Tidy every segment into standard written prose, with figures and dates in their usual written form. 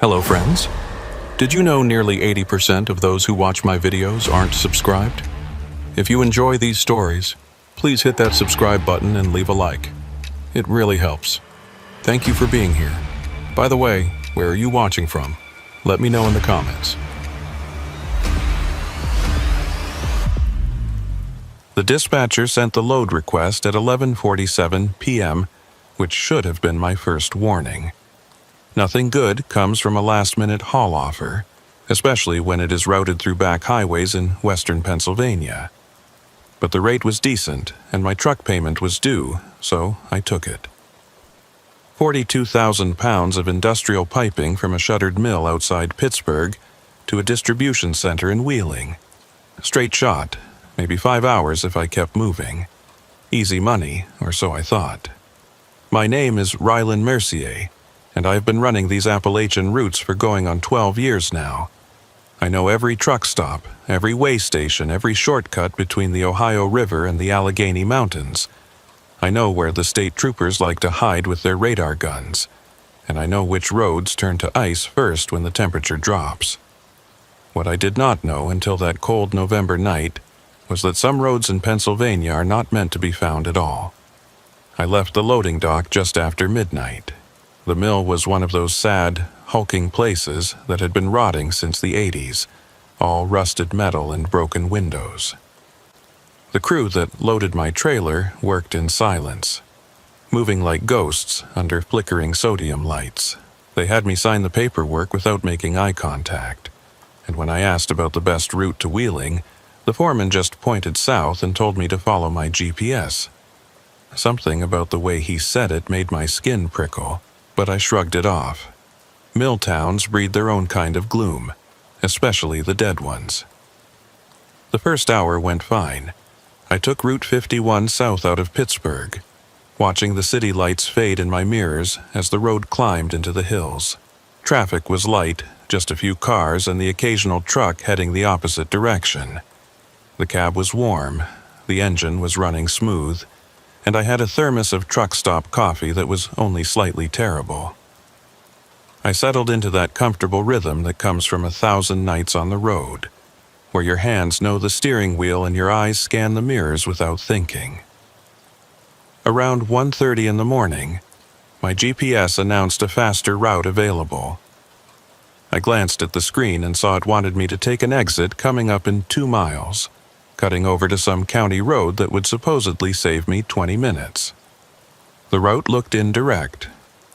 Hello friends. Did you know nearly 80% of those who watch my videos aren't subscribed? If you enjoy these stories, please hit that subscribe button and leave a like. It really helps. Thank you for being here. By the way, where are you watching from? Let me know in the comments. The dispatcher sent the load request at 11:47 p.m., which should have been my first warning. Nothing good comes from a last-minute haul offer, especially when it is routed through back highways in western Pennsylvania. But the rate was decent, and my truck payment was due, so I took it. 42,000 pounds of industrial piping from a shuttered mill outside Pittsburgh to a distribution center in Wheeling. Straight shot, maybe 5 hours if I kept moving. Easy money, or so I thought. My name is Rylan Mercier, and I've been running these Appalachian routes for going on 12 years now. I know every truck stop, every way station, every shortcut between the Ohio River and the Allegheny Mountains. I know where the state troopers like to hide with their radar guns, and I know which roads turn to ice first when the temperature drops. What I did not know until that cold November night was that some roads in Pennsylvania are not meant to be found at all. I left the loading dock just after midnight. The mill was one of those sad, hulking places that had been rotting since the 80s, all rusted metal and broken windows. The crew that loaded my trailer worked in silence, moving like ghosts under flickering sodium lights. They had me sign the paperwork without making eye contact, and when I asked about the best route to Wheeling, the foreman just pointed south and told me to follow my GPS. Something about the way he said it made my skin prickle, but I shrugged it off. Mill towns breed their own kind of gloom, especially the dead ones. The first hour went fine. I took Route 51 south out of Pittsburgh, watching the city lights fade in my mirrors as the road climbed into the hills. Traffic was light, just a few cars and the occasional truck heading the opposite direction. The cab was warm, the engine was running smooth, and I had a thermos of truck stop coffee that was only slightly terrible. I settled into that comfortable rhythm that comes from 1,000 nights on the road, where your hands know the steering wheel and your eyes scan the mirrors without thinking. Around 1:30 in the morning, my GPS announced a faster route available. I glanced at the screen and saw it wanted me to take an exit coming up in 2 miles. Cutting over to some county road that would supposedly save me 20 minutes. The route looked indirect,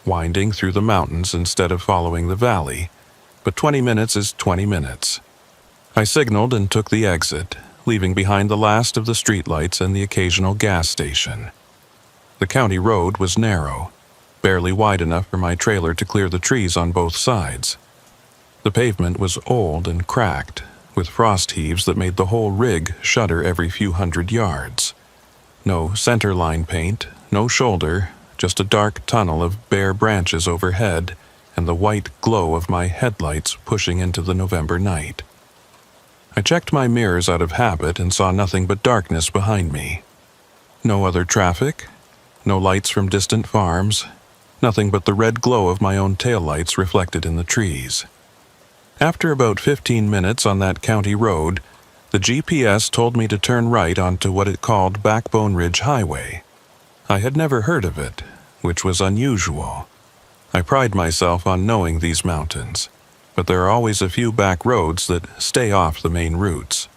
winding through the mountains instead of following the valley, but 20 minutes is 20 minutes. I signaled and took the exit, leaving behind the last of the streetlights and the occasional gas station. The county road was narrow, barely wide enough for my trailer to clear the trees on both sides. The pavement was old and cracked, with frost heaves that made the whole rig shudder every few hundred yards. No centerline paint, no shoulder, just a dark tunnel of bare branches overhead and the white glow of my headlights pushing into the November night. I checked my mirrors out of habit and saw nothing but darkness behind me. No other traffic, no lights from distant farms, nothing but the red glow of my own taillights reflected in the trees. After about 15 minutes on that county road, the GPS told me to turn right onto what it called Backbone Ridge Highway. I had never heard of it, which was unusual. I pride myself on knowing these mountains, but there are always a few back roads that stay off the main routes.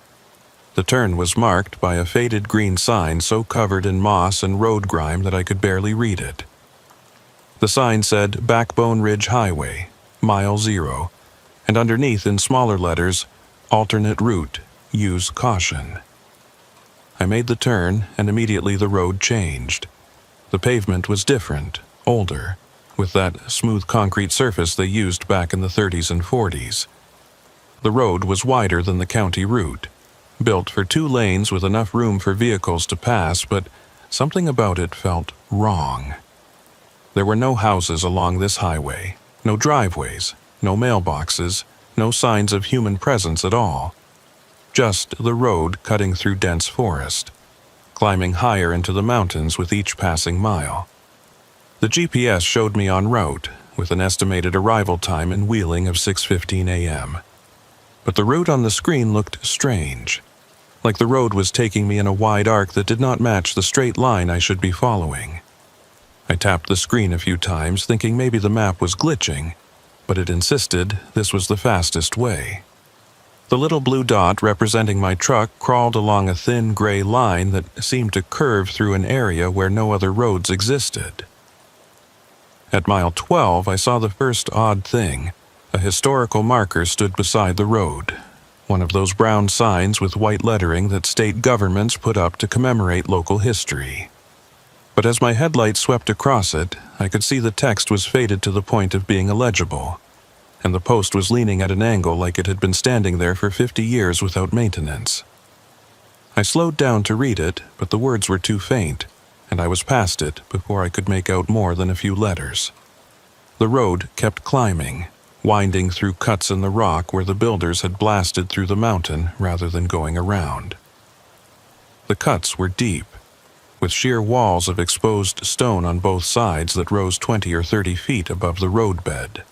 The turn was marked by a faded green sign so covered in moss and road grime that I could barely read it. The sign said Backbone Ridge Highway, Mile 0, and underneath in smaller letters, alternate route, use caution. I made the turn, and immediately the road changed. The pavement was different, older, with that smooth concrete surface they used back in the 30s and 40s. The road was wider than the county route, built for 2 lanes with enough room for vehicles to pass, but something about it felt wrong. There were no houses along this highway, no driveways, no mailboxes, no signs of human presence at all. Just the road cutting through dense forest, climbing higher into the mountains with each passing mile. The GPS showed me en route, with an estimated arrival time in Wheeling of 6:15 a.m. But the route on the screen looked strange, like the road was taking me in a wide arc that did not match the straight line I should be following. I tapped the screen a few times, thinking maybe the map was glitching, but it insisted this was the fastest way. The little blue dot representing my truck crawled along a thin gray line that seemed to curve through an area where no other roads existed. At mile 12, I saw the first odd thing. A historical marker stood beside the road, one of those brown signs with white lettering that state governments put up to commemorate local history. But as my headlights swept across it, I could see the text was faded to the point of being illegible, and the post was leaning at an angle like it had been standing there for 50 years without maintenance. I slowed down to read it, but the words were too faint, and I was past it before I could make out more than a few letters. The road kept climbing, winding through cuts in the rock where the builders had blasted through the mountain rather than going around. The cuts were deep, with sheer walls of exposed stone on both sides that rose 20 or 30 feet above the roadbed.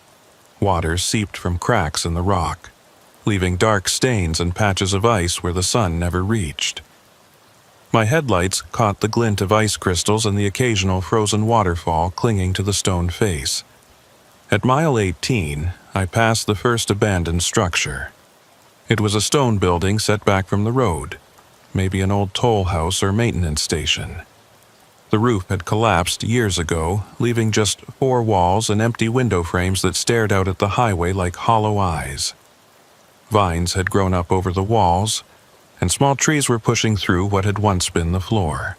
Water seeped from cracks in the rock, leaving dark stains and patches of ice where the sun never reached. My headlights caught the glint of ice crystals and the occasional frozen waterfall clinging to the stone face. At mile 18, I passed the first abandoned structure. It was a stone building set back from the road, maybe an old toll house or maintenance station. The roof had collapsed years ago, leaving just 4 walls and empty window frames that stared out at the highway like hollow eyes. Vines had grown up over the walls, and small trees were pushing through what had once been the floor.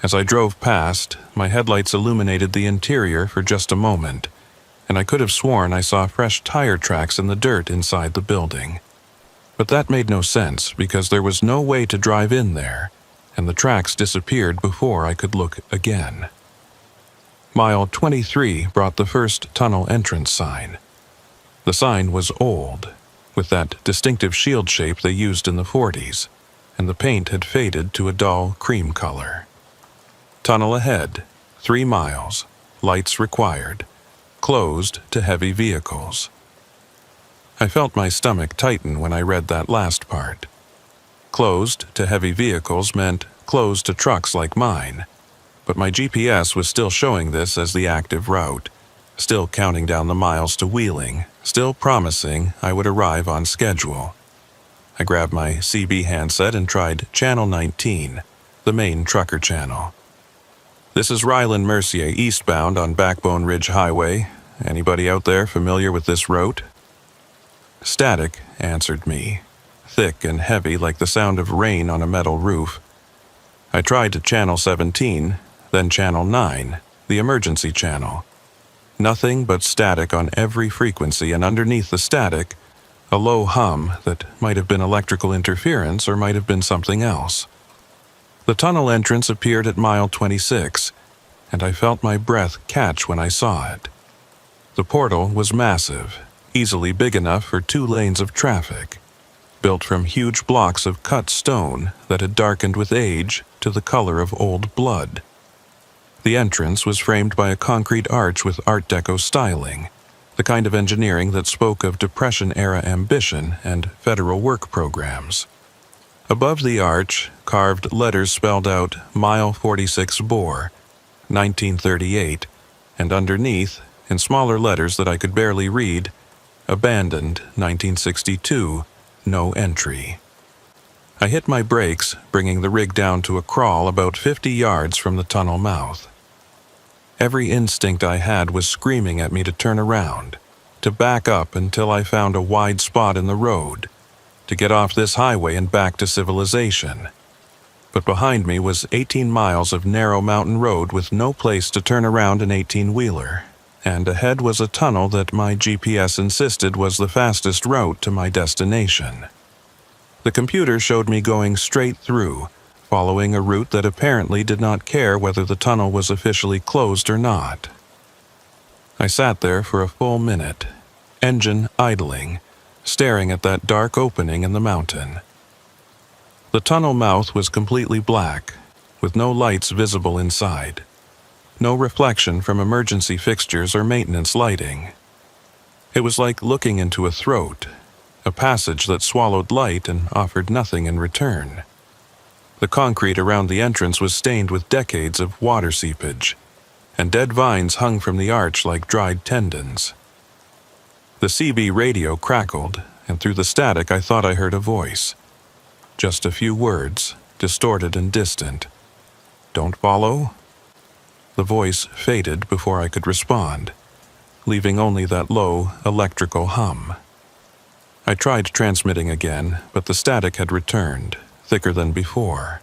As I drove past, my headlights illuminated the interior for just a moment, and I could have sworn I saw fresh tire tracks in the dirt inside the building. But that made no sense because there was no way to drive in there, and the tracks disappeared before I could look again. Mile 23 brought the first tunnel entrance sign. The sign was old, with that distinctive shield shape they used in the 40s, and the paint had faded to a dull cream color. Tunnel ahead, 3 miles, lights required, closed to heavy vehicles. I felt my stomach tighten when I read that last part. Closed to heavy vehicles meant closed to trucks like mine, but my GPS was still showing this as the active route, still counting down the miles to Wheeling, still promising I would arrive on schedule. I grabbed my CB handset and tried Channel 19, the main trucker channel. "This is Ryland Mercier eastbound on Backbone Ridge Highway. Anybody out there familiar with this route?" Static answered me, thick and heavy like the sound of rain on a metal roof. I tried to Channel 17, then Channel 9, the emergency channel. Nothing but static on every frequency, and underneath the static, a low hum that might have been electrical interference or might have been something else. The tunnel entrance appeared at mile 26, and I felt my breath catch when I saw it. The portal was massive, easily big enough for 2 lanes of traffic, built from huge blocks of cut stone that had darkened with age to the color of old blood. The entrance was framed by a concrete arch with Art Deco styling, the kind of engineering that spoke of Depression-era ambition and federal work programs. Above the arch, carved letters spelled out Mile 46 Bore, 1938, and underneath, in smaller letters that I could barely read, Abandoned 1962, no entry. I hit my brakes, bringing the rig down to a crawl about 50 yards from the tunnel mouth. Every instinct I had was screaming at me to turn around, to back up until I found a wide spot in the road, to get off this highway and back to civilization. But behind me was 18 miles of narrow mountain road with no place to turn around an 18-wheeler, and ahead was a tunnel that my GPS insisted was the fastest route to my destination. The computer showed me going straight through, following a route that apparently did not care whether the tunnel was officially closed or not. I sat there for a full minute, engine idling, staring at that dark opening in the mountain. The tunnel mouth was completely black, with no lights visible inside. No reflection from emergency fixtures or maintenance lighting. It was like looking into a throat, a passage that swallowed light and offered nothing in return. The concrete around the entrance was stained with decades of water seepage, and dead vines hung from the arch like dried tendons. The CB radio crackled, and through the static I thought I heard a voice. Just a few words, distorted and distant. "Don't follow?" The voice faded before I could respond, leaving only that low, electrical hum. I tried transmitting again, but the static had returned, thicker than before,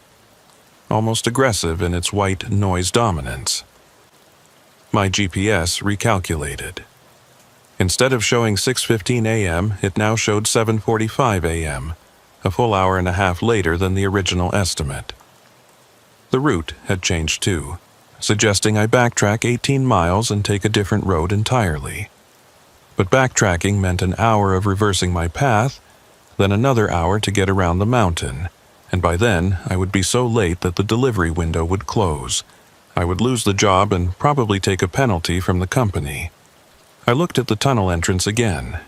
almost aggressive in its white noise dominance. My GPS recalculated. Instead of showing 6:15 a.m., it now showed 7:45 a.m., a full hour and a half later than the original estimate. The route had changed too, suggesting I backtrack 18 miles and take a different road entirely. But backtracking meant an hour of reversing my path, then another hour to get around the mountain, and by then I would be so late that the delivery window would close. I would lose the job and probably take a penalty from the company. I looked at the tunnel entrance again.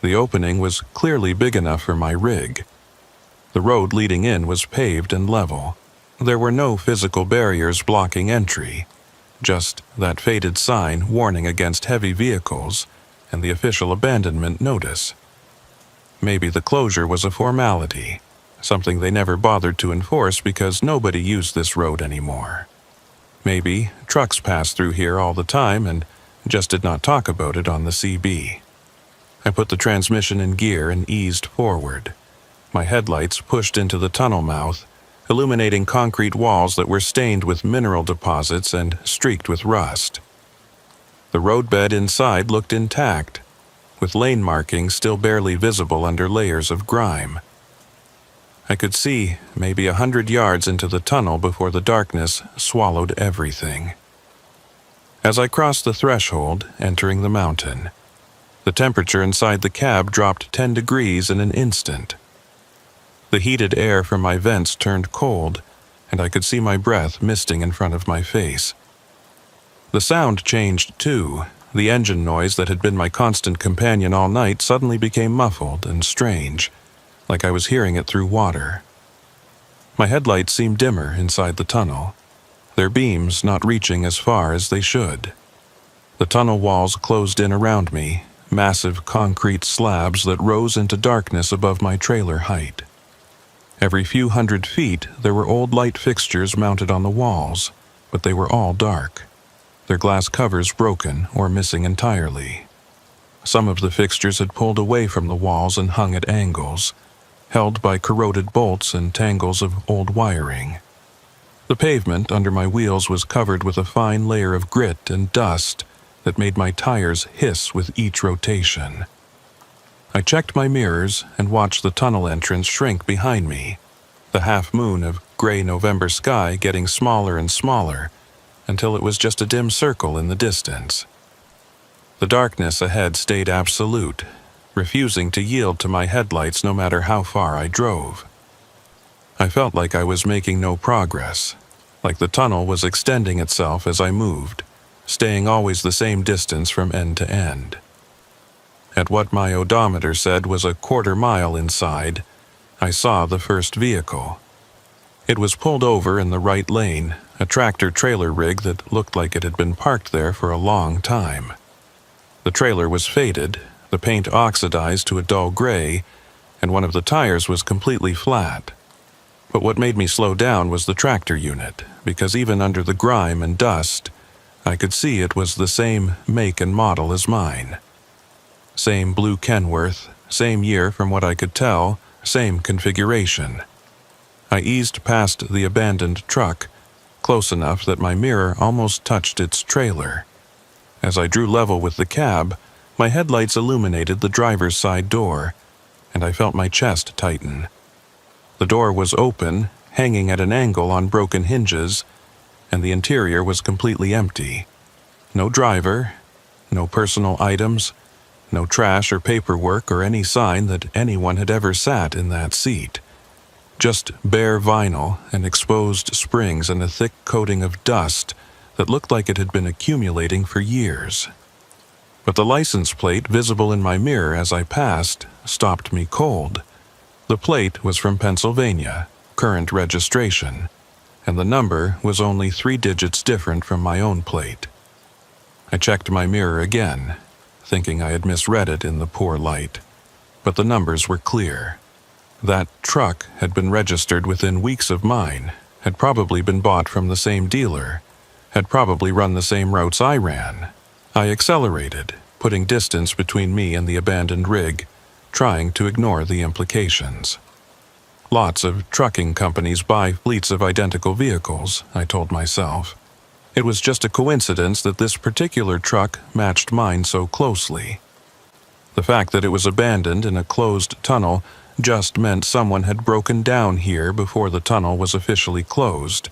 The opening was clearly big enough for my rig. The road leading in was paved and level. There were no physical barriers blocking entry, just that faded sign warning against heavy vehicles and the official abandonment notice. Maybe the closure was a formality, something they never bothered to enforce because nobody used this road anymore. Maybe trucks passed through here all the time and just did not talk about it on the CB. I put the transmission in gear and eased forward. My headlights pushed into the tunnel mouth, illuminating concrete walls that were stained with mineral deposits and streaked with rust. The roadbed inside looked intact, with lane markings still barely visible under layers of grime. I could see maybe 100 yards into the tunnel before the darkness swallowed everything. As I crossed the threshold, entering the mountain, the temperature inside the cab dropped 10 degrees in an instant. The heated air from my vents turned cold, and I could see my breath misting in front of my face. The sound changed too. The engine noise that had been my constant companion all night suddenly became muffled and strange, like I was hearing it through water. My headlights seemed dimmer inside the tunnel, their beams not reaching as far as they should. The tunnel walls closed in around me, massive concrete slabs that rose into darkness above my trailer height. Every few hundred feet, there were old light fixtures mounted on the walls, but they were all dark, their glass covers broken or missing entirely. Some of the fixtures had pulled away from the walls and hung at angles, held by corroded bolts and tangles of old wiring. The pavement under my wheels was covered with a fine layer of grit and dust that made my tires hiss with each rotation. I checked my mirrors and watched the tunnel entrance shrink behind me, the half-moon of gray November sky getting smaller and smaller until it was just a dim circle in the distance. The darkness ahead stayed absolute, refusing to yield to my headlights no matter how far I drove. I felt like I was making no progress, like the tunnel was extending itself as I moved, staying always the same distance from end to end. At what my odometer said was a quarter mile inside, I saw the first vehicle. It was pulled over in the right lane, a tractor-trailer rig that looked like it had been parked there for a long time. The trailer was faded, the paint oxidized to a dull gray, and one of the tires was completely flat. But what made me slow down was the tractor unit, because even under the grime and dust, I could see it was the same make and model as mine. Same blue Kenworth, same year from what I could tell, same configuration. I eased past the abandoned truck, close enough that my mirror almost touched its trailer. As I drew level with the cab, my headlights illuminated the driver's side door, and I felt my chest tighten. The door was open, hanging at an angle on broken hinges, and the interior was completely empty. No driver, no personal items, no trash or paperwork or any sign that anyone had ever sat in that seat. Just bare vinyl and exposed springs and a thick coating of dust that looked like it had been accumulating for years. But the license plate visible in my mirror as I passed stopped me cold. The plate was from Pennsylvania, current registration, and the number was only 3 digits different from my own plate. I checked my mirror again, thinking I had misread it in the poor light, but the numbers were clear. That truck had been registered within weeks of mine, had probably been bought from the same dealer, had probably run the same routes I ran. I accelerated, putting distance between me and the abandoned rig, trying to ignore the implications. Lots of trucking companies buy fleets of identical vehicles, I told myself. It was just a coincidence that this particular truck matched mine so closely. The fact that it was abandoned in a closed tunnel just meant someone had broken down here before the tunnel was officially closed,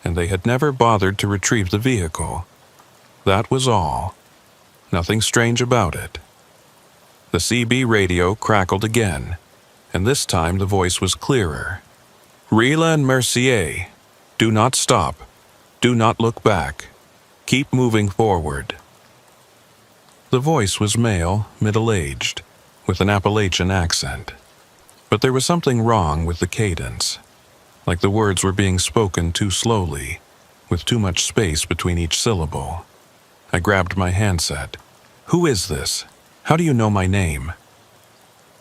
and they had never bothered to retrieve the vehicle. That was all. Nothing strange about it. The CB radio crackled again, and this time the voice was clearer. Rila and Mercier, do not stop. Do not look back. Keep moving forward. The voice was male, middle-aged, with an Appalachian accent. But there was something wrong with the cadence, like the words were being spoken too slowly, with too much space between each syllable. I grabbed my handset. Who is this? How do you know my name?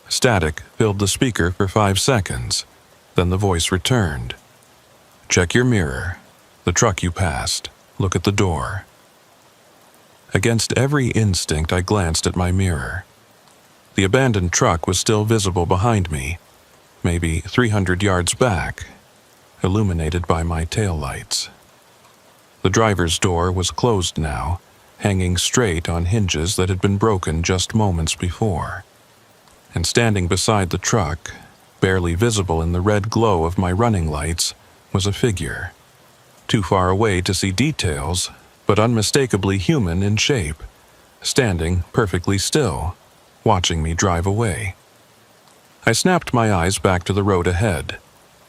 Static filled the speaker for 5 seconds. Then the voice returned. Check your mirror. The truck you passed. Look at the door. Against every instinct, I glanced at my mirror. The abandoned truck was still visible behind me, maybe 300 yards back, illuminated by my taillights. The driver's door was closed now, hanging straight on hinges that had been broken just moments before. And standing beside the truck, barely visible in the red glow of my running lights, was a figure. Too far away to see details, but unmistakably human in shape, standing perfectly still, watching me drive away. I snapped my eyes back to the road ahead,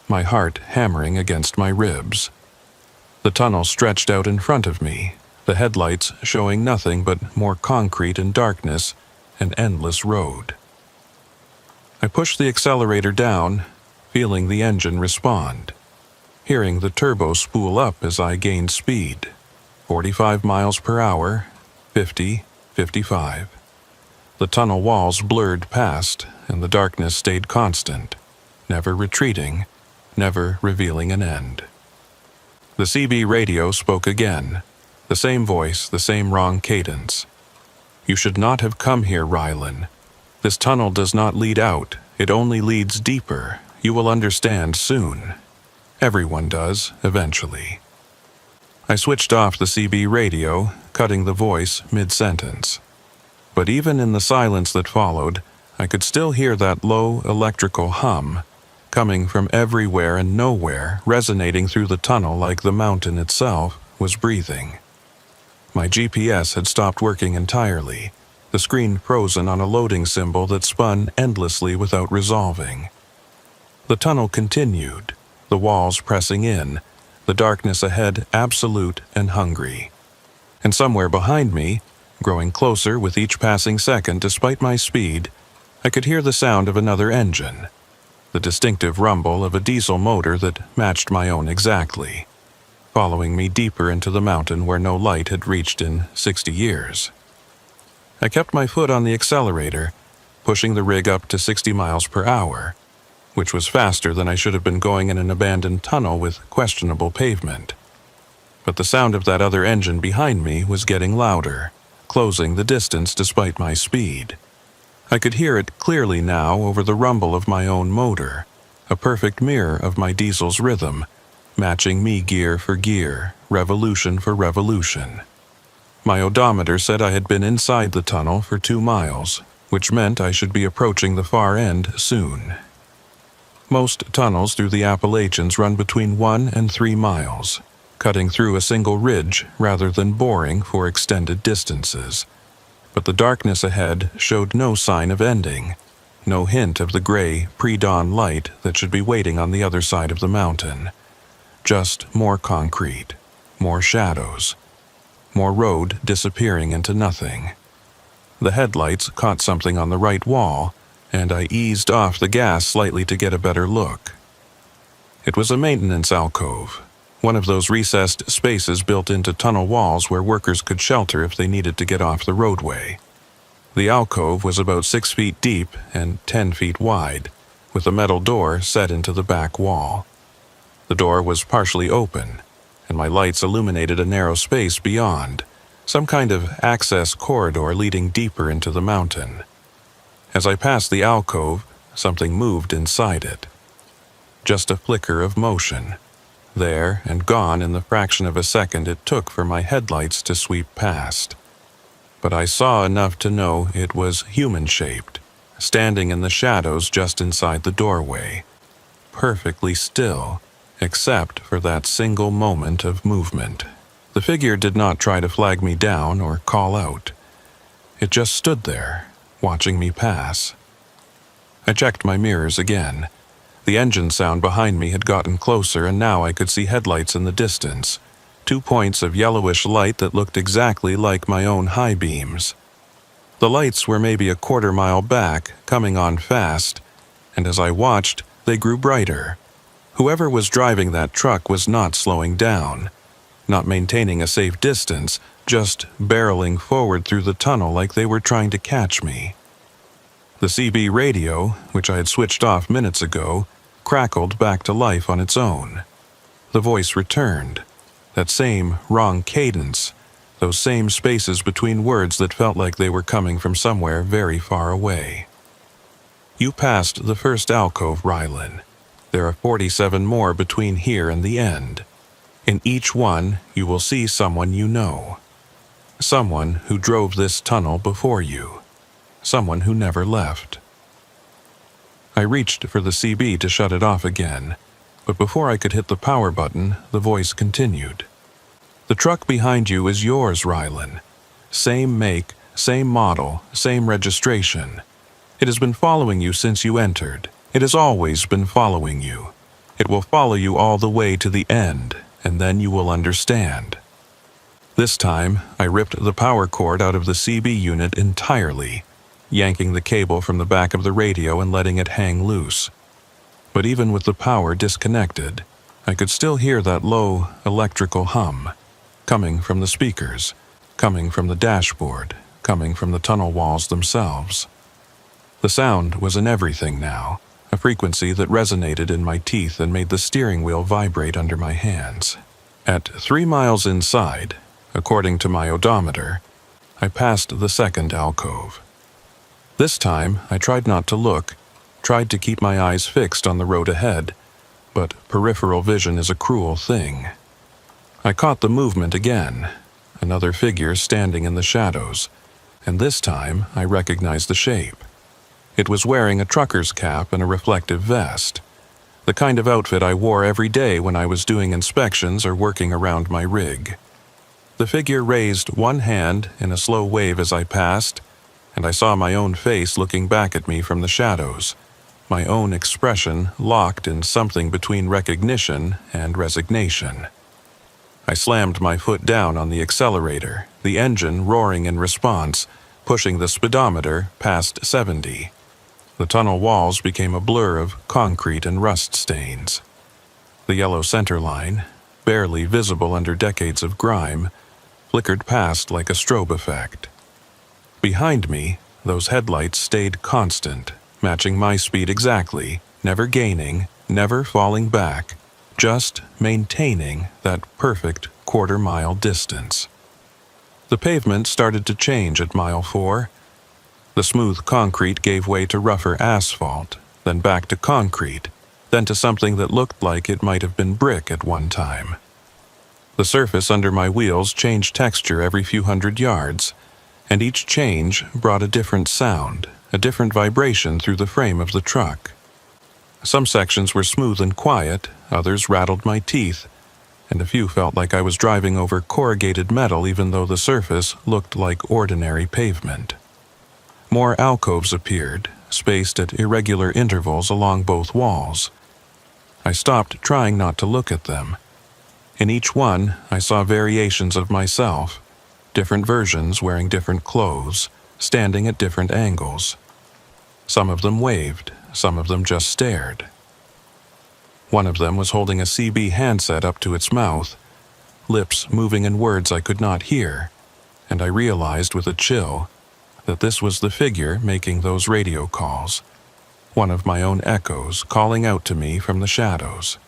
my heart hammering against my ribs. The tunnel stretched out in front of me, the headlights showing nothing but more concrete and darkness, an endless road. I pushed the accelerator down, feeling the engine respond, hearing the turbo spool up as I gained speed. 45 miles per hour, 50, 55. The tunnel walls blurred past, and the darkness stayed constant, never retreating, never revealing an end. The CB radio spoke again, the same voice, the same wrong cadence. You should not have come here, Rylan. This tunnel does not lead out, it only leads deeper. You will understand soon. Everyone does, eventually. I switched off the CB radio, cutting the voice mid-sentence. But even in the silence that followed, I could still hear that low electrical hum, coming from everywhere and nowhere, resonating through the tunnel like the mountain itself was breathing. My GPS had stopped working entirely, the screen frozen on a loading symbol that spun endlessly without resolving. The tunnel continued, the walls pressing in, the darkness ahead absolute and hungry. And somewhere behind me, growing closer with each passing second despite my speed, I could hear the sound of another engine, the distinctive rumble of a diesel motor that matched my own exactly, following me deeper into the mountain where no light had reached in 60 years. I kept my foot on the accelerator, pushing the rig up to 60 miles per hour, which was faster than I should have been going in an abandoned tunnel with questionable pavement. But the sound of that other engine behind me was getting louder, closing the distance despite my speed. I could hear it clearly now over the rumble of my own motor, a perfect mirror of my diesel's rhythm, matching me gear for gear, revolution for revolution. My odometer said I had been inside the tunnel for 2 miles, which meant I should be approaching the far end soon. Most tunnels through the Appalachians run between 1 and 3 miles, cutting through a single ridge rather than boring for extended distances. But the darkness ahead showed no sign of ending, no hint of the gray, pre-dawn light that should be waiting on the other side of the mountain. Just more concrete, more shadows, more road disappearing into nothing. The headlights caught something on the right wall, and I eased off the gas slightly to get a better look. It was a maintenance alcove, one of those recessed spaces built into tunnel walls where workers could shelter if they needed to get off the roadway. The alcove was about 6 feet deep and 10 feet wide, with a metal door set into the back wall. The door was partially open, and my lights illuminated a narrow space beyond, some kind of access corridor leading deeper into the mountain. As I passed the alcove, something moved inside it. Just a flicker of motion, there and gone in the fraction of a second it took for my headlights to sweep past. But I saw enough to know it was human-shaped, standing in the shadows just inside the doorway, perfectly still, except for that single moment of movement. The figure did not try to flag me down or call out. It just stood there, watching me pass. I checked my mirrors again. The engine sound behind me had gotten closer, and now I could see headlights in the distance, 2 points of yellowish light that looked exactly like my own high beams. The lights were maybe a quarter-mile back, coming on fast, and as I watched, they grew brighter. Whoever was driving that truck was not slowing down, not maintaining a safe distance, just barreling forward through the tunnel like they were trying to catch me. The CB radio, which I had switched off minutes ago, crackled back to life on its own. The voice returned, that same wrong cadence, those same spaces between words that felt like they were coming from somewhere very far away. You passed the first alcove, Rylan. There are 47 more between here and the end. In each one, you will see someone you know. Someone who drove this tunnel before you. Someone who never left. I reached for the CB to shut it off again, but before I could hit the power button, the voice continued. The truck behind you is yours, Rylan. Same make, same model, same registration. It has been following you since you entered. It has always been following you. It will follow you all the way to the end, and then you will understand. This time, I ripped the power cord out of the CB unit entirely, yanking the cable from the back of the radio and letting it hang loose. But even with the power disconnected, I could still hear that low electrical hum, coming from the speakers, coming from the dashboard, coming from the tunnel walls themselves. The sound was in everything now, a frequency that resonated in my teeth and made the steering wheel vibrate under my hands. At 3 miles inside, according to my odometer, I passed the second alcove. This time, I tried not to look, tried to keep my eyes fixed on the road ahead, but peripheral vision is a cruel thing. I caught the movement again, another figure standing in the shadows, and this time I recognized the shape. It was wearing a trucker's cap and a reflective vest, the kind of outfit I wore every day when I was doing inspections or working around my rig. The figure raised one hand in a slow wave as I passed, and I saw my own face looking back at me from the shadows, my own expression locked in something between recognition and resignation. I slammed my foot down on the accelerator, the engine roaring in response, pushing the speedometer past 70. The tunnel walls became a blur of concrete and rust stains. The yellow center line, barely visible under decades of grime, flickered past like a strobe effect. Behind me, those headlights stayed constant, matching my speed exactly, never gaining, never falling back, just maintaining that perfect quarter-mile distance. The pavement started to change at mile 4. The smooth concrete gave way to rougher asphalt, then back to concrete, then to something that looked like it might have been brick at one time. The surface under my wheels changed texture every few hundred yards, and each change brought a different sound, a different vibration through the frame of the truck. Some sections were smooth and quiet, others rattled my teeth, and a few felt like I was driving over corrugated metal even though the surface looked like ordinary pavement. More alcoves appeared, spaced at irregular intervals along both walls. I stopped trying not to look at them. In each one, I saw variations of myself, different versions wearing different clothes, standing at different angles. Some of them waved, some of them just stared. One of them was holding a CB handset up to its mouth, lips moving in words I could not hear, and I realized with a chill that this was the figure making those radio calls, one of my own echoes calling out to me from the shadows.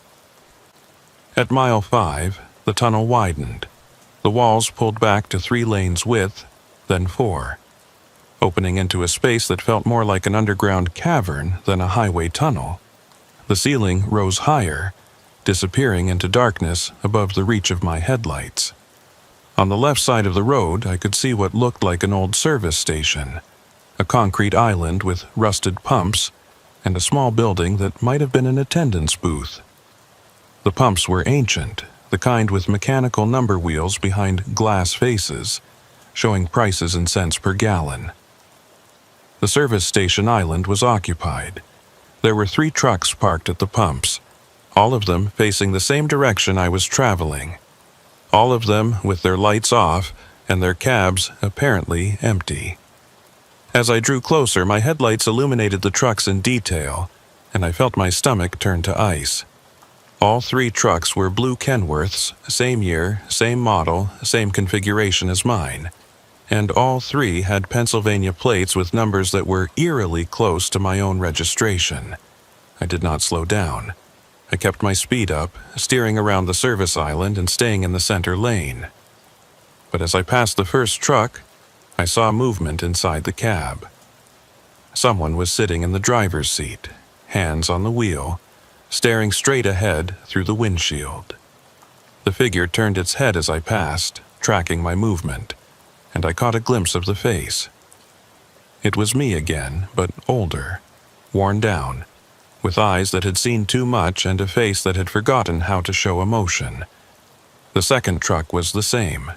At mile 5, the tunnel widened. The walls pulled back to 3 lanes width, then 4, opening into a space that felt more like an underground cavern than a highway tunnel. The ceiling rose higher, disappearing into darkness above the reach of my headlights. On the left side of the road, I could see what looked like an old service station, a concrete island with rusted pumps, and a small building that might have been an attendance booth. The pumps were ancient, the kind with mechanical number wheels behind glass faces, showing prices in cents per gallon. The service station island was occupied. There were 3 trucks parked at the pumps, all of them facing the same direction I was traveling, all of them with their lights off and their cabs apparently empty. As I drew closer, my headlights illuminated the trucks in detail, and I felt my stomach turn to ice. All 3 trucks were blue Kenworths, same year, same model, same configuration as mine, and all 3 had Pennsylvania plates with numbers that were eerily close to my own registration. I did not slow down. I kept my speed up, steering around the service island and staying in the center lane. But as I passed the first truck, I saw movement inside the cab. Someone was sitting in the driver's seat, hands on the wheel, staring straight ahead through the windshield. The figure turned its head as I passed, tracking my movement, and I caught a glimpse of the face. It was me again, but older, worn down, with eyes that had seen too much and a face that had forgotten how to show emotion. The second truck was the same.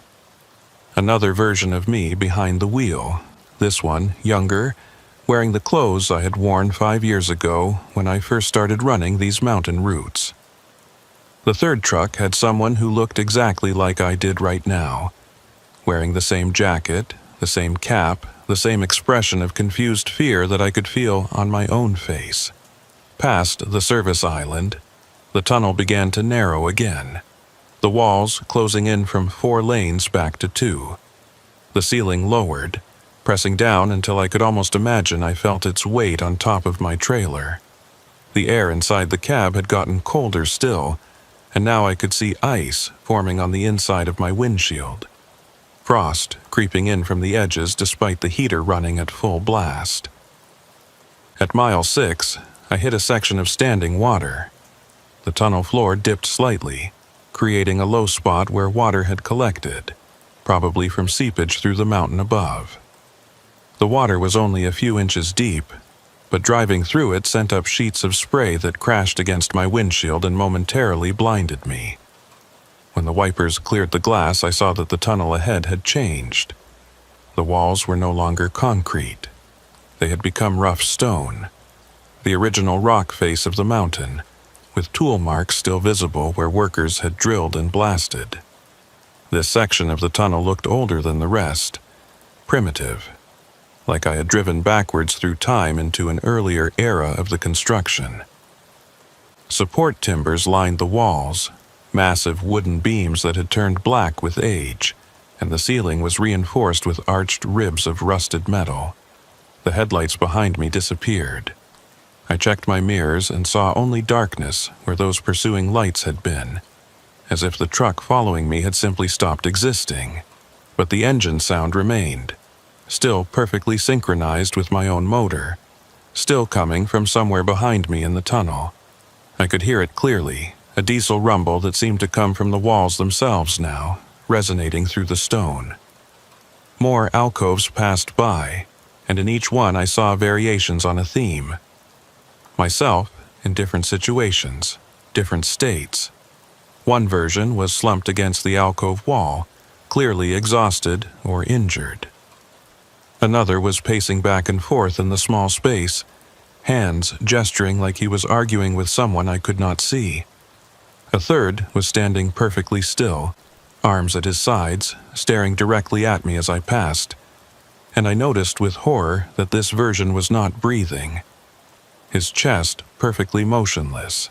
Another version of me behind the wheel, this one younger, wearing the clothes I had worn 5 years ago when I first started running these mountain routes. The third truck had someone who looked exactly like I did right now, wearing the same jacket, the same cap, the same expression of confused fear that I could feel on my own face. Past the service island, the tunnel began to narrow again, the walls closing in from 4 lanes back to 2. The ceiling lowered, pressing down until I could almost imagine I felt its weight on top of my trailer. The air inside the cab had gotten colder still, and now I could see ice forming on the inside of my windshield. Frost creeping in from the edges despite the heater running at full blast. At mile 6, I hit a section of standing water. The tunnel floor dipped slightly, creating a low spot where water had collected, probably from seepage through the mountain above. The water was only a few inches deep, but driving through it sent up sheets of spray that crashed against my windshield and momentarily blinded me. When the wipers cleared the glass, I saw that the tunnel ahead had changed. The walls were no longer concrete. They had become rough stone, the original rock face of the mountain, with tool marks still visible where workers had drilled and blasted. This section of the tunnel looked older than the rest, primitive, like I had driven backwards through time into an earlier era of the construction. Support timbers lined the walls, massive wooden beams that had turned black with age, and the ceiling was reinforced with arched ribs of rusted metal. The headlights behind me disappeared. I checked my mirrors and saw only darkness where those pursuing lights had been, as if the truck following me had simply stopped existing. But the engine sound remained, still perfectly synchronized with my own motor, still coming from somewhere behind me in the tunnel. I could hear it clearly, a diesel rumble that seemed to come from the walls themselves now, resonating through the stone. More alcoves passed by, and in each one I saw variations on a theme. Myself in different situations, different states. One version was slumped against the alcove wall, clearly exhausted or injured. Another was pacing back and forth in the small space, hands gesturing like he was arguing with someone I could not see. A third was standing perfectly still, arms at his sides, staring directly at me as I passed, and I noticed with horror that this version was not breathing. His chest perfectly motionless,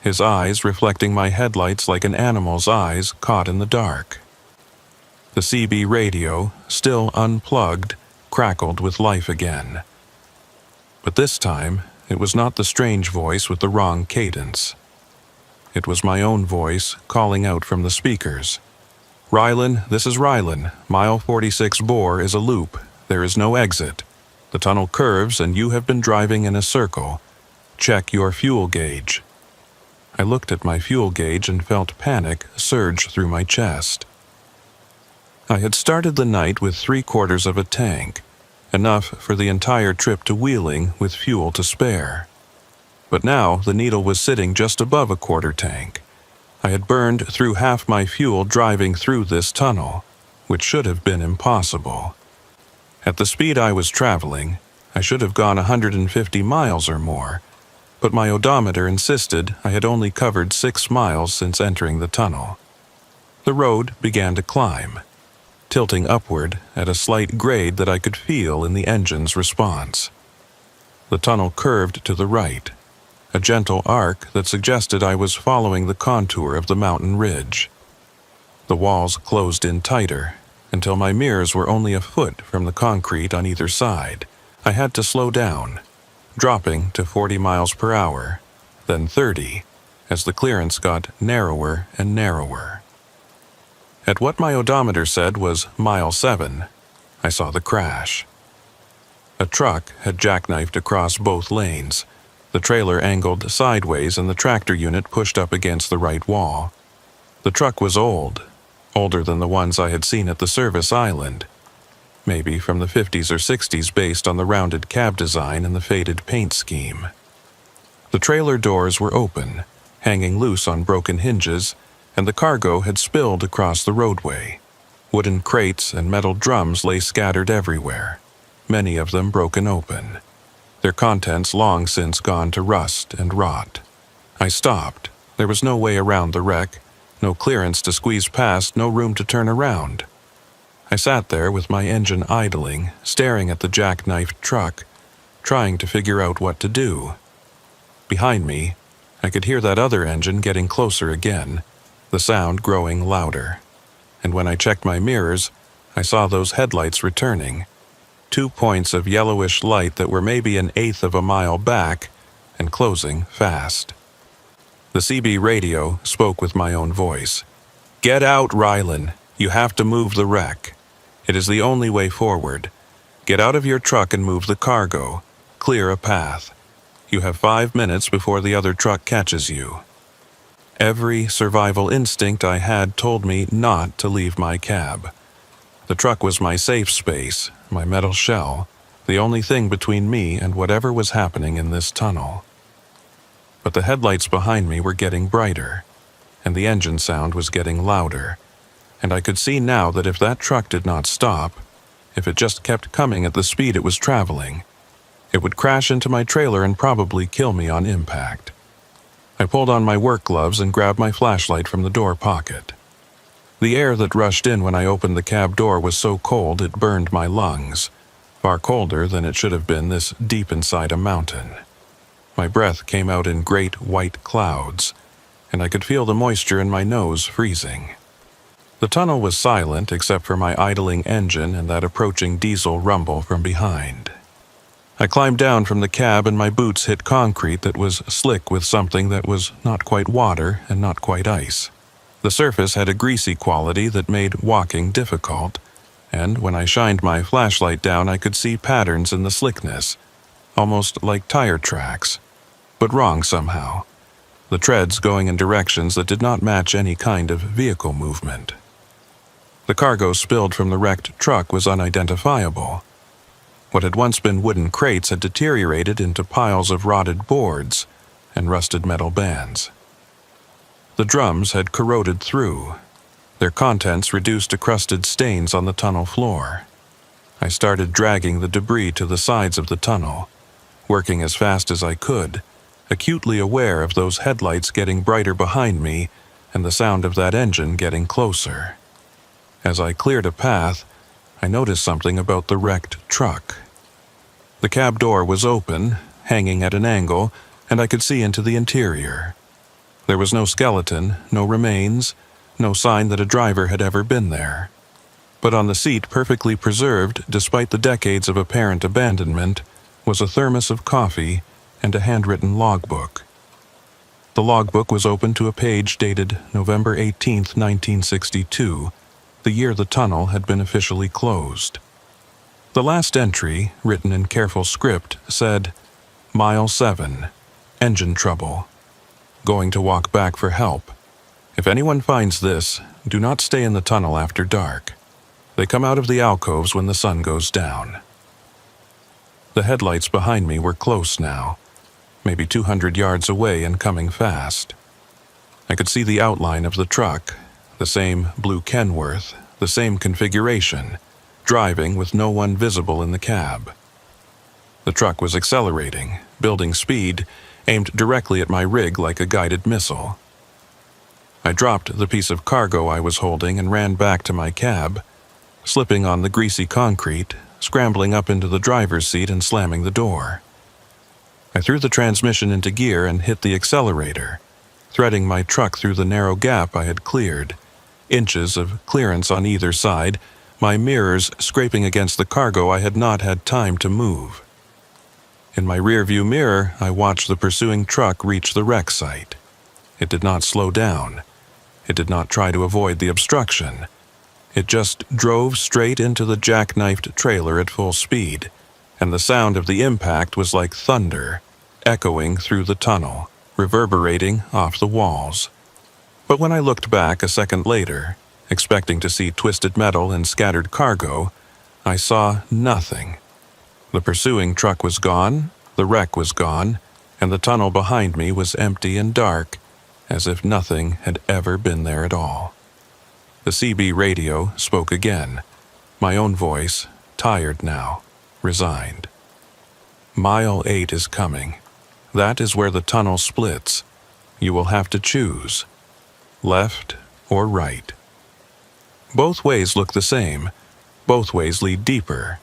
his eyes reflecting my headlights like an animal's eyes caught in the dark. The CB radio, still unplugged, crackled with life again. But this time, it was not the strange voice with the wrong cadence. It was my own voice calling out from the speakers. "Rylan, this is Rylan. Mile 46 bore is a loop. There is no exit. The tunnel curves and you have been driving in a circle. Check your fuel gauge." I looked at my fuel gauge and felt panic surge through my chest. I had started the night with 3/4 of a tank, enough for the entire trip to Wheeling with fuel to spare. But now the needle was sitting just above a 1/4 tank. I had burned through half my fuel driving through this tunnel, which should have been impossible. At the speed I was traveling, I should have gone 150 miles or more, but my odometer insisted I had only covered 6 miles since entering the tunnel. The road began to climb, tilting upward at a slight grade that I could feel in the engine's response. The tunnel curved to the right, a gentle arc that suggested I was following the contour of the mountain ridge. The walls closed in tighter, until my mirrors were only a foot from the concrete on either side. I had to slow down, dropping to 40 miles per hour, then 30, as the clearance got narrower and narrower. At what my odometer said was mile 7, I saw the crash. A truck had jackknifed across both lanes, the trailer angled sideways and the tractor unit pushed up against the right wall. The truck was old, older than the ones I had seen at the service island, maybe from the 50s or 60s based on the rounded cab design and the faded paint scheme. The trailer doors were open, hanging loose on broken hinges, and the cargo had spilled across the roadway. Wooden crates and metal drums lay scattered everywhere, many of them broken open, their contents long since gone to rust and rot. I stopped. There was no way around the wreck, no clearance to squeeze past, no room to turn around. I sat there with my engine idling, staring at the jackknifed truck, trying to figure out what to do. Behind me, I could hear that other engine getting closer again, the sound growing louder. And when I checked my mirrors, I saw those headlights returning, 2 points of yellowish light that were maybe 1/8 of a mile back and closing fast. The CB radio spoke with my own voice. "Get out, Rylan. You have to move the wreck. It is the only way forward. Get out of your truck and move the cargo. Clear a path. You have 5 minutes before the other truck catches you." Every survival instinct I had told me not to leave my cab. The truck was my safe space, my metal shell, the only thing between me and whatever was happening in this tunnel. But the headlights behind me were getting brighter, and the engine sound was getting louder, and I could see now that if that truck did not stop, if it just kept coming at the speed it was traveling, it would crash into my trailer and probably kill me on impact. I pulled on my work gloves and grabbed my flashlight from the door pocket. The air that rushed in when I opened the cab door was so cold it burned my lungs, far colder than it should have been this deep inside a mountain. My breath came out in great white clouds, and I could feel the moisture in my nose freezing. The tunnel was silent except for my idling engine and that approaching diesel rumble from behind. I climbed down from the cab and my boots hit concrete that was slick with something that was not quite water and not quite ice. The surface had a greasy quality that made walking difficult, and when I shined my flashlight down I could see patterns in the slickness, almost like tire tracks, but wrong somehow, the treads going in directions that did not match any kind of vehicle movement. The cargo spilled from the wrecked truck was unidentifiable. What had once been wooden crates had deteriorated into piles of rotted boards and rusted metal bands. The drums had corroded through, their contents reduced to crusted stains on the tunnel floor. I started dragging the debris to the sides of the tunnel, working as fast as I could, acutely aware of those headlights getting brighter behind me and the sound of that engine getting closer. As I cleared a path, I noticed something about the wrecked truck. The cab door was open, hanging at an angle, and I could see into the interior. There was no skeleton, no remains, no sign that a driver had ever been there. But on the seat, perfectly preserved despite the decades of apparent abandonment, was a thermos of coffee and a handwritten logbook. The logbook was open to a page dated November 18, 1962, the year the tunnel had been officially closed. The last entry, written in careful script, said, "Mile 7, engine trouble. Going to walk back for help. If anyone finds this, do not stay in the tunnel after dark. They come out of the alcoves when the sun goes down." The headlights behind me were close now, maybe 200 yards away and coming fast. I could see the outline of the truck, the same blue Kenworth, the same configuration, driving with no one visible in the cab. The truck was accelerating, building speed, aimed directly at my rig like a guided missile. I dropped the piece of cargo I was holding and ran back to my cab, slipping on the greasy concrete, scrambling up into the driver's seat and slamming the door. I threw the transmission into gear and hit the accelerator, threading my truck through the narrow gap I had cleared, inches of clearance on either side, my mirrors scraping against the cargo I had not had time to move. In my rearview mirror, I watched the pursuing truck reach the wreck site. It did not slow down. It did not try to avoid the obstruction. It just drove straight into the jackknifed trailer at full speed, and the sound of the impact was like thunder, echoing through the tunnel, reverberating off the walls. But when I looked back a second later, expecting to see twisted metal and scattered cargo, I saw nothing. The pursuing truck was gone, the wreck was gone, and the tunnel behind me was empty and dark, as if nothing had ever been there at all. The CB radio spoke again, my own voice, tired now, resigned. "Mile 8 is coming. That is where the tunnel splits. You will have to choose, left or right. Both ways look the same. Both ways lead deeper.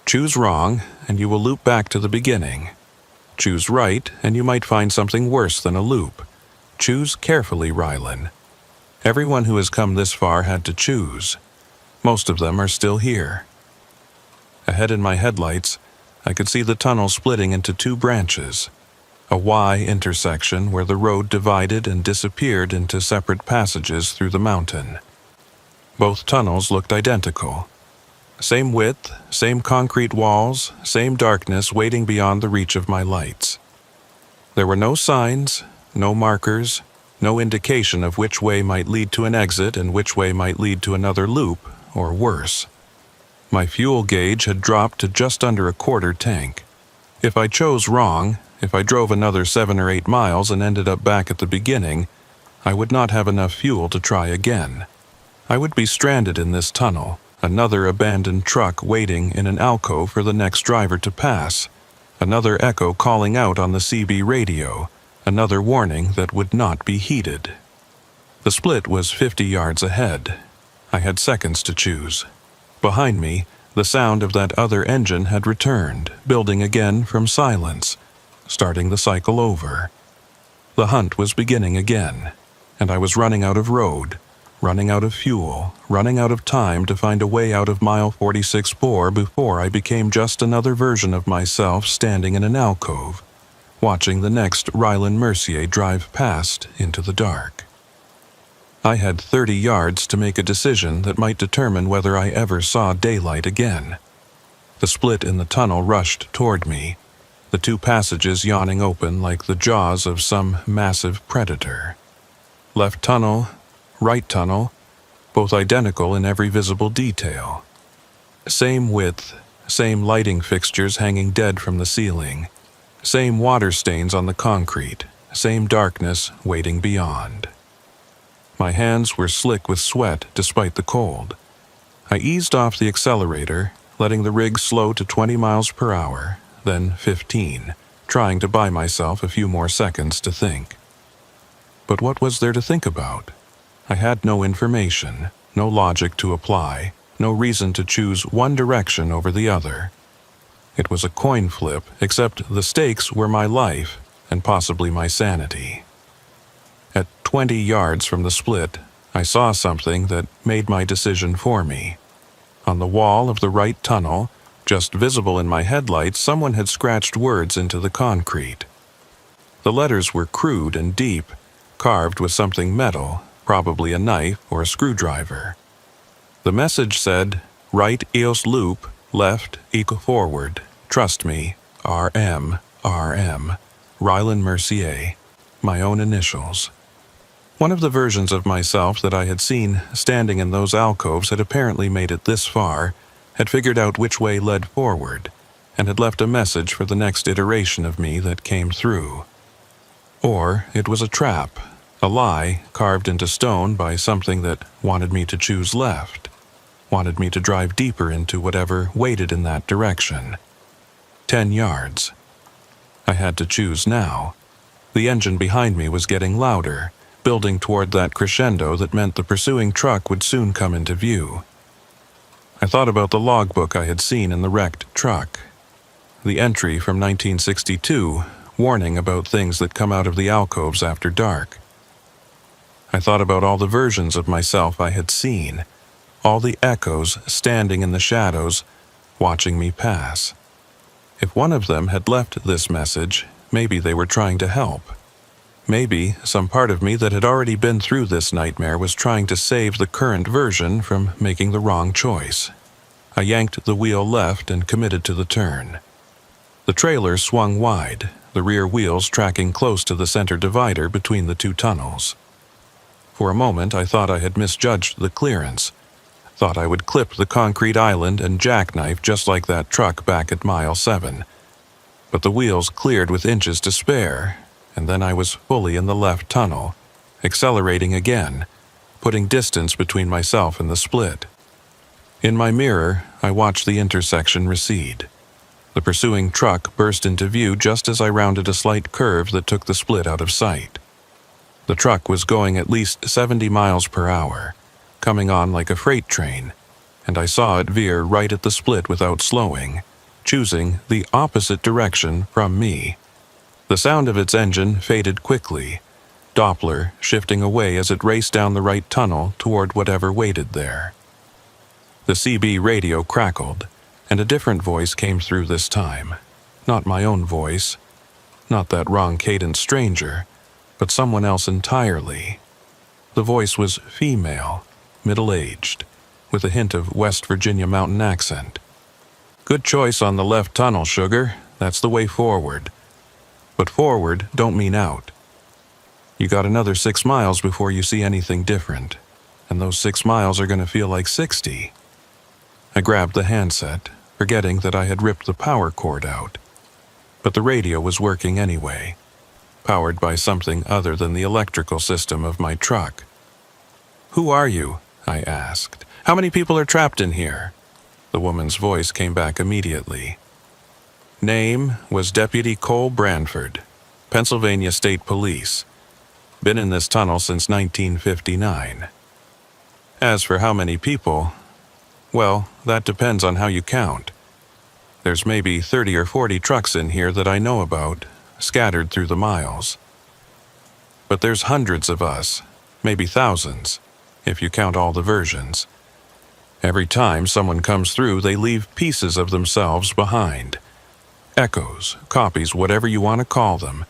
Choose wrong, and you will loop back to the beginning. Choose right, and you might find something worse than a loop. Choose carefully, Rylan. Everyone who has come this far had to choose. Most of them are still here." Ahead in my headlights, I could see the tunnel splitting into two branches, a Y intersection where the road divided and disappeared into separate passages through the mountain. Both tunnels looked identical. Same width, same concrete walls, same darkness waiting beyond the reach of my lights. There were no signs, no markers, no indication of which way might lead to an exit and which way might lead to another loop, or worse. My fuel gauge had dropped to just under a quarter tank. If I chose wrong, if I drove another 7 or 8 miles and ended up back at the beginning, I would not have enough fuel to try again. I would be stranded in this tunnel, another abandoned truck waiting in an alcove for the next driver to pass, another echo calling out on the CB radio, another warning that would not be heeded. The split was 50 yards ahead. I had seconds to choose. Behind me, the sound of that other engine had returned, building again from silence, starting the cycle over. The hunt was beginning again, and I was running out of road, running out of fuel, running out of time to find a way out of mile 46-4 before I became just another version of myself standing in an alcove, watching the next Rylan Mercier drive past into the dark. I had 30 yards to make a decision that might determine whether I ever saw daylight again. The split in the tunnel rushed toward me, the two passages yawning open like the jaws of some massive predator. Left tunnel, right tunnel, both identical in every visible detail. Same width, same lighting fixtures hanging dead from the ceiling, same water stains on the concrete, same darkness waiting beyond. My hands were slick with sweat despite the cold. I eased off the accelerator, letting the rig slow to 20 miles per hour, then 15, trying to buy myself a few more seconds to think. But what was there to think about? I had no information, no logic to apply, no reason to choose one direction over the other. It was a coin flip, except the stakes were my life and possibly my sanity. At 20 yards from the split, I saw something that made my decision for me. On the wall of the right tunnel, just visible in my headlights, someone had scratched words into the concrete. The letters were crude and deep, carved with something metal, probably a knife or a screwdriver. The message said, "Right EOS loop, left eco forward, trust me, RM, Rylan Mercier," my own initials. One of the versions of myself that I had seen standing in those alcoves had apparently made it this far, had figured out which way led forward, and had left a message for the next iteration of me that came through. Or it was a trap, a lie carved into stone by something that wanted me to choose left, wanted me to drive deeper into whatever waited in that direction. 10 yards. I had to choose now. The engine behind me was getting louder, building toward that crescendo that meant the pursuing truck would soon come into view. I thought about the logbook I had seen in the wrecked truck. The entry from 1962, warning about things that come out of the alcoves after dark. I thought about all the versions of myself I had seen, all the echoes standing in the shadows, watching me pass. If one of them had left this message, maybe they were trying to help. Maybe some part of me that had already been through this nightmare was trying to save the current version from making the wrong choice. I yanked the wheel left and committed to the turn. The trailer swung wide, the rear wheels tracking close to the center divider between the two tunnels. For a moment I thought I had misjudged the clearance, thought I would clip the concrete island and jackknife just like that truck back at mile 7. But the wheels cleared with inches to spare, and then I was fully in the left tunnel, accelerating again, putting distance between myself and the split. In my mirror, I watched the intersection recede. The pursuing truck burst into view just as I rounded a slight curve that took the split out of sight. The truck was going at least 70 miles per hour, coming on like a freight train, and I saw it veer right at the split without slowing, choosing the opposite direction from me. The sound of its engine faded quickly, Doppler shifting away as it raced down the right tunnel toward whatever waited there. The CB radio crackled, and a different voice came through this time. Not my own voice, not that wrong cadence stranger, but someone else entirely. The voice was female, middle-aged, with a hint of West Virginia mountain accent. "Good choice on the left tunnel, sugar. That's the way forward. But forward don't mean out. You got another 6 miles before you see anything different, and those 6 miles are going to feel like 60. I grabbed the handset, forgetting that I had ripped the power cord out. But the radio was working anyway, powered by something other than the electrical system of my truck. "Who are you?" I asked. "How many people are trapped in here?" The woman's voice came back immediately. Name was Deputy Cole Branford, Pennsylvania State Police. Been in this tunnel since 1959. As for how many people, well, that depends on how you count. There's maybe 30 or 40 trucks in here that I know about, scattered through the miles. But there's hundreds of us, maybe thousands, if you count all the versions. Every time someone comes through, they leave pieces of themselves behind. Echoes, copies, whatever you want to call them.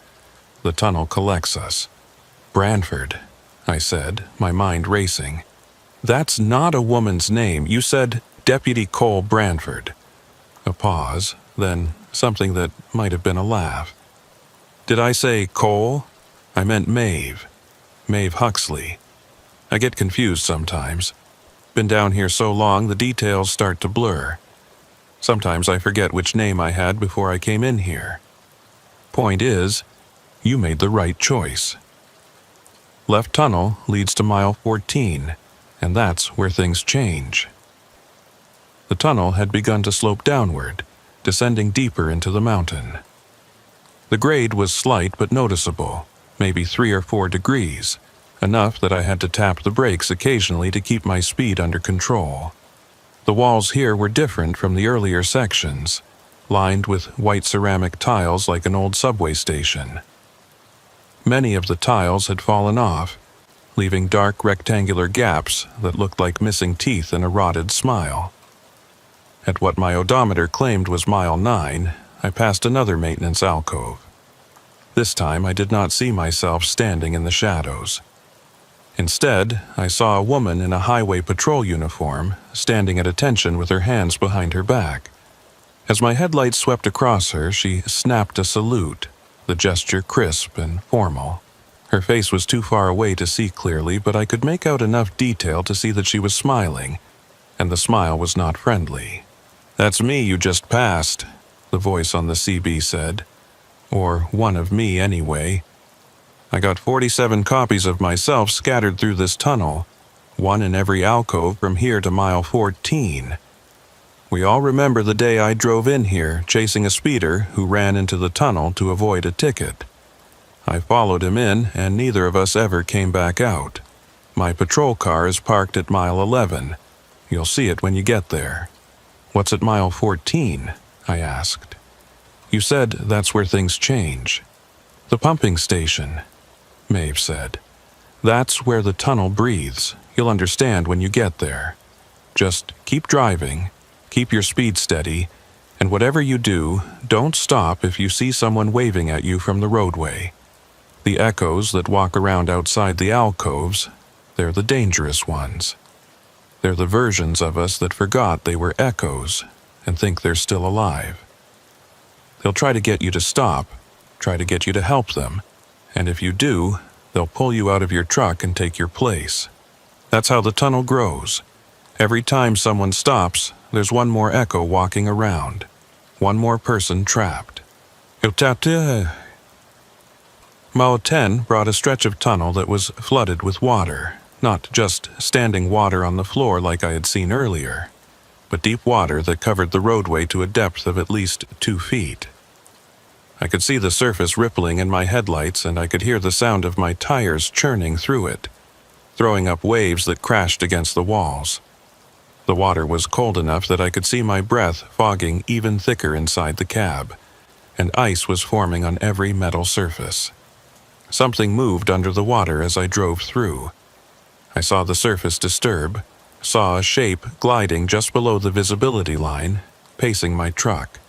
The tunnel collects us. "Branford," I said, my mind racing. "That's not a woman's name. You said Deputy Cole Branford." A pause, then something that might have been a laugh. "Did I say Cole? I meant Maeve. Maeve Huxley. I get confused sometimes. Been down here so long the details start to blur. Sometimes I forget which name I had before I came in here. Point is, you made the right choice. Left tunnel leads to mile 14, and that's where things change." The tunnel had begun to slope downward, descending deeper into the mountain. The grade was slight but noticeable, maybe 3 or 4 degrees. enough that I had to tap the brakes occasionally to keep my speed under control. The walls here were different from the earlier sections, lined with white ceramic tiles like an old subway station. Many of the tiles had fallen off, leaving dark rectangular gaps that looked like missing teeth in a rotted smile. At what my odometer claimed was mile 9, I passed another maintenance alcove. This time I did not see myself standing in the shadows. Instead, I saw a woman in a highway patrol uniform standing at attention with her hands behind her back. As my headlights swept across her, she snapped a salute, the gesture crisp and formal. Her face was too far away to see clearly, but I could make out enough detail to see that she was smiling, and the smile was not friendly. "That's me you just passed," the voice on the CB said. Or one of me, anyway. I got 47 copies of myself scattered through this tunnel, one in every alcove from here to mile 14. We all remember the day I drove in here chasing a speeder who ran into the tunnel to avoid a ticket. I followed him in, and neither of us ever came back out. My patrol car is parked at mile 11. You'll see it when you get there. "What's at mile 14?" I asked. "You said that's where things change." "The pumping station," Maeve said. "That's where the tunnel breathes. You'll understand when you get there. Just keep driving, keep your speed steady, and whatever you do, don't stop if you see someone waving at you from the roadway. The echoes that walk around outside the alcoves, they're the dangerous ones. They're the versions of us that forgot they were echoes and think they're still alive. They'll try to get you to stop, try to get you to help them, and if you do, they'll pull you out of your truck and take your place. That's how the tunnel grows. Every time someone stops, there's one more echo walking around, one more person trapped." Mile 10 brought a stretch of tunnel that was flooded with water, not just standing water on the floor like I had seen earlier, but deep water that covered the roadway to a depth of at least 2 feet. I could see the surface rippling in my headlights, and I could hear the sound of my tires churning through it, throwing up waves that crashed against the walls. The water was cold enough that I could see my breath fogging even thicker inside the cab, and ice was forming on every metal surface. Something moved under the water as I drove through. I saw the surface disturb, saw a shape gliding just below the visibility line, pacing my truck.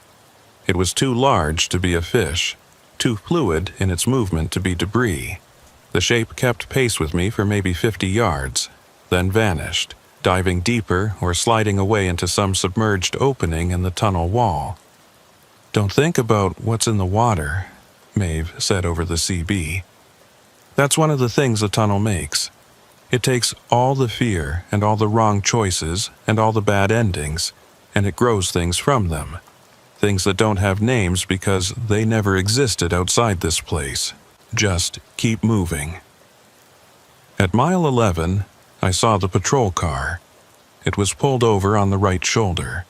It was too large to be a fish, too fluid in its movement to be debris. The shape kept pace with me for maybe 50 yards, then vanished, diving deeper or sliding away into some submerged opening in the tunnel wall. "Don't think about what's in the water," Maeve said over the CB. "That's one of the things the tunnel makes. It takes all the fear and all the wrong choices and all the bad endings, and it grows things from them. Things that don't have names because they never existed outside this place. Just keep moving." At mile 11, I saw the patrol car. It was pulled over on the right shoulder.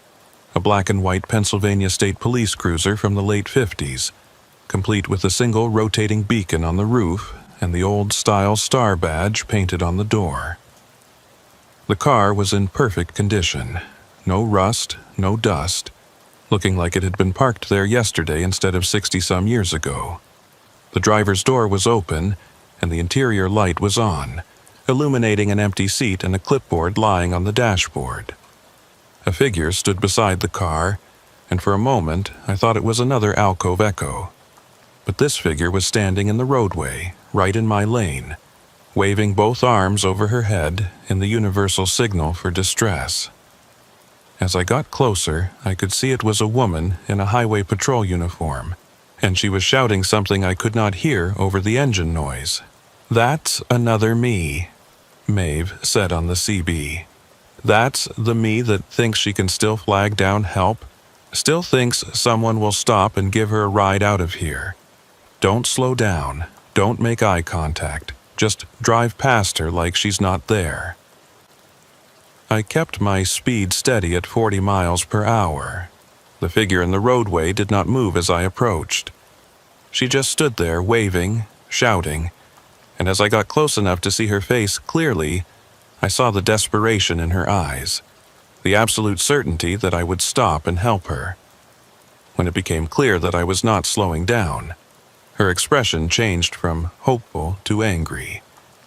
A black and white Pennsylvania State Police cruiser from the late 50s, complete with a single rotating beacon on the roof and the old-style star badge painted on the door. The car was in perfect condition. No rust, no dust, looking like it had been parked there yesterday instead of 60-some years ago. The driver's door was open, and the interior light was on, illuminating an empty seat and a clipboard lying on the dashboard. A figure stood beside the car, and for a moment I thought it was another alcove echo. But this figure was standing in the roadway, right in my lane, waving both arms over her head in the universal signal for distress. As I got closer, I could see it was a woman in a highway patrol uniform, and she was shouting something I could not hear over the engine noise. "That's another me," Maeve said on the CB. "That's the me that thinks she can still flag down help, still thinks someone will stop and give her a ride out of here. Don't slow down, don't make eye contact, just drive past her like she's not there." I kept my speed steady at 40 miles per hour. The figure in the roadway did not move as I approached. She just stood there waving, shouting, and as I got close enough to see her face clearly, I saw the desperation in her eyes, the absolute certainty that I would stop and help her. When it became clear that I was not slowing down, her expression changed from hopeful to angry,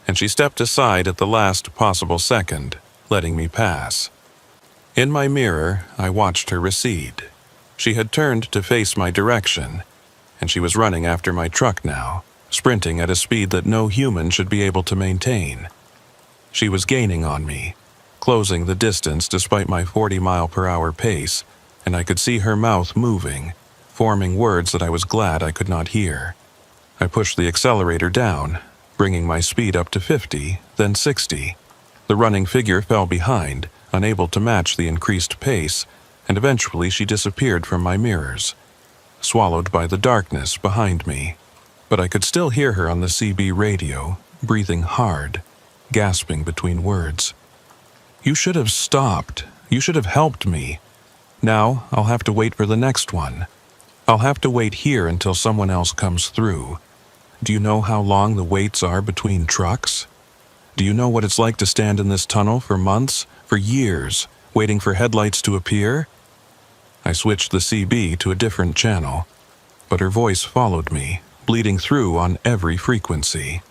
and she stepped aside at the last possible second, letting me pass. In my mirror, I watched her recede. She had turned to face my direction, and she was running after my truck now, sprinting at a speed that no human should be able to maintain. She was gaining on me, closing the distance despite my 40-mile-per-hour pace, and I could see her mouth moving, forming words that I was glad I could not hear. I pushed the accelerator down, bringing my speed up to 50, then 60. The running figure fell behind, unable to match the increased pace, and eventually she disappeared from my mirrors, swallowed by the darkness behind me. But I could still hear her on the CB radio, breathing hard, gasping between words. "You should have stopped. You should have helped me. Now I'll have to wait for the next one. I'll have to wait here until someone else comes through. Do you know how long the waits are between trucks? Do you know what it's like to stand in this tunnel for months, for years, waiting for headlights to appear?" I switched the CB to a different channel, but her voice followed me, bleeding through on every frequency.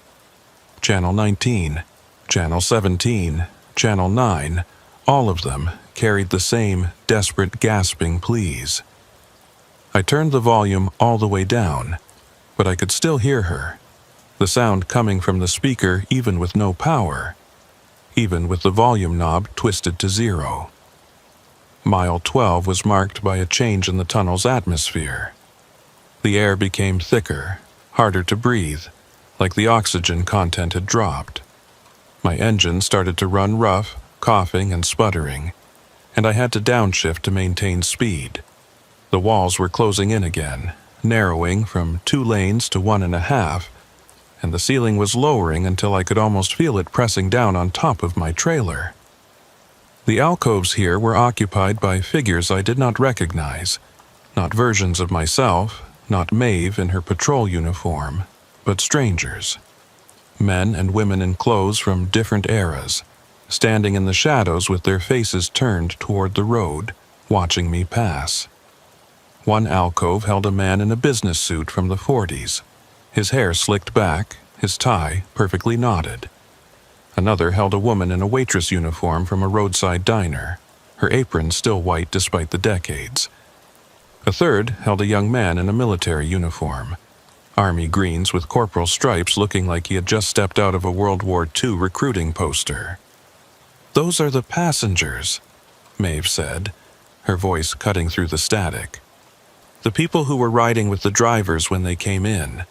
Channel 19, Channel 17, Channel 9, all of them carried the same desperate gasping pleas. I turned the volume all the way down, but I could still hear her, the sound coming from the speaker even with no power, even with the volume knob twisted to 0. Mile 12 was marked by a change in the tunnel's atmosphere. The air became thicker, harder to breathe, like the oxygen content had dropped. My engine started to run rough, coughing and sputtering, and I had to downshift to maintain speed. The walls were closing in again, narrowing from 2 lanes to 1.5, and the ceiling was lowering until I could almost feel it pressing down on top of my trailer. The alcoves here were occupied by figures I did not recognize, not versions of myself, not Maeve in her patrol uniform, but strangers. Men and women in clothes from different eras, standing in the shadows with their faces turned toward the road, watching me pass. One alcove held a man in a business suit from the 40s, his hair slicked back, his tie perfectly knotted. Another held a woman in a waitress uniform from a roadside diner, her apron still white despite the decades. A third held a young man in a military uniform, army greens with corporal stripes looking like he had just stepped out of a World War II recruiting poster. "Those are the passengers," Maeve said, her voice cutting through the static. "The people who were riding with the drivers when they came in.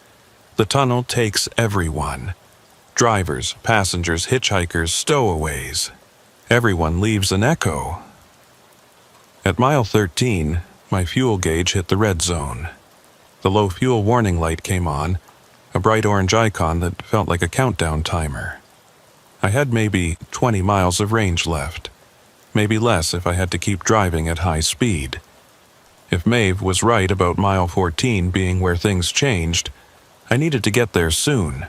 The tunnel takes everyone. Drivers, passengers, hitchhikers, stowaways. Everyone leaves an echo." At mile 13, my fuel gauge hit the red zone. The low fuel warning light came on, a bright orange icon that felt like a countdown timer. I had maybe 20 miles of range left, maybe less if I had to keep driving at high speed. If Maeve was right about mile 14 being where things changed, I needed to get there soon,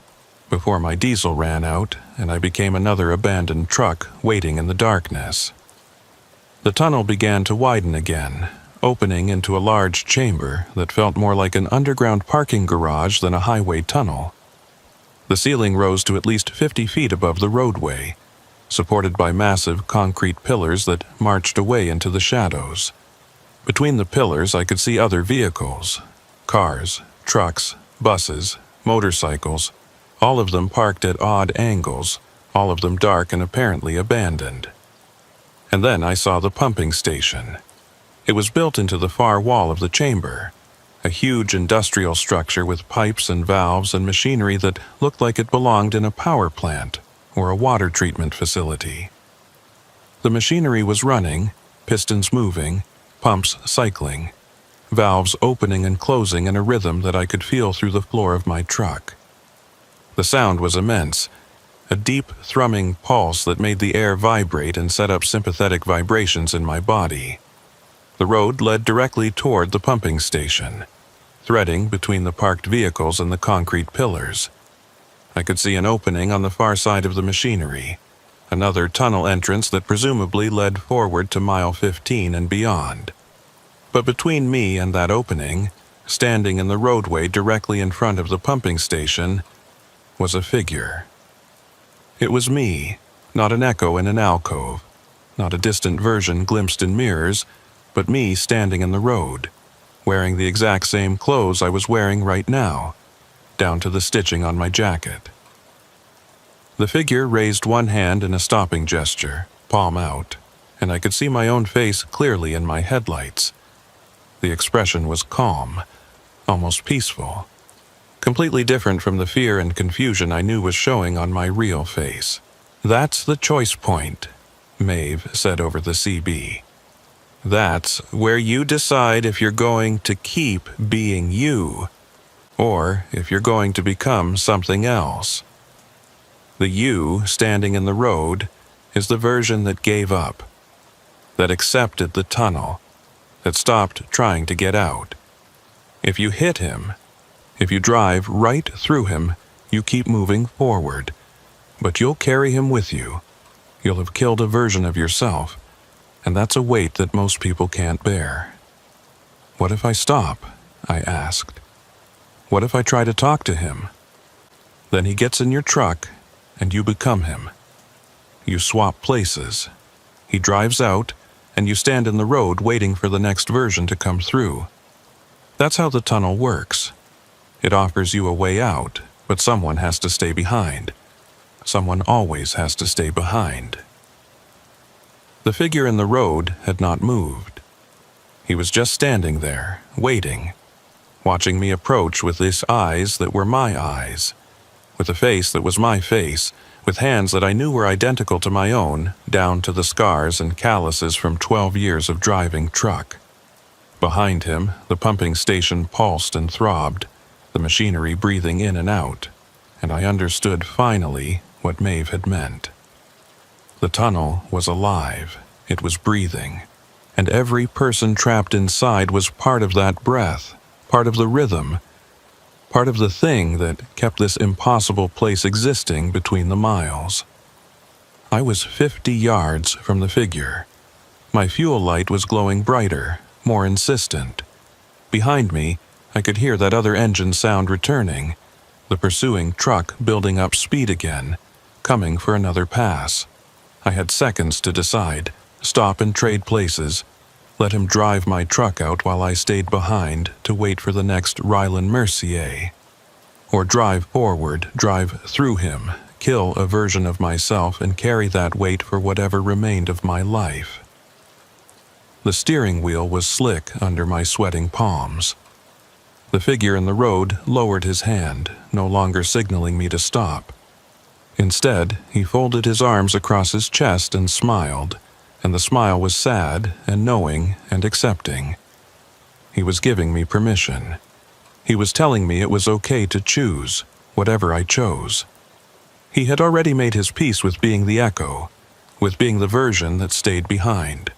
before my diesel ran out and I became another abandoned truck waiting in the darkness. The tunnel began to widen again, opening into a large chamber that felt more like an underground parking garage than a highway tunnel. The ceiling rose to at least 50 feet above the roadway, supported by massive concrete pillars that marched away into the shadows. Between the pillars I could see other vehicles, cars, trucks, buses, motorcycles, all of them parked at odd angles, all of them dark and apparently abandoned. And then I saw the pumping station. It was built into the far wall of the chamber, a huge industrial structure with pipes and valves and machinery that looked like it belonged in a power plant or a water treatment facility. The machinery was running, pistons moving, pumps cycling, valves opening and closing in a rhythm that I could feel through the floor of my truck. The sound was immense, a deep, thrumming pulse that made the air vibrate and set up sympathetic vibrations in my body. The road led directly toward the pumping station, threading between the parked vehicles and the concrete pillars. I could see an opening on the far side of the machinery, another tunnel entrance that presumably led forward to mile 15 and beyond. But between me and that opening, standing in the roadway directly in front of the pumping station, was a figure. It was me, not an echo in an alcove, not a distant version glimpsed in mirrors, but me standing in the road, wearing the exact same clothes I was wearing right now, down to the stitching on my jacket. The figure raised one hand in a stopping gesture, palm out, and I could see my own face clearly in my headlights. The expression was calm, almost peaceful, completely different from the fear and confusion I knew was showing on my real face. "That's the choice point," Maeve said over the CB. "That's where you decide if you're going to keep being you, or if you're going to become something else. The you standing in the road is the version that gave up, that accepted the tunnel, that stopped trying to get out. If you hit him, if you drive right through him, you keep moving forward, but you'll carry him with you. You'll have killed a version of yourself, and that's a weight that most people can't bear." "What if I stop?" I asked. "What if I try to talk to him?" "Then he gets in your truck, and you become him. You swap places. He drives out, and you stand in the road waiting for the next version to come through. That's how the tunnel works. It offers you a way out, but someone has to stay behind. Someone always has to stay behind." The figure in the road had not moved. He was just standing there, waiting, watching me approach with his eyes that were my eyes, with a face that was my face, with hands that I knew were identical to my own, down to the scars and calluses from 12 years of driving truck. Behind him, the pumping station pulsed and throbbed, the machinery breathing in and out, and I understood finally what Maeve had meant. The tunnel was alive, it was breathing, and every person trapped inside was part of that breath, part of the rhythm, part of the thing that kept this impossible place existing between the miles. I was 50 yards from the figure. My fuel light was glowing brighter, more insistent. Behind me, I could hear that other engine sound returning, the pursuing truck building up speed again, coming for another pass. I had seconds to decide, stop and trade places, let him drive my truck out while I stayed behind to wait for the next Ryland Mercier. Or drive forward, drive through him, kill a version of myself and carry that weight for whatever remained of my life. The steering wheel was slick under my sweating palms. The figure in the road lowered his hand, no longer signaling me to stop. Instead, he folded his arms across his chest and smiled, and the smile was sad and knowing and accepting. He was giving me permission. He was telling me it was okay to choose, whatever I chose. He had already made his peace with being the echo, with being the version that stayed behind.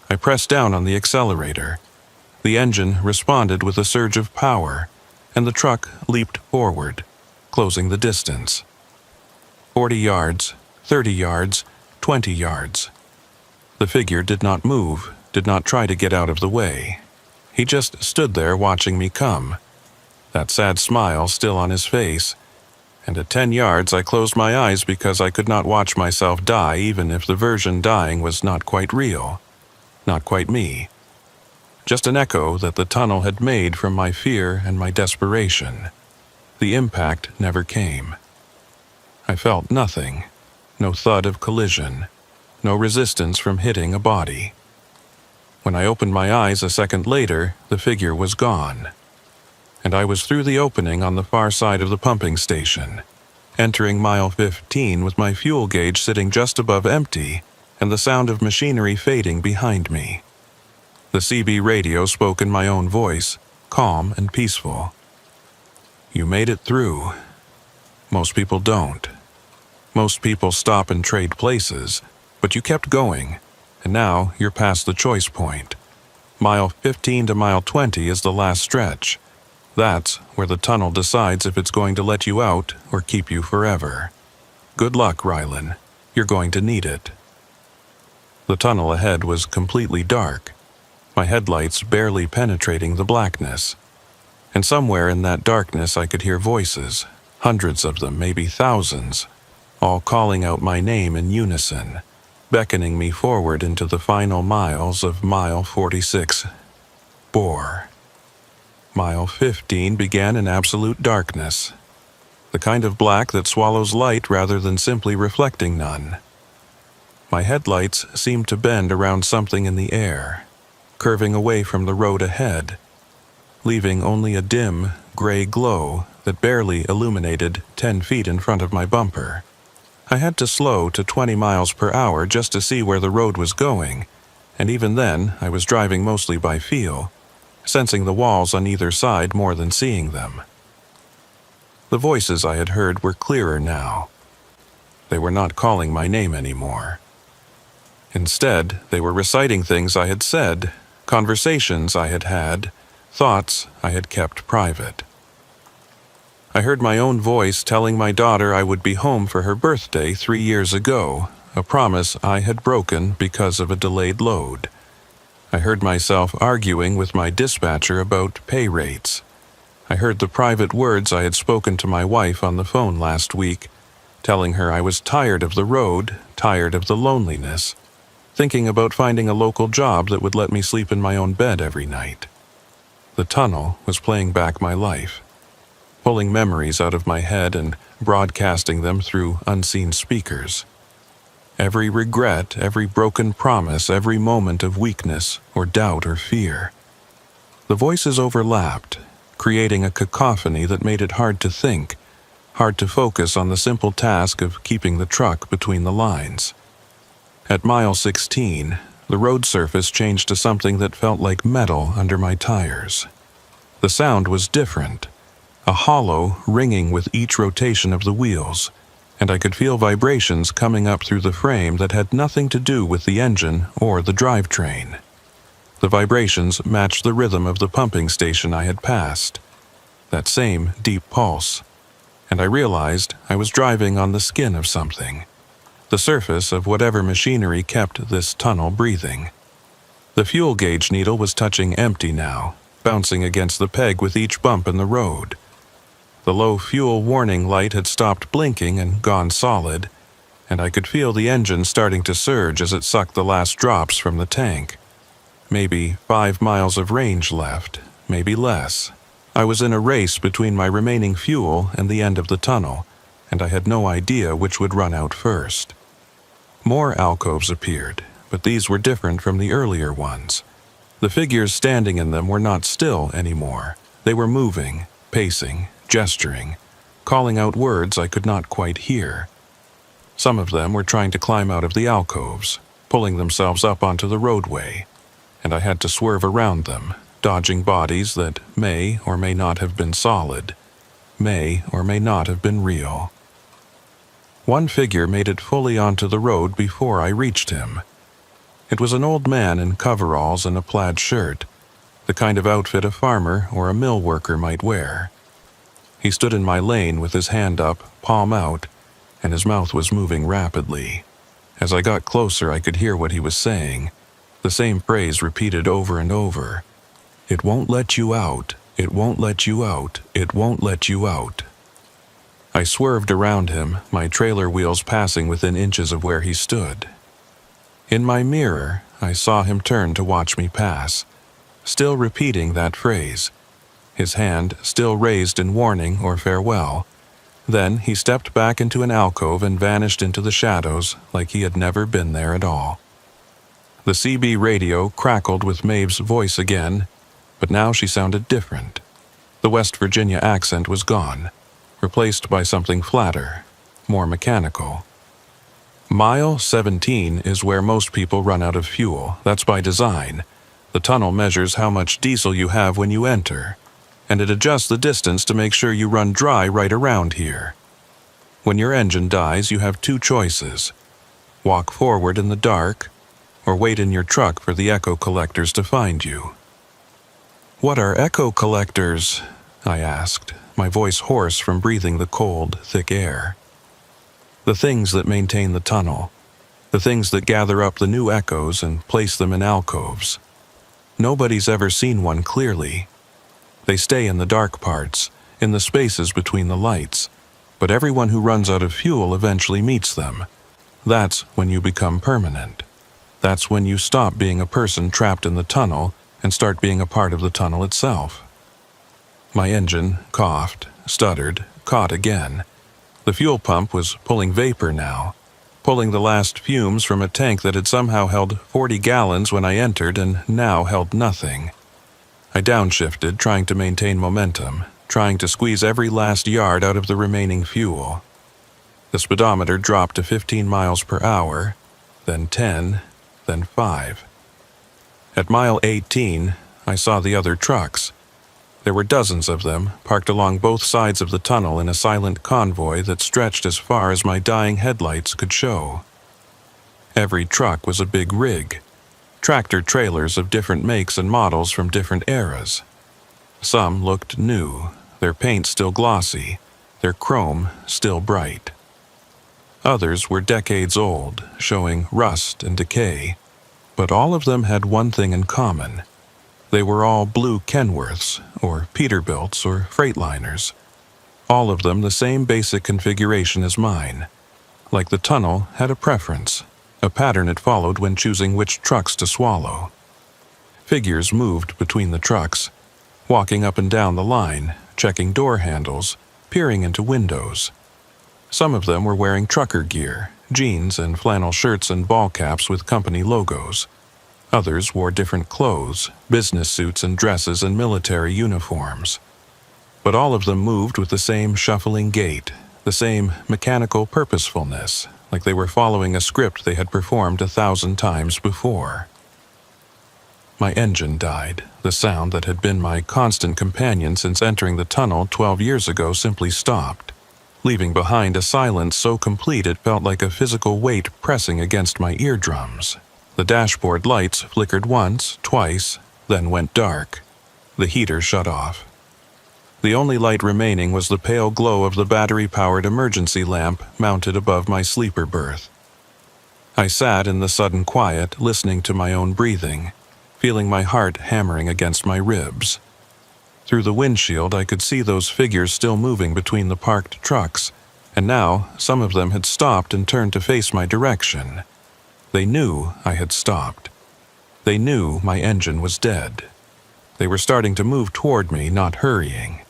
I pressed down on the accelerator. The engine responded with a surge of power, and the truck leaped forward, closing the distance. 40 yards, 30 yards, 20 yards. The figure did not move, did not try to get out of the way. He just stood there watching me come, that sad smile still on his face, and at 10 yards I closed my eyes because I could not watch myself die even if the version dying was not quite real, not quite me. Just an echo that the tunnel had made from my fear and my desperation. The impact never came. I felt nothing, no thud of collision, no resistance from hitting a body. When I opened my eyes a second later, the figure was gone, and I was through the opening on the far side of the pumping station, entering mile 15 with my fuel gauge sitting just above empty and the sound of machinery fading behind me. The CB radio spoke in my own voice, calm and peaceful. "You made it through. Most people don't. Most people stop and trade places, but you kept going, and now you're past the choice point. Mile 15 to mile 20 is the last stretch. That's where the tunnel decides if it's going to let you out or keep you forever. Good luck, Rylan. You're going to need it. The tunnel ahead was completely dark, my headlights barely penetrating the blackness. And somewhere in that darkness I could hear voices, hundreds of them, maybe thousands, all calling out my name in unison, beckoning me forward into the final miles of Mile 46. Bore. Mile 15 began in absolute darkness, the kind of black that swallows light rather than simply reflecting none. My headlights seemed to bend around something in the air, curving away from the road ahead, leaving only a dim, gray glow that barely illuminated 10 feet in front of my bumper. I had to slow to 20 miles per hour just to see where the road was going, and even then I was driving mostly by feel, sensing the walls on either side more than seeing them. The voices I had heard were clearer now. They were not calling my name anymore. Instead, they were reciting things I had said, conversations I had had, thoughts I had kept private. I heard my own voice telling my daughter I would be home for her birthday 3 years ago, a promise I had broken because of a delayed load. I heard myself arguing with my dispatcher about pay rates. I heard the private words I had spoken to my wife on the phone last week, telling her I was tired of the road, tired of the loneliness, thinking about finding a local job that would let me sleep in my own bed every night. The tunnel was playing back my life, pulling memories out of my head and broadcasting them through unseen speakers. Every regret, every broken promise, every moment of weakness or doubt or fear. The voices overlapped, creating a cacophony that made it hard to think, hard to focus on the simple task of keeping the truck between the lines. At mile 16, the road surface changed to something that felt like metal under my tires. The sound was different, a hollow ringing with each rotation of the wheels, and I could feel vibrations coming up through the frame that had nothing to do with the engine or the drivetrain. The vibrations matched the rhythm of the pumping station I had passed, that same deep pulse, and I realized I was driving on the skin of something, the surface of whatever machinery kept this tunnel breathing. The fuel gauge needle was touching empty now, bouncing against the peg with each bump in the road. The low fuel warning light had stopped blinking and gone solid, and I could feel the engine starting to surge as it sucked the last drops from the tank. Maybe 5 miles of range left, maybe less. I was in a race between my remaining fuel and the end of the tunnel, and I had no idea which would run out first. More alcoves appeared, but these were different from the earlier ones. The figures standing in them were not still anymore. They were moving, pacing, gesturing, calling out words I could not quite hear. Some of them were trying to climb out of the alcoves, pulling themselves up onto the roadway, and I had to swerve around them, dodging bodies that may or may not have been solid, may or may not have been real. One figure made it fully onto the road before I reached him. It was an old man in coveralls and a plaid shirt, the kind of outfit a farmer or a mill worker might wear. He stood in my lane with his hand up, palm out, and his mouth was moving rapidly. As I got closer, I could hear what he was saying, the same phrase repeated over and over. It won't let you out, it won't let you out, it won't let you out. I swerved around him, my trailer wheels passing within inches of where he stood. In my mirror, I saw him turn to watch me pass, still repeating that phrase, his hand still raised in warning or farewell. Then he stepped back into an alcove and vanished into the shadows like he had never been there at all. The CB radio crackled with Maeve's voice again, but now she sounded different. The West Virginia accent was gone, replaced by something flatter, more mechanical. Mile 17 is where most people run out of fuel. That's by design. The tunnel measures how much diesel you have when you enter, and it adjusts the distance to make sure you run dry right around here. When your engine dies, you have 2 choices: walk forward in the dark, or wait in your truck for the echo collectors to find you. What are echo collectors? I asked, my voice hoarse from breathing the cold, thick air. The things that maintain the tunnel. The things that gather up the new echoes and place them in alcoves. Nobody's ever seen one clearly. They stay in the dark parts, in the spaces between the lights, but everyone who runs out of fuel eventually meets them. That's when you become permanent. That's when you stop being a person trapped in the tunnel and start being a part of the tunnel itself. My engine coughed, stuttered, caught again. The fuel pump was pulling vapor now, pulling the last fumes from a tank that had somehow held 40 gallons when I entered and now held nothing. I downshifted, trying to maintain momentum, trying to squeeze every last yard out of the remaining fuel. The speedometer dropped to 15 miles per hour, then 10, then 5. At mile 18, I saw the other trucks. There were dozens of them, parked along both sides of the tunnel in a silent convoy that stretched as far as my dying headlights could show. Every truck was a big rig, tractor-trailers of different makes and models from different eras. Some looked new, their paint still glossy, their chrome still bright. Others were decades old, showing rust and decay, but all of them had one thing in common. They were all blue Kenworths, or Peterbilts, or Freightliners. All of them the same basic configuration as mine. Like the tunnel had a preference, a pattern it followed when choosing which trucks to swallow. Figures moved between the trucks, walking up and down the line, checking door handles, peering into windows. Some of them were wearing trucker gear, jeans and flannel shirts and ball caps with company logos. Others wore different clothes, business suits and dresses and military uniforms. But all of them moved with the same shuffling gait, the same mechanical purposefulness, like they were following a script they had performed 1,000 times before. My engine died. The sound that had been my constant companion since entering the tunnel 12 years ago simply stopped, leaving behind a silence so complete it felt like a physical weight pressing against my eardrums. The dashboard lights flickered once, twice, then went dark. The heater shut off. The only light remaining was the pale glow of the battery-powered emergency lamp mounted above my sleeper berth. I sat in the sudden quiet, listening to my own breathing, feeling my heart hammering against my ribs. Through the windshield, I could see those figures still moving between the parked trucks, and now some of them had stopped and turned to face my direction. They knew I had stopped. They knew my engine was dead. They were starting to move toward me, not hurrying,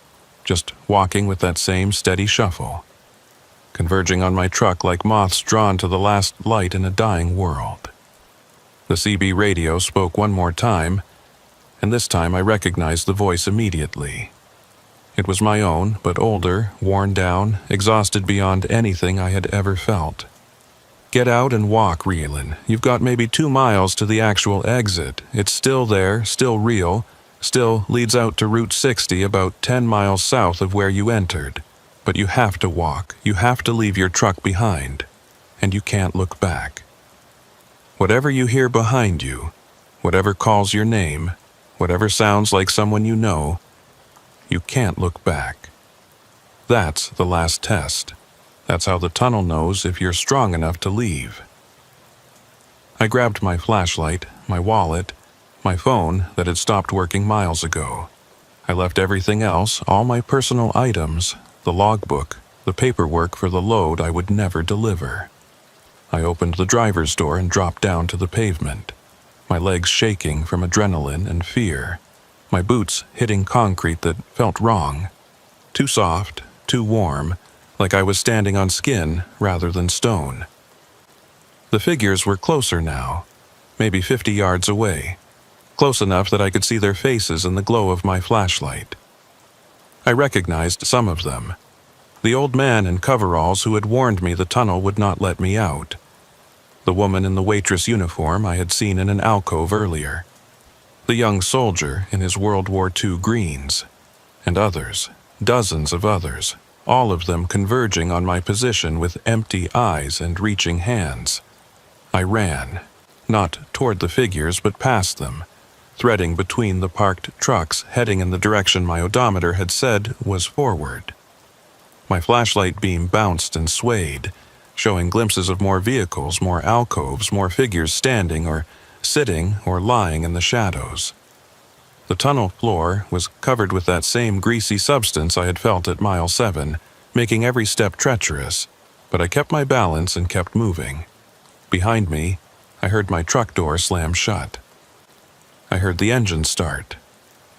just walking with that same steady shuffle, converging on my truck like moths drawn to the last light in a dying world. The CB radio spoke one more time, and this time I recognized the voice immediately. It was my own, but older, worn down, exhausted beyond anything I had ever felt. Get out and walk, Rielan. You've got maybe 2 miles to the actual exit. It's still there, still real, still leads out to Route 60 about 10 miles south of where you entered. But you have to walk. You have to leave your truck behind. And you can't look back. Whatever you hear behind you, whatever calls your name, whatever sounds like someone you know, you can't look back. That's the last test. That's how the tunnel knows if you're strong enough to leave. I grabbed my flashlight, my wallet, my phone that had stopped working miles ago. I left everything else, all my personal items, the logbook, the paperwork for the load I would never deliver. I opened the driver's door and dropped down to the pavement, my legs shaking from adrenaline and fear, my boots hitting concrete that felt wrong, too soft, too warm, like I was standing on skin rather than stone. The figures were closer now, maybe 50 yards away, close enough that I could see their faces in the glow of my flashlight. I recognized some of them. The old man in coveralls who had warned me the tunnel would not let me out. The woman in the waitress uniform I had seen in an alcove earlier. The young soldier in his World War II greens. And others, dozens of others, all of them converging on my position with empty eyes and reaching hands. I ran, not toward the figures but past them, threading between the parked trucks heading in the direction my odometer had said was forward. My flashlight beam bounced and swayed, showing glimpses of more vehicles, more alcoves, more figures standing or sitting or lying in the shadows. The tunnel floor was covered with that same greasy substance I had felt at mile 7, making every step treacherous, but I kept my balance and kept moving. Behind me, I heard my truck door slam shut. I heard the engine start,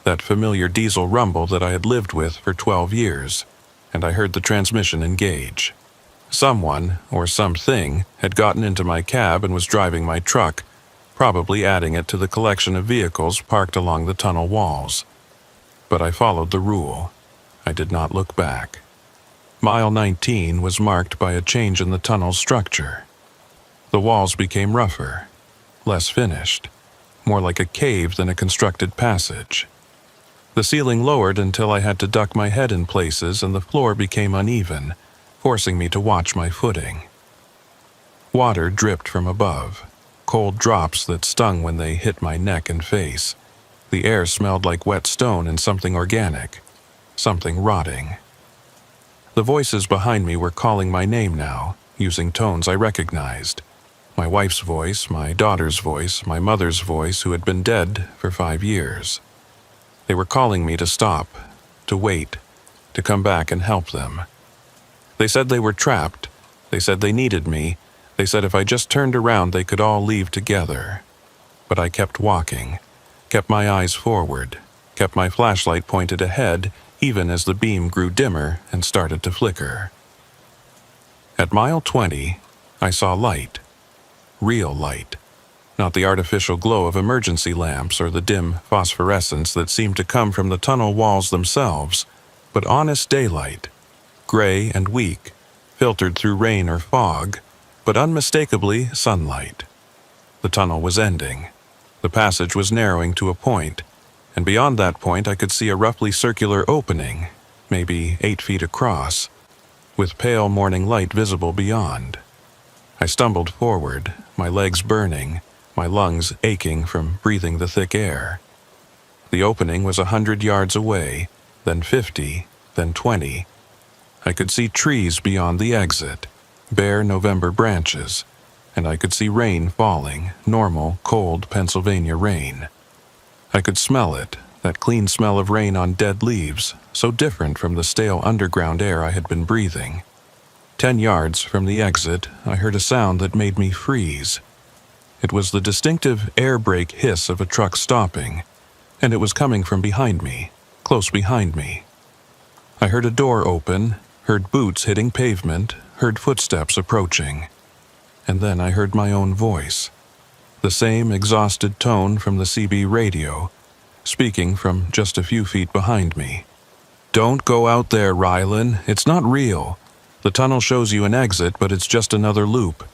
that familiar diesel rumble that I had lived with for 12 years, and I heard the transmission engage. Someone, or something, had gotten into my cab and was driving my truck, probably adding it to the collection of vehicles parked along the tunnel walls. But I followed the rule. I did not look back. Mile 19 was marked by a change in the tunnel's structure. The walls became rougher, less finished, more like a cave than a constructed passage. The ceiling lowered until I had to duck my head in places and the floor became uneven, forcing me to watch my footing. Water dripped from above, cold drops that stung when they hit my neck and face. The air smelled like wet stone and something organic, something rotting. The voices behind me were calling my name now, using tones I recognized. My wife's voice, my daughter's voice, my mother's voice who had been dead for 5 years. They were calling me to stop, to wait, to come back and help them. They said they were trapped. They said they needed me. They said if I just turned around they could all leave together. But I kept walking, kept my eyes forward, kept my flashlight pointed ahead even as the beam grew dimmer and started to flicker. At mile 20, I saw light. Real light. Not the artificial glow of emergency lamps or the dim phosphorescence that seemed to come from the tunnel walls themselves, but honest daylight, gray and weak, filtered through rain or fog, but unmistakably sunlight. The tunnel was ending. The passage was narrowing to a point, and beyond that point I could see a roughly circular opening, maybe 8 feet across, with pale morning light visible beyond. I stumbled forward, my legs burning, my lungs aching from breathing the thick air. The opening was 100 yards away, then 50, then 20. I could see trees beyond the exit, bare November branches, and I could see rain falling, normal, cold Pennsylvania rain. I could smell it, that clean smell of rain on dead leaves, so different from the stale underground air I had been breathing. 10 yards from the exit, I heard a sound that made me freeze. It was the distinctive air brake hiss of a truck stopping, and it was coming from behind me, close behind me. I heard a door open, heard boots hitting pavement, heard footsteps approaching. And then I heard my own voice, the same exhausted tone from the CB radio, speaking from just a few feet behind me. "Don't go out there, Rylan. It's not real. The tunnel shows you an exit, but it's just another loop.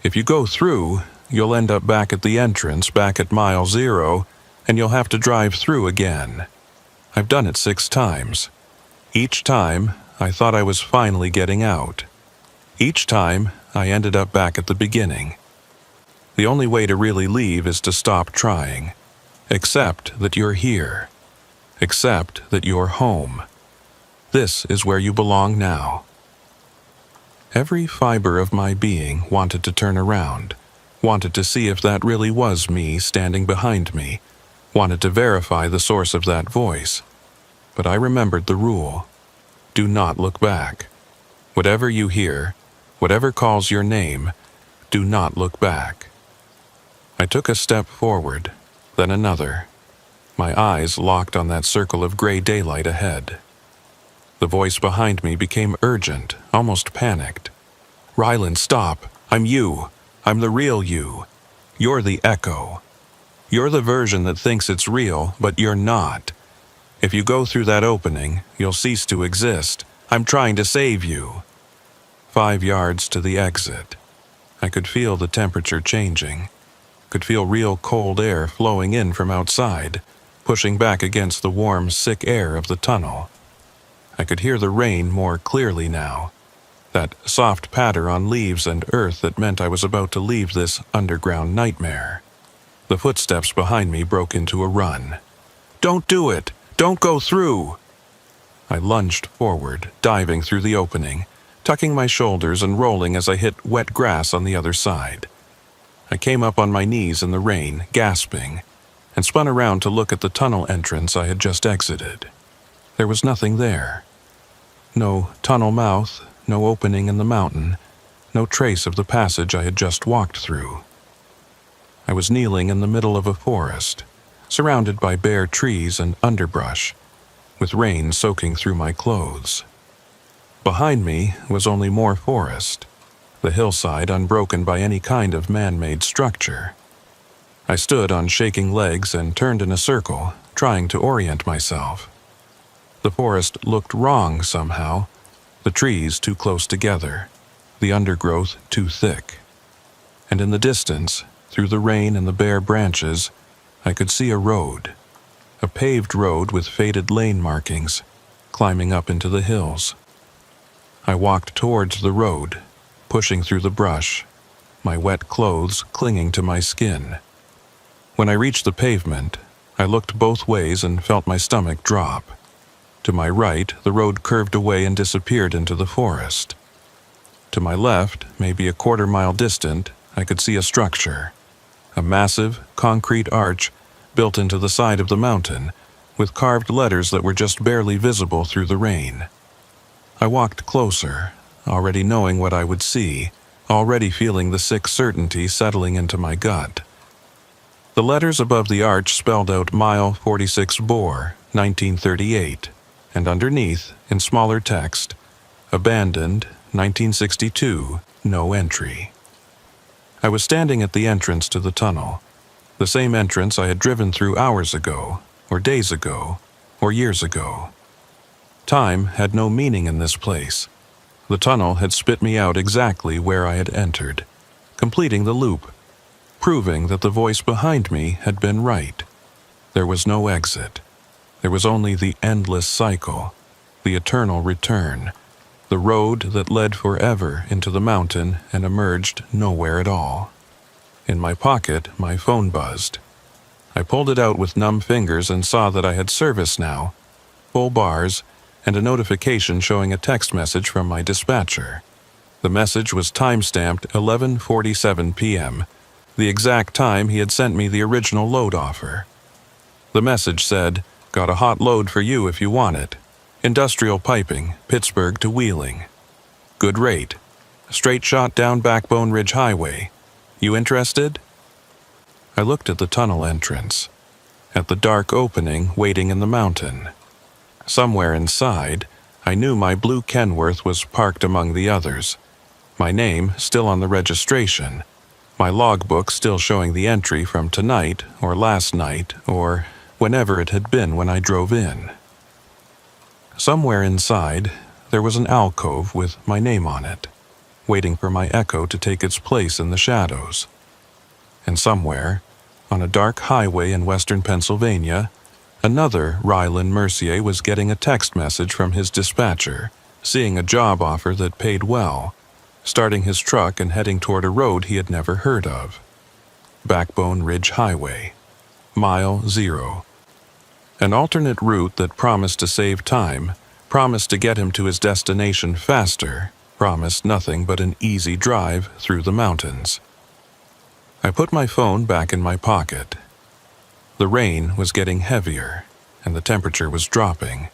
If you go through, you'll end up back at the entrance, back at mile 0, and you'll have to drive through again. I've done it 6 times. Each time, I thought I was finally getting out. Each time, I ended up back at the beginning. The only way to really leave is to stop trying. Accept that you're here. Accept that you're home. This is where you belong now." Every fiber of my being wanted to turn around, wanted to see if that really was me standing behind me, wanted to verify the source of that voice. But I remembered the rule. Do not look back. Whatever you hear, whatever calls your name, do not look back. I took a step forward, then another. My eyes locked on that circle of gray daylight ahead. The voice behind me became urgent, almost panicked. "Rylan, stop. I'm you. I'm the real you. You're the echo. You're the version that thinks it's real, but you're not. If you go through that opening, you'll cease to exist. I'm trying to save you." 5 yards to the exit. I could feel the temperature changing. Could feel real cold air flowing in from outside, pushing back against the warm, sick air of the tunnel. I could hear the rain more clearly now, that soft patter on leaves and earth that meant I was about to leave this underground nightmare. The footsteps behind me broke into a run. "Don't do it! Don't go through!" I lunged forward, diving through the opening, tucking my shoulders and rolling as I hit wet grass on the other side. I came up on my knees in the rain, gasping, and spun around to look at the tunnel entrance I had just exited. There was nothing there. No tunnel mouth, no opening in the mountain, no trace of the passage I had just walked through. I was kneeling in the middle of a forest, surrounded by bare trees and underbrush, with rain soaking through my clothes. Behind me was only more forest, the hillside unbroken by any kind of man-made structure. I stood on shaking legs and turned in a circle, trying to orient myself. The forest looked wrong somehow, the trees too close together, the undergrowth too thick. And in the distance, through the rain and the bare branches, I could see a road, a paved road with faded lane markings, climbing up into the hills. I walked towards the road, pushing through the brush, my wet clothes clinging to my skin. When I reached the pavement, I looked both ways and felt my stomach drop. To my right, the road curved away and disappeared into the forest. To my left, maybe a quarter-mile distant, I could see a structure, a massive, concrete arch built into the side of the mountain, with carved letters that were just barely visible through the rain. I walked closer, already knowing what I would see, already feeling the sick certainty settling into my gut. The letters above the arch spelled out Mile 46 Bore, 1938, and underneath, in smaller text, Abandoned, 1962, no entry. I was standing at the entrance to the tunnel, the same entrance I had driven through hours ago, or days ago, or years ago. Time had no meaning in this place. The tunnel had spit me out exactly where I had entered, completing the loop, proving that the voice behind me had been right. There was no exit. There was only the endless cycle, the eternal return, the road that led forever into the mountain and emerged nowhere at all. In my pocket, my phone buzzed. I pulled it out with numb fingers and saw that I had service now, full bars, and a notification showing a text message from my dispatcher. The message was time-stamped 11:47 p.m., the exact time he had sent me the original load offer. The message said, "Got a hot load for you if you want it. Industrial piping, Pittsburgh to Wheeling. Good rate. Straight shot down Backbone Ridge Highway. You interested?" I looked at the tunnel entrance, at the dark opening waiting in the mountain. Somewhere inside, I knew my blue Kenworth was parked among the others, my name still on the registration, my logbook still showing the entry from tonight or last night or whenever it had been when I drove in. Somewhere inside, there was an alcove with my name on it, waiting for my echo to take its place in the shadows. And somewhere, on a dark highway in western Pennsylvania, another Rylan Mercier was getting a text message from his dispatcher, seeing a job offer that paid well, starting his truck and heading toward a road he had never heard of. Backbone Ridge Highway, Mile 0. An alternate route that promised to save time, promised to get him to his destination faster, promised nothing but an easy drive through the mountains. I put my phone back in my pocket. The rain was getting heavier, and the temperature was dropping.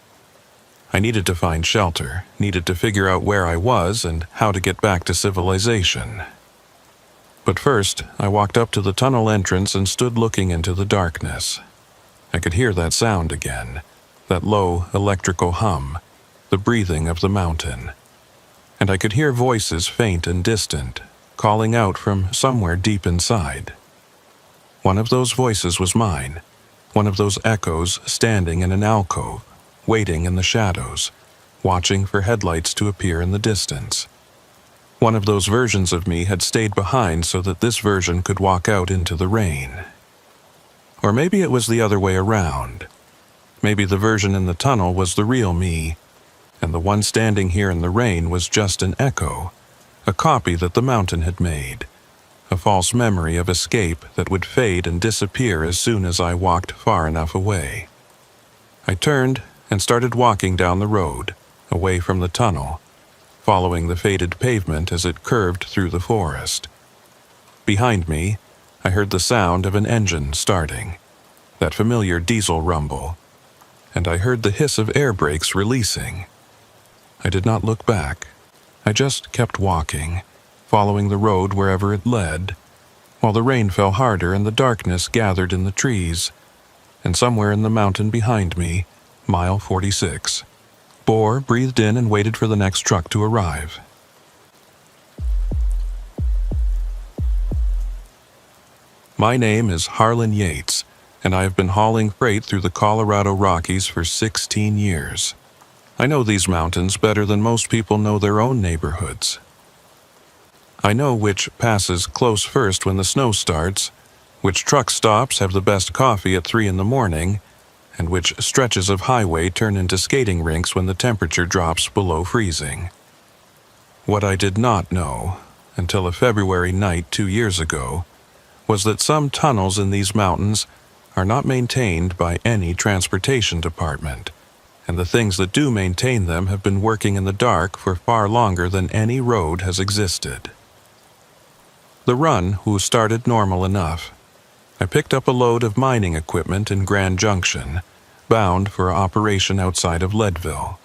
I needed to find shelter, needed to figure out where I was and how to get back to civilization. But first, I walked up to the tunnel entrance and stood looking into the darkness. I could hear that sound again, that low electrical hum, the breathing of the mountain. And I could hear voices faint and distant, calling out from somewhere deep inside. One of those voices was mine, one of those echoes standing in an alcove, waiting in the shadows, watching for headlights to appear in the distance. One of those versions of me had stayed behind so that this version could walk out into the rain. Or maybe it was the other way around. Maybe the version in the tunnel was the real me, and the one standing here in the rain was just an echo, a copy that the mountain had made, a false memory of escape that would fade and disappear as soon as I walked far enough away. I turned and started walking down the road, away from the tunnel, following the faded pavement as it curved through the forest. Behind me, I heard the sound of an engine starting, that familiar diesel rumble, and I heard the hiss of air brakes releasing. I did not look back. I just kept walking, following the road wherever it led, while the rain fell harder and the darkness gathered in the trees, and somewhere in the mountain behind me, mile 46, Boar breathed in and waited for the next truck to arrive. My name is Harlan Yates, and I have been hauling freight through the Colorado Rockies for 16 years. I know these mountains better than most people know their own neighborhoods. I know which passes close first when the snow starts, which truck stops have the best coffee at 3 in the morning, and which stretches of highway turn into skating rinks when the temperature drops below freezing. What I did not know, until a February night 2 years ago, was that some tunnels in these mountains are not maintained by any transportation department, and the things that do maintain them have been working in the dark for far longer than any road has existed. The run started normal enough. I picked up a load of mining equipment in Grand Junction, bound for operation outside of Leadville.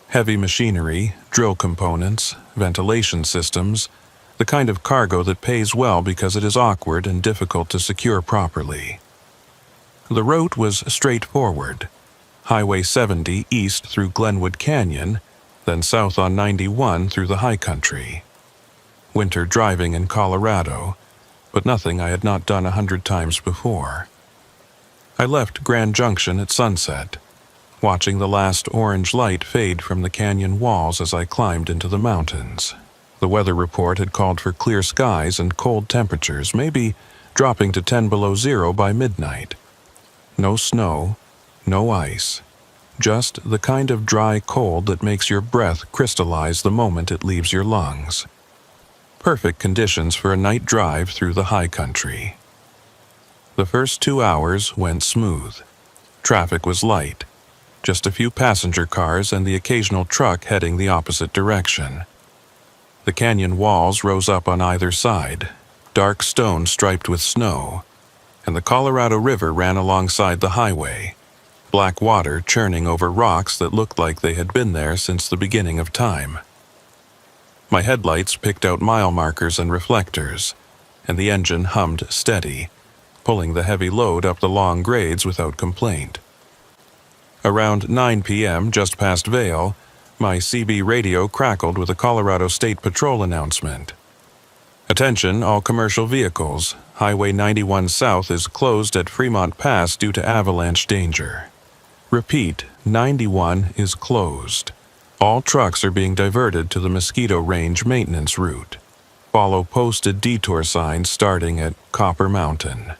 Heavy machinery, drill components, ventilation systems, the kind of cargo that pays well because it is awkward and difficult to secure properly. The route was straightforward. Highway 70 east through Glenwood Canyon, then south on 91 through the high country. Winter driving in Colorado, but nothing I had not done 100 times before. I left Grand Junction at sunset, watching the last orange light fade from the canyon walls as I climbed into the mountains. The weather report had called for clear skies and cold temperatures, maybe dropping to 10 below zero by midnight. No snow, no ice, just the kind of dry cold that makes your breath crystallize the moment it leaves your lungs. Perfect conditions for a night drive through the high country. The first 2 hours went smooth. Traffic was light, just a few passenger cars and the occasional truck heading the opposite direction. The canyon walls rose up on either side, dark stone striped with snow, and the Colorado River ran alongside the highway, black water churning over rocks that looked like they had been there since the beginning of time. My headlights picked out mile markers and reflectors, and the engine hummed steady, pulling the heavy load up the long grades without complaint. Around 9 p.m., just past Vail, my CB radio crackled with a Colorado State Patrol announcement. Attention, all commercial vehicles. Highway 91 South is closed at Fremont Pass due to avalanche danger. Repeat, 91 is closed. All trucks are being diverted to the Mosquito Range maintenance route. Follow posted detour signs starting at Copper Mountain.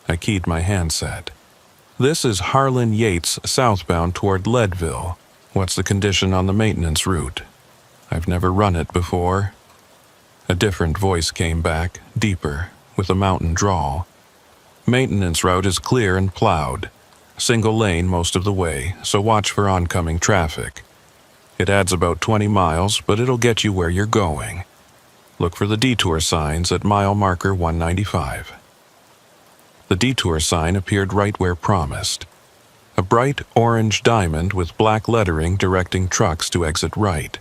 I keyed my handset. This is Harlan Yates southbound toward Leadville. What's the condition on the maintenance route? I've never run it before. A different voice came back, deeper, with a mountain drawl. Maintenance route is clear and plowed. Single lane most of the way, so watch for oncoming traffic. It adds about 20 miles, but it'll get you where you're going. Look for the detour signs at mile marker 195. The detour sign appeared right where promised. A bright orange diamond with black lettering directing trucks to exit right.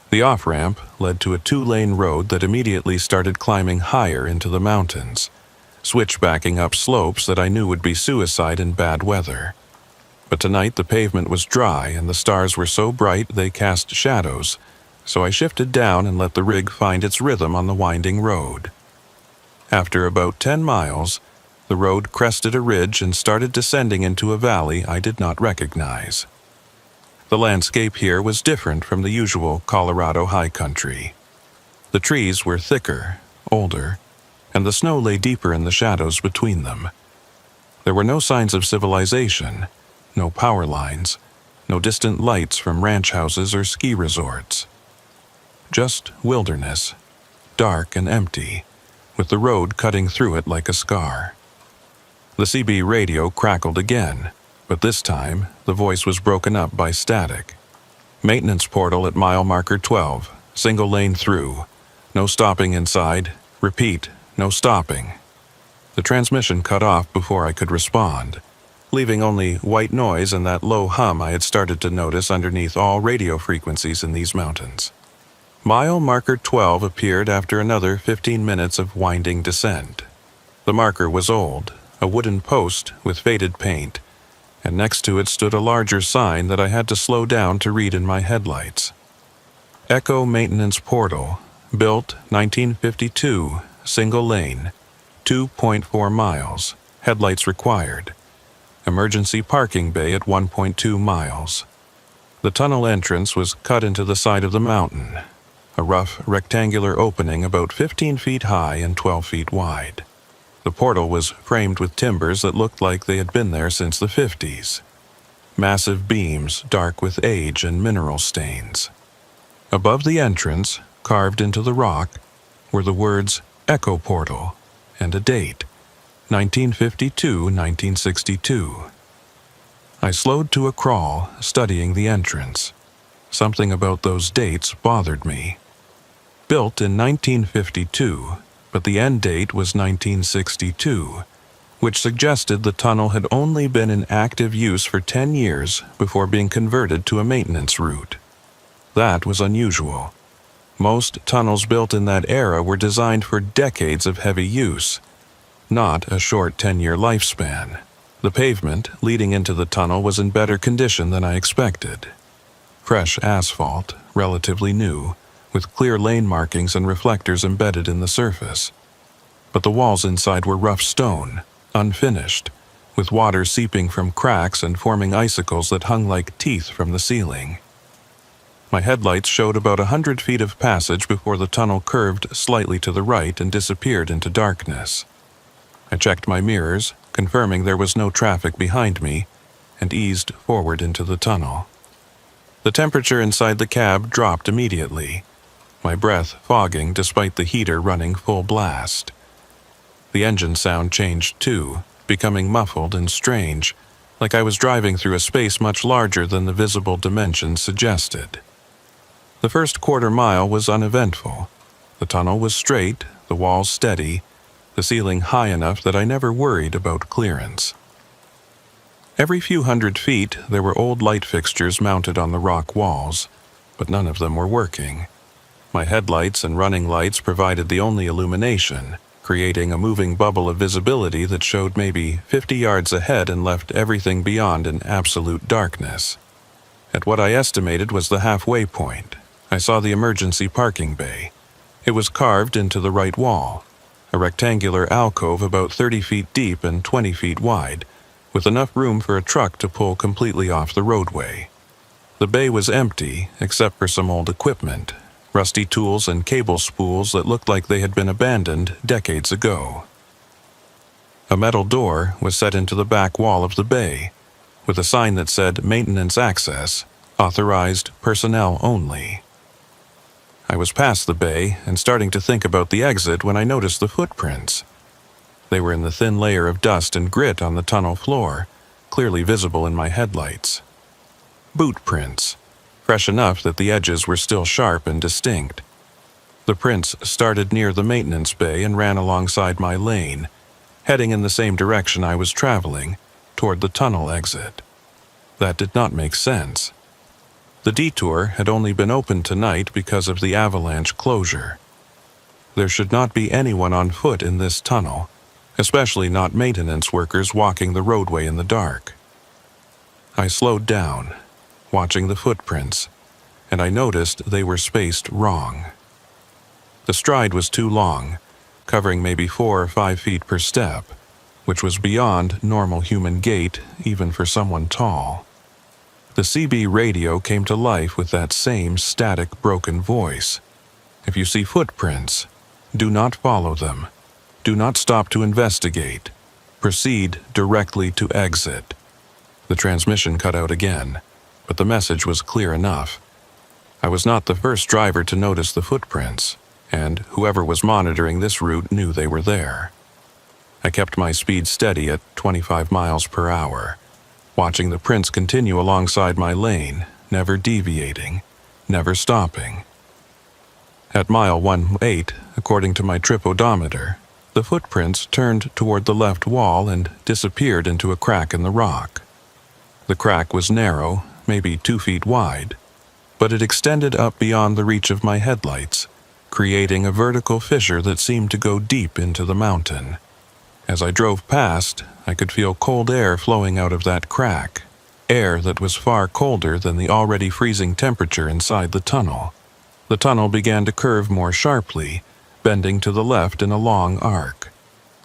The off-ramp led to a 2-lane road that immediately started climbing higher into the mountains, switchbacking up slopes that I knew would be suicide in bad weather. But tonight the pavement was dry and the stars were so bright they cast shadows, so I shifted down and let the rig find its rhythm on the winding road. After about 10 miles, the road crested a ridge and started descending into a valley I did not recognize. The landscape here was different from the usual Colorado high country. The trees were thicker, older, and the snow lay deeper in the shadows between them. There were no signs of civilization, no power lines, no distant lights from ranch houses or ski resorts. Just wilderness, dark and empty, with the road cutting through it like a scar. The CB radio crackled again, but this time the voice was broken up by static. Maintenance portal at mile marker 12, single lane through. No stopping inside. Repeat, no stopping. The transmission cut off before I could respond, leaving only white noise and that low hum I had started to notice underneath all radio frequencies in these mountains. Mile marker 12 appeared after another 15 minutes of winding descent. The marker was old, a wooden post with faded paint, and next to it stood a larger sign that I had to slow down to read in my headlights. Echo Maintenance Portal, built 1952, single lane, 2.4 miles, headlights required. Emergency parking bay at 1.2 miles. The tunnel entrance was cut into the side of the mountain, a rough rectangular opening about 15 feet high and 12 feet wide. The portal was framed with timbers that looked like they had been there since the 50s. Massive beams dark with age and mineral stains. Above the entrance, carved into the rock, were the words Echo Portal and a date, 1952-1962. I slowed to a crawl, studying the entrance. Something about those dates bothered me. Built in 1952, but the end date was 1962, which suggested the tunnel had only been in active use for 10 years before being converted to a maintenance route. That was unusual. Most tunnels built in that era were designed for decades of heavy use, not a short 10-year lifespan. The pavement leading into the tunnel was in better condition than I expected. Fresh asphalt, relatively new, with clear lane markings and reflectors embedded in the surface. But the walls inside were rough stone, unfinished, with water seeping from cracks and forming icicles that hung like teeth from the ceiling. My headlights showed about 100 feet of passage before the tunnel curved slightly to the right and disappeared into darkness. I checked my mirrors, confirming there was no traffic behind me, and eased forward into the tunnel. The temperature inside the cab dropped immediately, my breath fogging despite the heater running full blast. The engine sound changed too, becoming muffled and strange, like I was driving through a space much larger than the visible dimensions suggested. The first quarter mile was uneventful. The tunnel was straight, the walls steady, the ceiling high enough that I never worried about clearance. Every few hundred feet, there were old light fixtures mounted on the rock walls, but none of them were working. My headlights and running lights provided the only illumination, creating a moving bubble of visibility that showed maybe 50 yards ahead and left everything beyond in absolute darkness. At what I estimated was the halfway point, I saw the emergency parking bay. It was carved into the right wall, a rectangular alcove about 30 feet deep and 20 feet wide, with enough room for a truck to pull completely off the roadway. The bay was empty, except for some old equipment, rusty tools and cable spools that looked like they had been abandoned decades ago. A metal door was set into the back wall of the bay, with a sign that said Maintenance Access, Authorized Personnel Only. I was past the bay and starting to think about the exit when I noticed the footprints. They were in the thin layer of dust and grit on the tunnel floor, clearly visible in my headlights. Boot prints, fresh enough that the edges were still sharp and distinct. The prints started near the maintenance bay and ran alongside my lane, heading in the same direction I was traveling, toward the tunnel exit. That did not make sense. The detour had only been opened tonight because of the avalanche closure. There should not be anyone on foot in this tunnel, especially not maintenance workers walking the roadway in the dark. I slowed down, watching the footprints, and I noticed they were spaced wrong. The stride was too long, covering maybe 4 or 5 feet per step, which was beyond normal human gait even for someone tall. The CB radio came to life with that same static, broken voice. If you see footprints, do not follow them. Do not stop to investigate. Proceed directly to exit. The transmission cut out again, but the message was clear enough. I was not the first driver to notice the footprints. and whoever was monitoring this route knew they were there. I kept my speed steady at 25 miles per hour, watching the prints continue alongside my lane, never deviating, never stopping. At mile 18, according to my trip odometer, the footprints turned toward the left wall and disappeared into a crack in the rock. The crack was narrow, maybe 2 feet wide, but it extended up beyond the reach of my headlights, creating a vertical fissure that seemed to go deep into the mountain. As I drove past, I could feel cold air flowing out of that crack, air that was far colder than the already freezing temperature inside the tunnel. The tunnel began to curve more sharply, bending to the left in a long arc.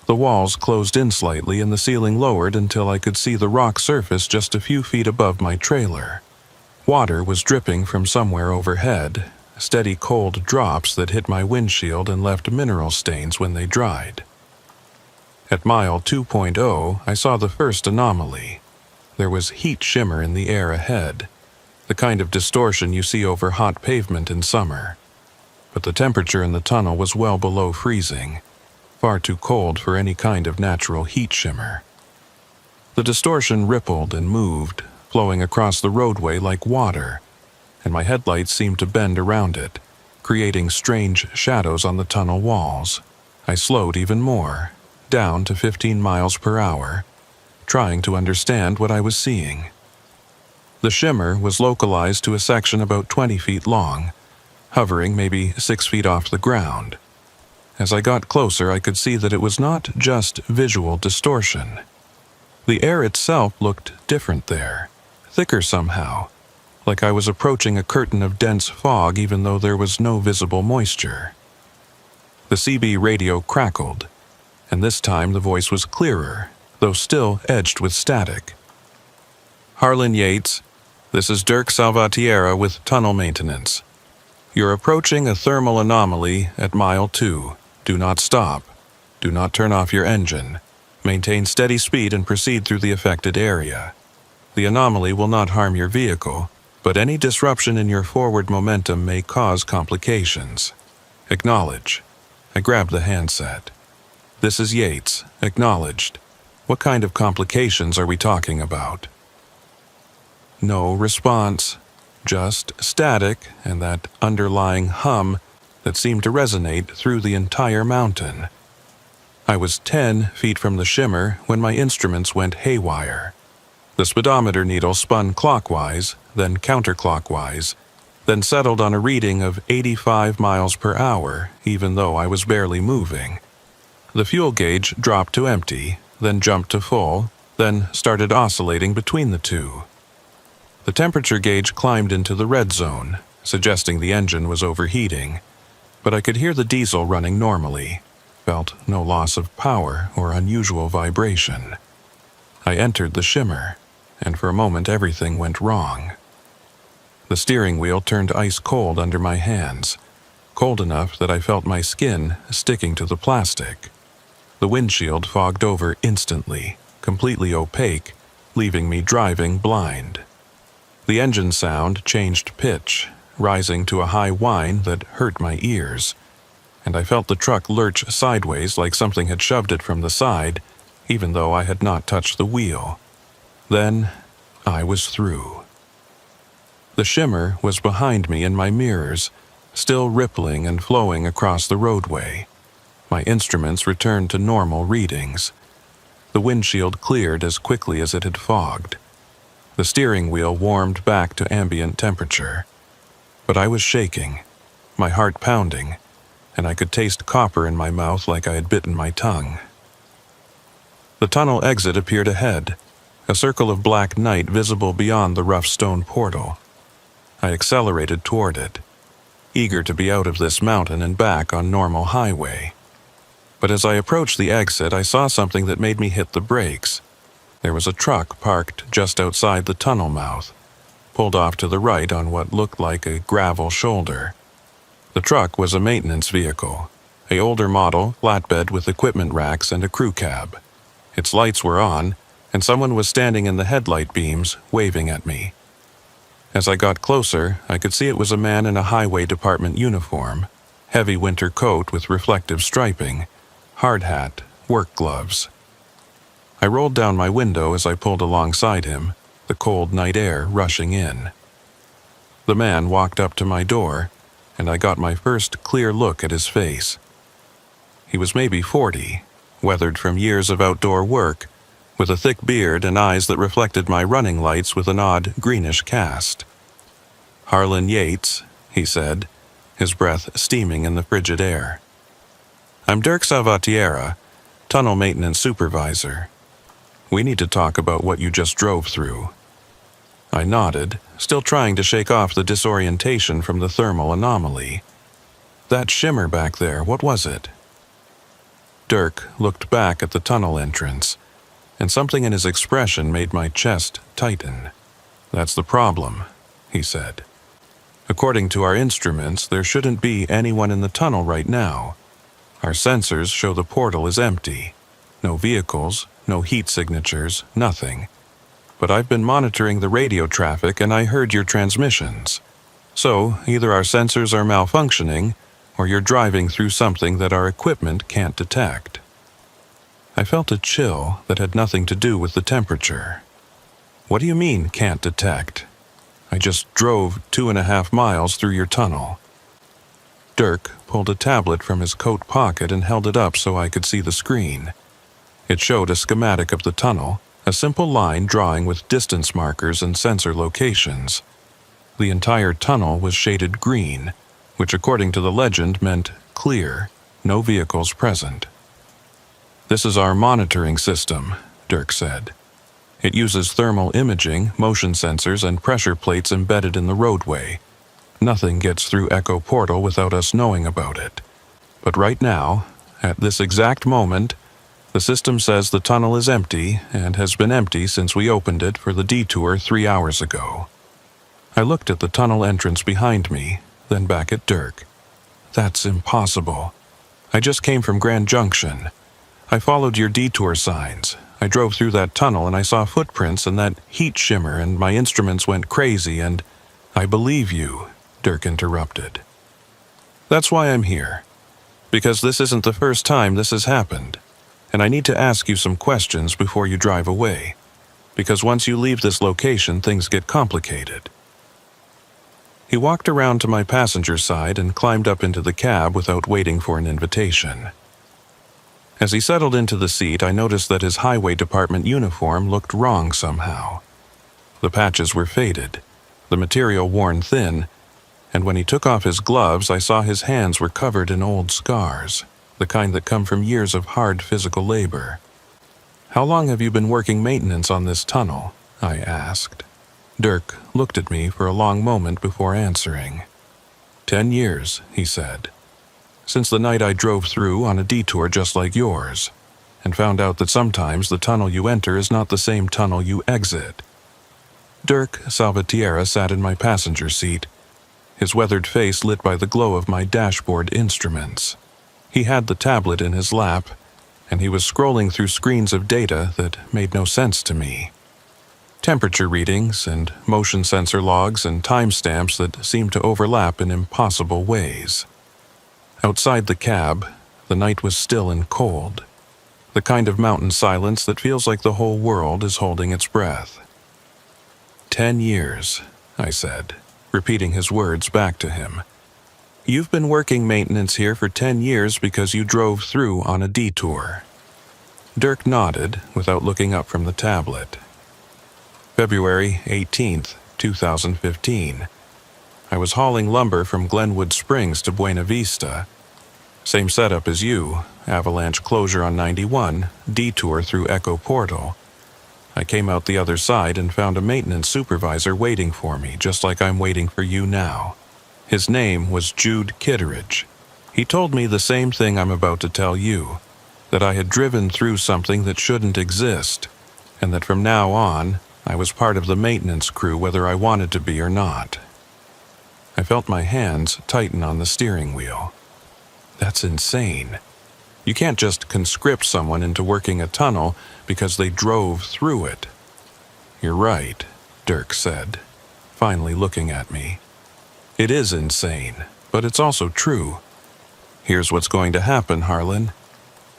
The walls closed in slightly and the ceiling lowered until I could see the rock surface just a few feet above my trailer. Water was dripping from somewhere overhead, steady cold drops that hit my windshield and left mineral stains when they dried. At mile 2.0, I saw the first anomaly. There was heat shimmer in the air ahead, the kind of distortion you see over hot pavement in summer. But the temperature in the tunnel was well below freezing, far too cold for any kind of natural heat shimmer. The distortion rippled and moved, flowing across the roadway like water, and my headlights seemed to bend around it, creating strange shadows on the tunnel walls. I slowed even more, down to 15 miles per hour, trying to understand what I was seeing. The shimmer was localized to a section about 20 feet long, hovering maybe 6 feet off the ground. As I got closer, I could see that it was not just visual distortion. The air itself looked different there, thicker somehow, like I was approaching a curtain of dense fog even though there was no visible moisture. The CB radio crackled, and this time the voice was clearer, though still edged with static. "Harlan Yates, this is Dirk Salvatierra with Tunnel Maintenance. You're approaching a thermal anomaly at mile 2. Do not stop. Do not turn off your engine. Maintain steady speed and proceed through the affected area. The anomaly will not harm your vehicle, but any disruption in your forward momentum may cause complications. Acknowledge." I grabbed the handset. "This is Yates. Acknowledged. What kind of complications are we talking about?" No response. Just static and that underlying hum that seemed to resonate through the entire mountain. I was 10 feet from the shimmer when my instruments went haywire. The speedometer needle spun clockwise, then counterclockwise, then settled on a reading of 85 miles per hour, even though I was barely moving. The fuel gauge dropped to empty, then jumped to full, then started oscillating between the two. The temperature gauge climbed into the red zone, suggesting the engine was overheating, but I could hear the diesel running normally, felt no loss of power or unusual vibration. I entered the shimmer, and for a moment everything went wrong. The steering wheel turned ice cold under my hands, cold enough that I felt my skin sticking to the plastic. The windshield fogged over instantly, completely opaque, leaving me driving blind. The engine sound changed pitch, rising to a high whine that hurt my ears, and I felt the truck lurch sideways like something had shoved it from the side, even though I had not touched the wheel. Then I was through. The shimmer was behind me in my mirrors, still rippling and flowing across the roadway. My instruments returned to normal readings. The windshield cleared as quickly as it had fogged. The steering wheel warmed back to ambient temperature. But I was shaking, my heart pounding, and I could taste copper in my mouth like I had bitten my tongue. The tunnel exit appeared ahead, a circle of black night visible beyond the rough stone portal. I accelerated toward it, eager to be out of this mountain and back on normal highway. But as I approached the exit, I saw something that made me hit the brakes. There was a truck parked just outside the tunnel mouth, pulled off to the right on what looked like a gravel shoulder. The truck was a maintenance vehicle, an older model flatbed with equipment racks and a crew cab. Its lights were on, and someone was standing in the headlight beams, waving at me. As I got closer, I could see it was a man in a highway department uniform, heavy winter coat with reflective striping, hard hat, work gloves. I rolled down my window as I pulled alongside him, the cold night air rushing in. The man walked up to my door, and I got my first clear look at his face. He was maybe 40, weathered from years of outdoor work, with a thick beard and eyes that reflected my running lights with an odd greenish cast. "Harlan Yates," he said, his breath steaming in the frigid air. "I'm Dirk Salvatierra, tunnel maintenance supervisor. We need to talk about what you just drove through." I nodded, still trying to shake off the disorientation from the thermal anomaly. "That shimmer back there, what was it?" Dirk looked back at the tunnel entrance, and something in his expression made my chest tighten. "That's the problem," he said. "According to our instruments, there shouldn't be anyone in the tunnel right now. Our sensors show the portal is empty. No vehicles, no heat signatures, nothing. But I've been monitoring the radio traffic and I heard your transmissions. So, either our sensors are malfunctioning, or you're driving through something that our equipment can't detect." I felt a chill that had nothing to do with the temperature. "What do you mean, can't detect? I just drove 2.5 miles through your tunnel." Dirk pulled a tablet from his coat pocket and held it up so I could see the screen. It showed a schematic of the tunnel, a simple line drawing with distance markers and sensor locations. The entire tunnel was shaded green, which according to the legend meant clear, no vehicles present. "This is our monitoring system," Dirk said. "It uses thermal imaging, motion sensors, and pressure plates embedded in the roadway. Nothing gets through Echo Portal without us knowing about it. But right now, at this exact moment, the system says the tunnel is empty and has been empty since we opened it for the detour 3 hours ago." I looked at the tunnel entrance behind me, then back at Dirk. "That's impossible. I just came from Grand Junction. I followed your detour signs. I drove through that tunnel and I saw footprints and that heat shimmer and my instruments went crazy and—" "I believe you," Dirk interrupted. "That's why I'm here. Because this isn't the first time this has happened. And I need to ask you some questions before you drive away. Because once you leave this location, things get complicated." He walked around to my passenger side and climbed up into the cab without waiting for an invitation. As he settled into the seat, I noticed that his highway department uniform looked wrong somehow. The patches were faded, the material worn thin, and when he took off his gloves, I saw his hands were covered in old scars, the kind that come from years of hard physical labor. "How long have you been working maintenance on this tunnel?" I asked. Dirk looked at me for a long moment before answering. 10 years, he said. "Since the night I drove through on a detour just like yours, and found out that sometimes the tunnel you enter is not the same tunnel you exit." Dirk Salvatierra sat in my passenger seat, his weathered face lit by the glow of my dashboard instruments. He had the tablet in his lap, and he was scrolling through screens of data that made no sense to me. Temperature readings and motion sensor logs and timestamps that seemed to overlap in impossible ways. Outside the cab, the night was still and cold, the kind of mountain silence that feels like the whole world is holding its breath. 10 years, I said, repeating his words back to him. "You've been working maintenance here for 10 years because you drove through on a detour." Dirk nodded without looking up from the tablet. February 18th, 2015. I was hauling lumber from Glenwood Springs to Buena Vista. Same setup as you, avalanche closure on 91, detour through Echo Portal. I came out the other side and found a maintenance supervisor waiting for me, just like I'm waiting for you now. His name was Jude Kitteridge. He told me the same thing I'm about to tell you, that I had driven through something that shouldn't exist, and that from now on, I was part of the maintenance crew whether I wanted to be or not. I felt my hands tighten on the steering wheel. That's insane. You can't just conscript someone into working a tunnel because they drove through it. "You're right," Dirk said, finally looking at me. "It is insane, but it's also true. Here's what's going to happen, Harlan.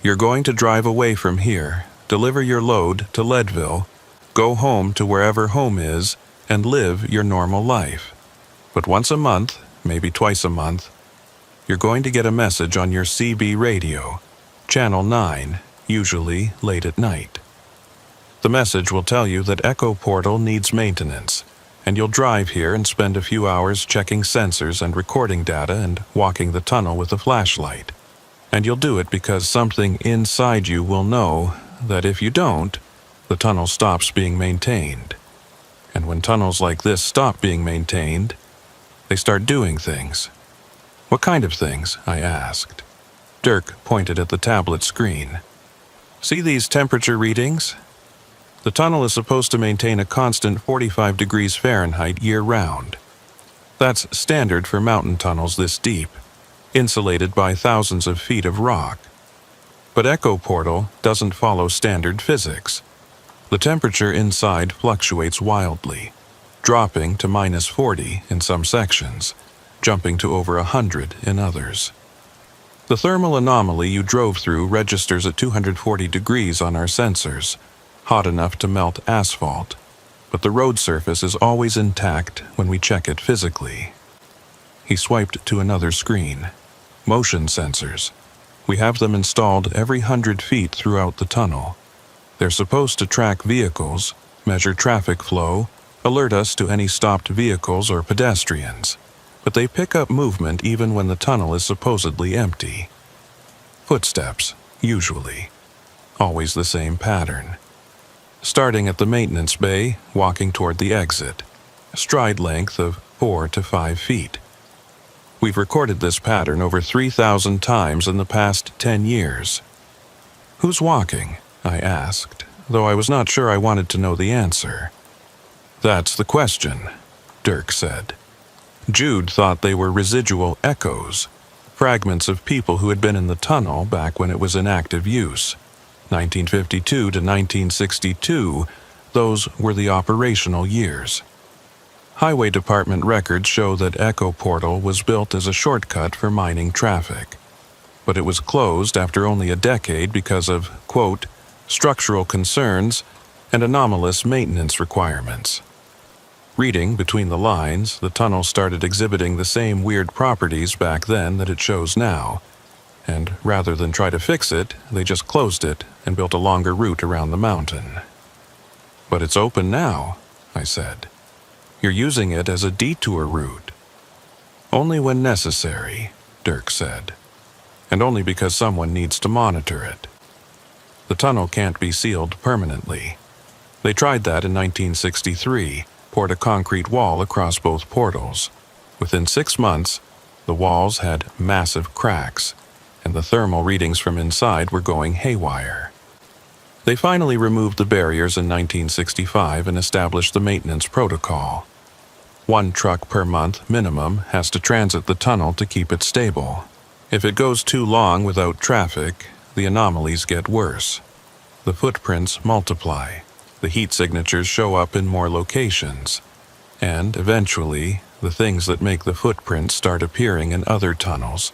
You're going to drive away from here, deliver your load to Leadville, go home to wherever home is, and live your normal life. But once a month, maybe twice a month, you're going to get a message on your CB radio, Channel 9, usually late at night. The message will tell you that Echo Portal needs maintenance, and you'll drive here and spend a few hours checking sensors and recording data and walking the tunnel with a flashlight. And you'll do it because something inside you will know that if you don't, the tunnel stops being maintained. And when tunnels like this stop being maintained, they start doing things. What kind of things? I asked. Dirk pointed at the tablet screen. See these temperature readings? The tunnel is supposed to maintain a constant 45 degrees Fahrenheit year-round. That's standard for mountain tunnels this deep, insulated by thousands of feet of rock. But Echo Portal doesn't follow standard physics. The temperature inside fluctuates wildly, dropping to -40 in some sections, jumping to over 100 in others. The thermal anomaly you drove through registers at 240 degrees on our sensors, hot enough to melt asphalt, but the road surface is always intact when we check it physically. He swiped to another screen. Motion sensors. We have them installed every 100 feet throughout the tunnel. They're supposed to track vehicles, measure traffic flow, alert us to any stopped vehicles or pedestrians, but they pick up movement even when the tunnel is supposedly empty. Footsteps, usually. Always the same pattern. Starting at the maintenance bay, walking toward the exit. Stride length of 4 to 5 feet. We've recorded this pattern over 3,000 times in the past 10 years. Who's walking? I asked, though I was not sure I wanted to know the answer. That's the question, Dirk said. Jude thought they were residual echoes, fragments of people who had been in the tunnel back when it was in active use. 1952 to 1962, those were the operational years. Highway Department records show that Echo Portal was built as a shortcut for mining traffic, but it was closed after only a decade because of, quote, structural concerns and anomalous maintenance requirements. Reading between the lines, the tunnel started exhibiting the same weird properties back then that it shows now, and rather than try to fix it, they just closed it and built a longer route around the mountain. But it's open now, I said. You're using it as a detour route. Only when necessary, Dirk said, and only because someone needs to monitor it. The tunnel can't be sealed permanently. They tried that in 1963, poured a concrete wall across both portals. Within 6 months, the walls had massive cracks, and the thermal readings from inside were going haywire. They finally removed the barriers in 1965 and established the maintenance protocol. 1 truck per month minimum has to transit the tunnel to keep it stable. If it goes too long without traffic, the anomalies get worse. The footprints multiply. The heat signatures show up in more locations. And, eventually, the things that make the footprints start appearing in other tunnels,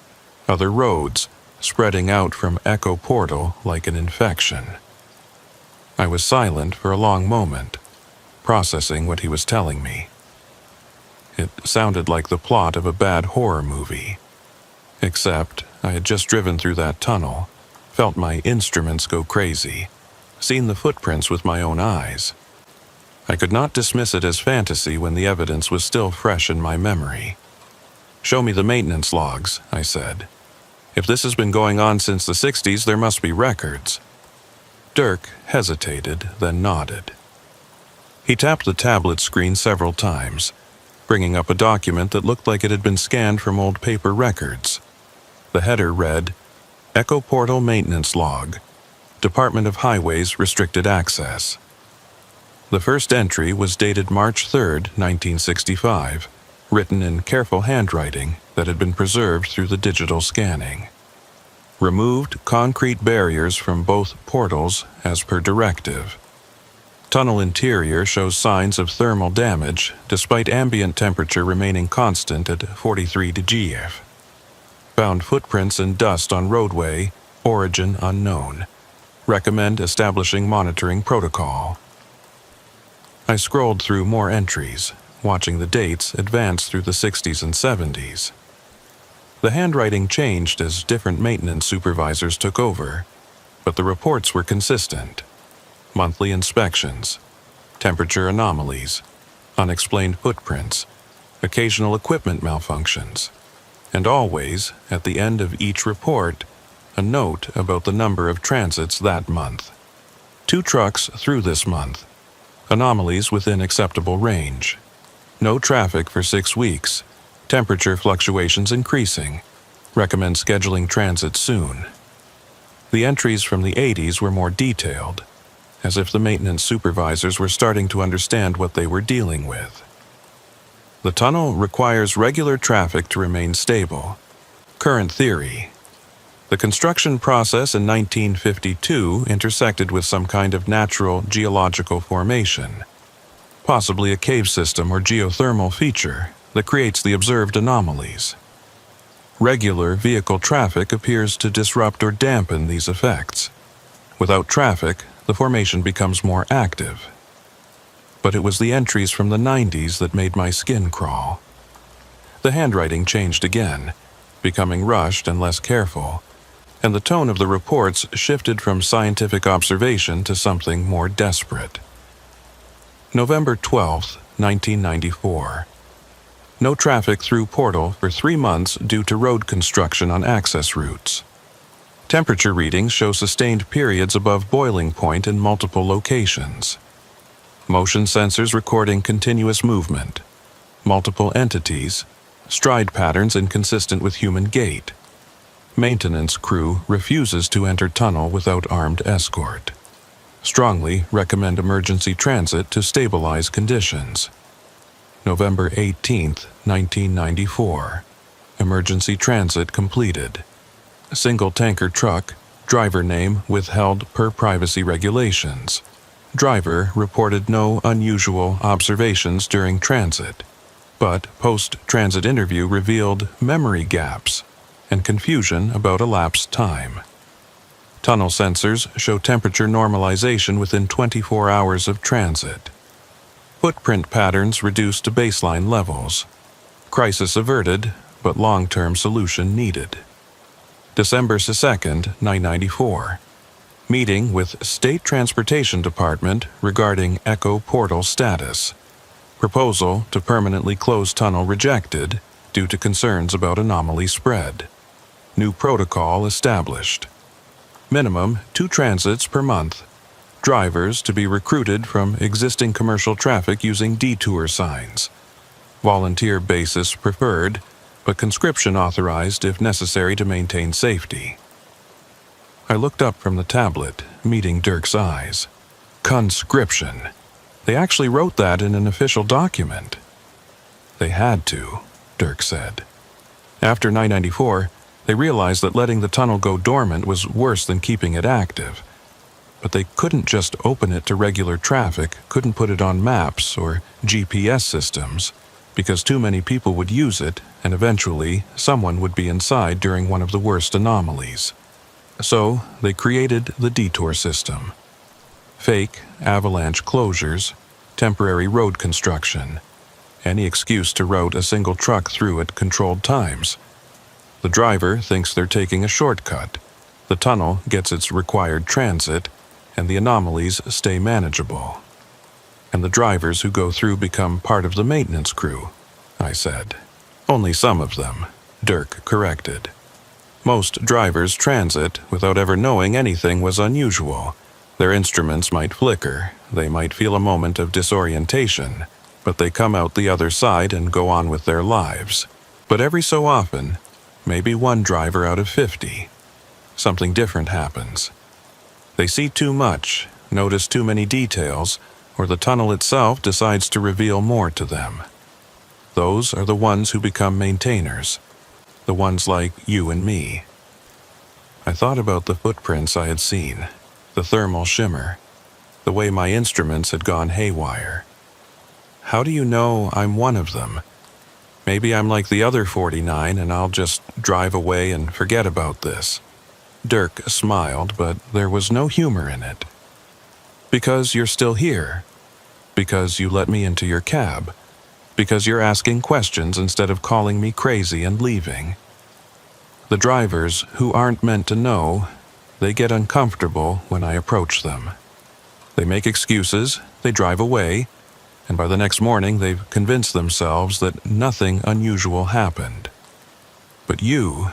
other roads, spreading out from Echo Portal like an infection. I was silent for a long moment, processing what he was telling me. It sounded like the plot of a bad horror movie. Except I had just driven through that tunnel, felt my instruments go crazy, seen the footprints with my own eyes. I could not dismiss it as fantasy when the evidence was still fresh in my memory. Show me the maintenance logs, I said. If this has been going on since the 60s, there must be records. Dirk hesitated, then nodded. He tapped the tablet screen several times, bringing up a document that looked like it had been scanned from old paper records. The header read, Echo Portal Maintenance Log, Department of Highways Restricted Access. The first entry was dated March 3, 1965, written in careful handwriting that had been preserved through the digital scanning. Removed concrete barriers from both portals as per directive. Tunnel interior shows signs of thermal damage despite ambient temperature remaining constant at 43 degrees. Found footprints and dust on roadway, origin unknown. Recommend establishing monitoring protocol. I scrolled through more entries, watching the dates advance through the 60s and 70s. The handwriting changed as different maintenance supervisors took over, but the reports were consistent. Monthly inspections, temperature anomalies, unexplained footprints, occasional equipment malfunctions, and always, at the end of each report, a note about the number of transits that month. 2 trucks through this month. Anomalies within acceptable range. No traffic for 6 weeks. Temperature fluctuations increasing. Recommend scheduling transit soon. The entries from the 80s were more detailed, as if the maintenance supervisors were starting to understand what they were dealing with. The tunnel requires regular traffic to remain stable. Current theory. The construction process in 1952 intersected with some kind of natural geological formation, possibly a cave system or geothermal feature that creates the observed anomalies. Regular vehicle traffic appears to disrupt or dampen these effects. Without traffic, the formation becomes more active. But it was the entries from the 90s that made my skin crawl. The handwriting changed again, becoming rushed and less careful, and the tone of the reports shifted from scientific observation to something more desperate. November 12, 1994. No traffic through portal for 3 months due to road construction on access routes. Temperature readings show sustained periods above boiling point in multiple locations. Motion sensors recording continuous movement. Multiple entities. Stride patterns inconsistent with human gait. Maintenance crew refuses to enter tunnel without armed escort. Strongly recommend emergency transit to stabilize conditions. November 18, 1994. Emergency transit completed. Single tanker truck, driver name withheld per privacy regulations. Driver reported no unusual observations during transit, but post-transit interview revealed memory gaps and confusion about elapsed time. Tunnel sensors show temperature normalization within 24 hours of transit. Footprint patterns reduced to baseline levels. Crisis averted, but long-term solution needed. December 2, 1994. Meeting with State Transportation Department regarding Echo Portal status. Proposal to permanently close tunnel rejected due to concerns about anomaly spread. New protocol established. Minimum 2 transits per month. Drivers to be recruited from existing commercial traffic using detour signs. Volunteer basis preferred, but conscription authorized if necessary to maintain safety. I looked up from the tablet, meeting Dirk's eyes. Conscription. They actually wrote that in an official document. They had to, Dirk said. After 994, they realized that letting the tunnel go dormant was worse than keeping it active. But they couldn't just open it to regular traffic, couldn't put it on maps or GPS systems, because too many people would use it, and eventually someone would be inside during one of the worst anomalies. So they created the detour system. Fake avalanche closures, temporary road construction, any excuse to route a single truck through at controlled times. The driver thinks they're taking a shortcut. The tunnel gets its required transit, and the anomalies stay manageable. And the drivers who go through become part of the maintenance crew, I said. Only some of them, Dirk corrected. Most drivers transit without ever knowing anything was unusual. Their instruments might flicker, they might feel a moment of disorientation, but they come out the other side and go on with their lives. But every so often, maybe one driver out of 50, something different happens. They see too much, notice too many details, or the tunnel itself decides to reveal more to them. Those are the ones who become maintainers, the ones like you and me. I thought about the footprints I had seen, the thermal shimmer, the way my instruments had gone haywire. How do you know I'm one of them? Maybe I'm like the other 49 and I'll just drive away and forget about this. Dirk smiled, but there was no humor in it. Because you're still here. Because you let me into your cab. Because you're asking questions instead of calling me crazy and leaving. The drivers, who aren't meant to know, they get uncomfortable when I approach them. They make excuses, they drive away, and by the next morning they've convinced themselves that nothing unusual happened. But you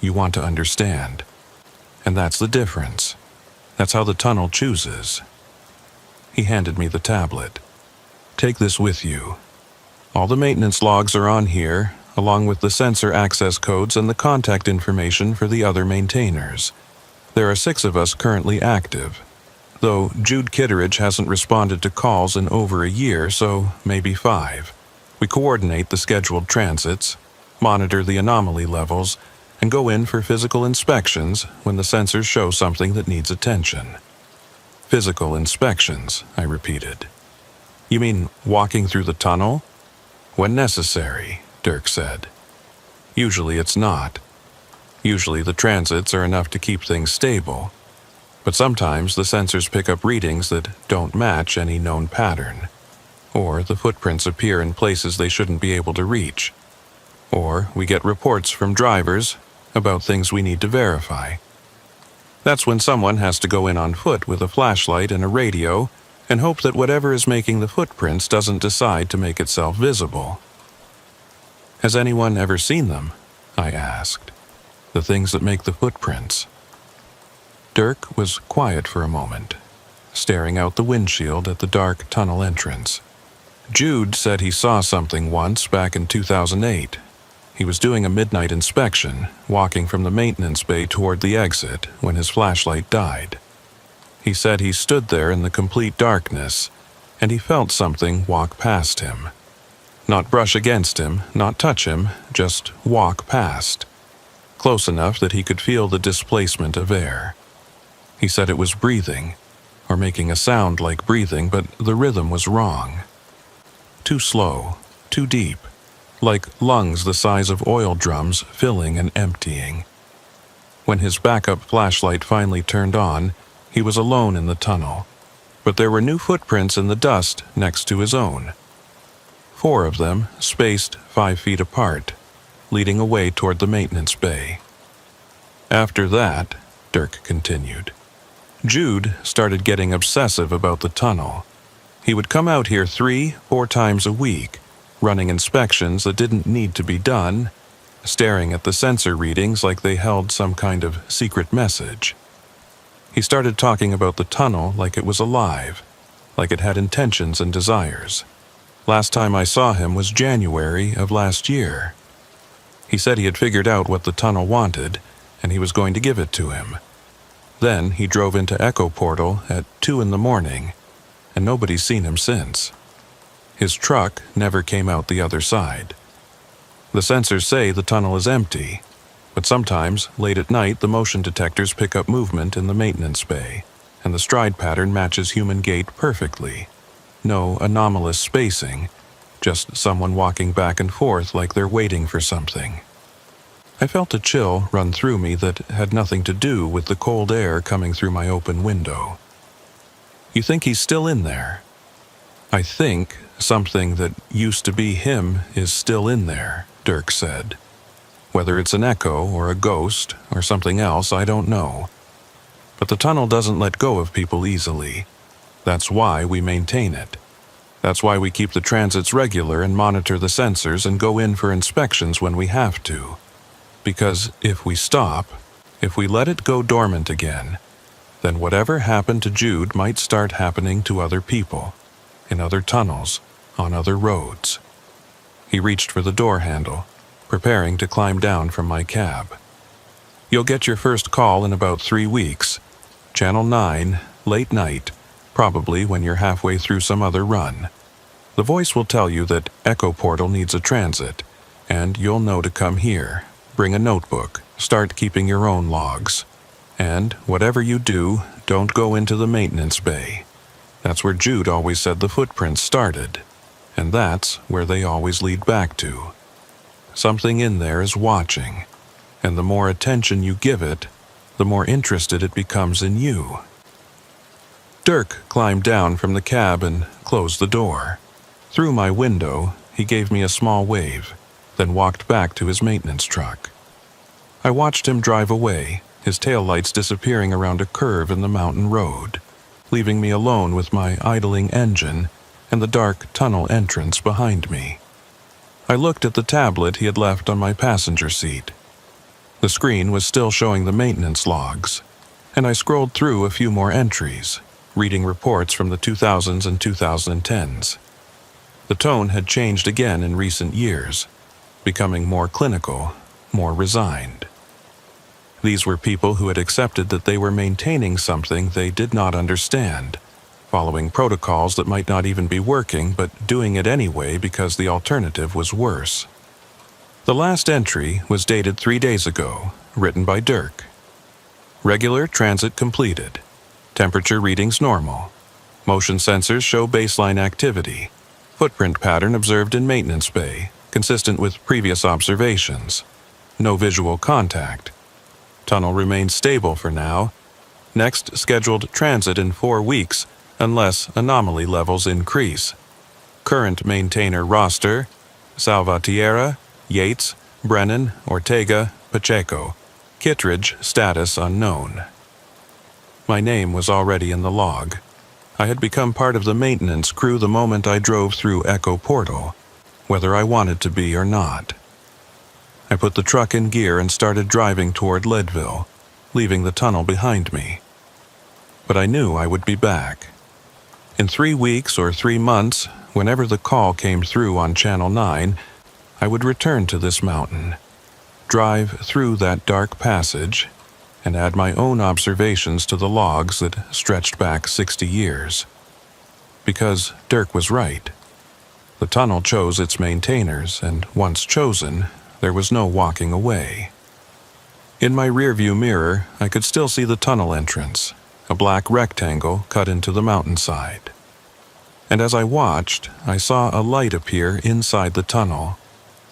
want to understand. And that's the difference. That's how the tunnel chooses. He handed me the tablet. Take this with you. All the maintenance logs are on here, along with the sensor access codes and the contact information for the other maintainers. There are 6 of us currently active, though Jude Kitteridge hasn't responded to calls in over a year, so maybe 5. We coordinate the scheduled transits, monitor the anomaly levels, and go in for physical inspections when the sensors show something that needs attention. Physical inspections, I repeated. You mean walking through the tunnel? When necessary, Dirk said. Usually it's not. Usually the transits are enough to keep things stable, but sometimes the sensors pick up readings that don't match any known pattern, or the footprints appear in places they shouldn't be able to reach, or we get reports from drivers about things we need to verify. That's when someone has to go in on foot with a flashlight and a radio and hope that whatever is making the footprints doesn't decide to make itself visible. Has anyone ever seen them? I asked. The things that make the footprints. Dirk was quiet for a moment, staring out the windshield at the dark tunnel entrance. Jude said he saw something once back in 2008. He was doing a midnight inspection, walking from the maintenance bay toward the exit when his flashlight died. He said he stood there in the complete darkness, and he felt something walk past him. Not brush against him, not touch him, just walk past. Close enough that he could feel the displacement of air. He said it was breathing, or making a sound like breathing, but the rhythm was wrong. Too slow, too deep, like lungs the size of oil drums filling and emptying. When his backup flashlight finally turned on, he was alone in the tunnel, but there were new footprints in the dust next to his own. 4 of them, spaced 5 feet apart, leading away toward the maintenance bay. After that, Dirk continued, Jude started getting obsessive about the tunnel. He would come out here 3-4 times a week, running inspections that didn't need to be done, staring at the sensor readings like they held some kind of secret message. He started talking about the tunnel like it was alive, like it had intentions and desires. Last time I saw him was January of last year. He said he had figured out what the tunnel wanted, and he was going to give it to him. Then he drove into Echo Portal at 2 in the morning, and nobody's seen him since. His truck never came out the other side. The sensors say the tunnel is empty, but sometimes, late at night, the motion detectors pick up movement in the maintenance bay, and the stride pattern matches human gait perfectly. No anomalous spacing, just someone walking back and forth like they're waiting for something. I felt a chill run through me that had nothing to do with the cold air coming through my open window. You think he's still in there? I think something that used to be him is still in there, Dirk said. Whether it's an echo or a ghost or something else, I don't know. But the tunnel doesn't let go of people easily. That's why we maintain it. That's why we keep the transits regular and monitor the sensors and go in for inspections when we have to. Because if we stop, if we let it go dormant again, then whatever happened to Jude might start happening to other people, in other tunnels, on other roads. He reached for the door handle, preparing to climb down from my cab. You'll get your first call in about 3 weeks. Channel 9, late night, probably when you're halfway through some other run. The voice will tell you that Echo Portal needs a transit, and you'll know to come here. Bring a notebook, start keeping your own logs. And whatever you do, don't go into the maintenance bay. That's where Jude always said the footprints started, and that's where they always lead back to. something in there is watching, and the more attention you give it, the more interested it becomes in you. Dirk climbed down from the cab and closed the door. Through my window, he gave me a small wave, then walked back to his maintenance truck. I watched him drive away, his taillights disappearing around a curve in the mountain road, leaving me alone with my idling engine and the dark tunnel entrance behind me. I looked at the tablet he had left on my passenger seat. The screen was still showing the maintenance logs, and I scrolled through a few more entries, reading reports from the 2000s and 2010s. The tone had changed again in recent years, becoming more clinical, more resigned. These were people who had accepted that they were maintaining something they did not understand, following protocols that might not even be working, but doing it anyway because the alternative was worse. The last entry was dated 3 days ago, written by Dirk. Regular transit completed. Temperature readings normal. Motion sensors show baseline activity. Footprint pattern observed in maintenance bay, consistent with previous observations. No visual contact. Tunnel remains stable for now. Next scheduled transit in 4 weeks, unless anomaly levels increase. Current maintainer roster: Salvatierra, Yates, Brennan, Ortega, Pacheco. Kittredge status unknown. My name was already in the log. I had become part of the maintenance crew the moment I drove through Echo Portal, whether I wanted to be or not. I put the truck in gear and started driving toward Leadville, leaving the tunnel behind me. But I knew I would be back. In 3 weeks or 3 months, whenever the call came through on Channel 9, I would return to this mountain, drive through that dark passage, and add my own observations to the logs that stretched back 60 years. Because Dirk was right. The tunnel chose its maintainers, and once chosen, there was no walking away. In my rearview mirror, I could still see the tunnel entrance, a black rectangle cut into the mountainside. And as I watched, I saw a light appear inside the tunnel,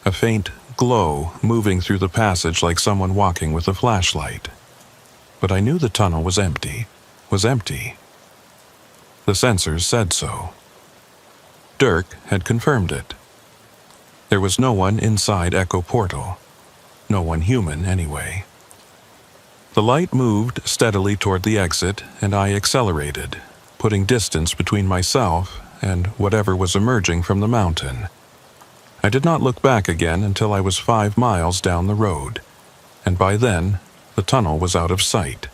a faint glow moving through the passage like someone walking with a flashlight. But I knew the tunnel was empty. The sensors said so. Dirk had confirmed it. There was no one inside Echo Portal. No one human, anyway. The light moved steadily toward the exit, and I accelerated, putting distance between myself and whatever was emerging from the mountain. I did not look back again until I was 5 miles down the road, and by then, the tunnel was out of sight,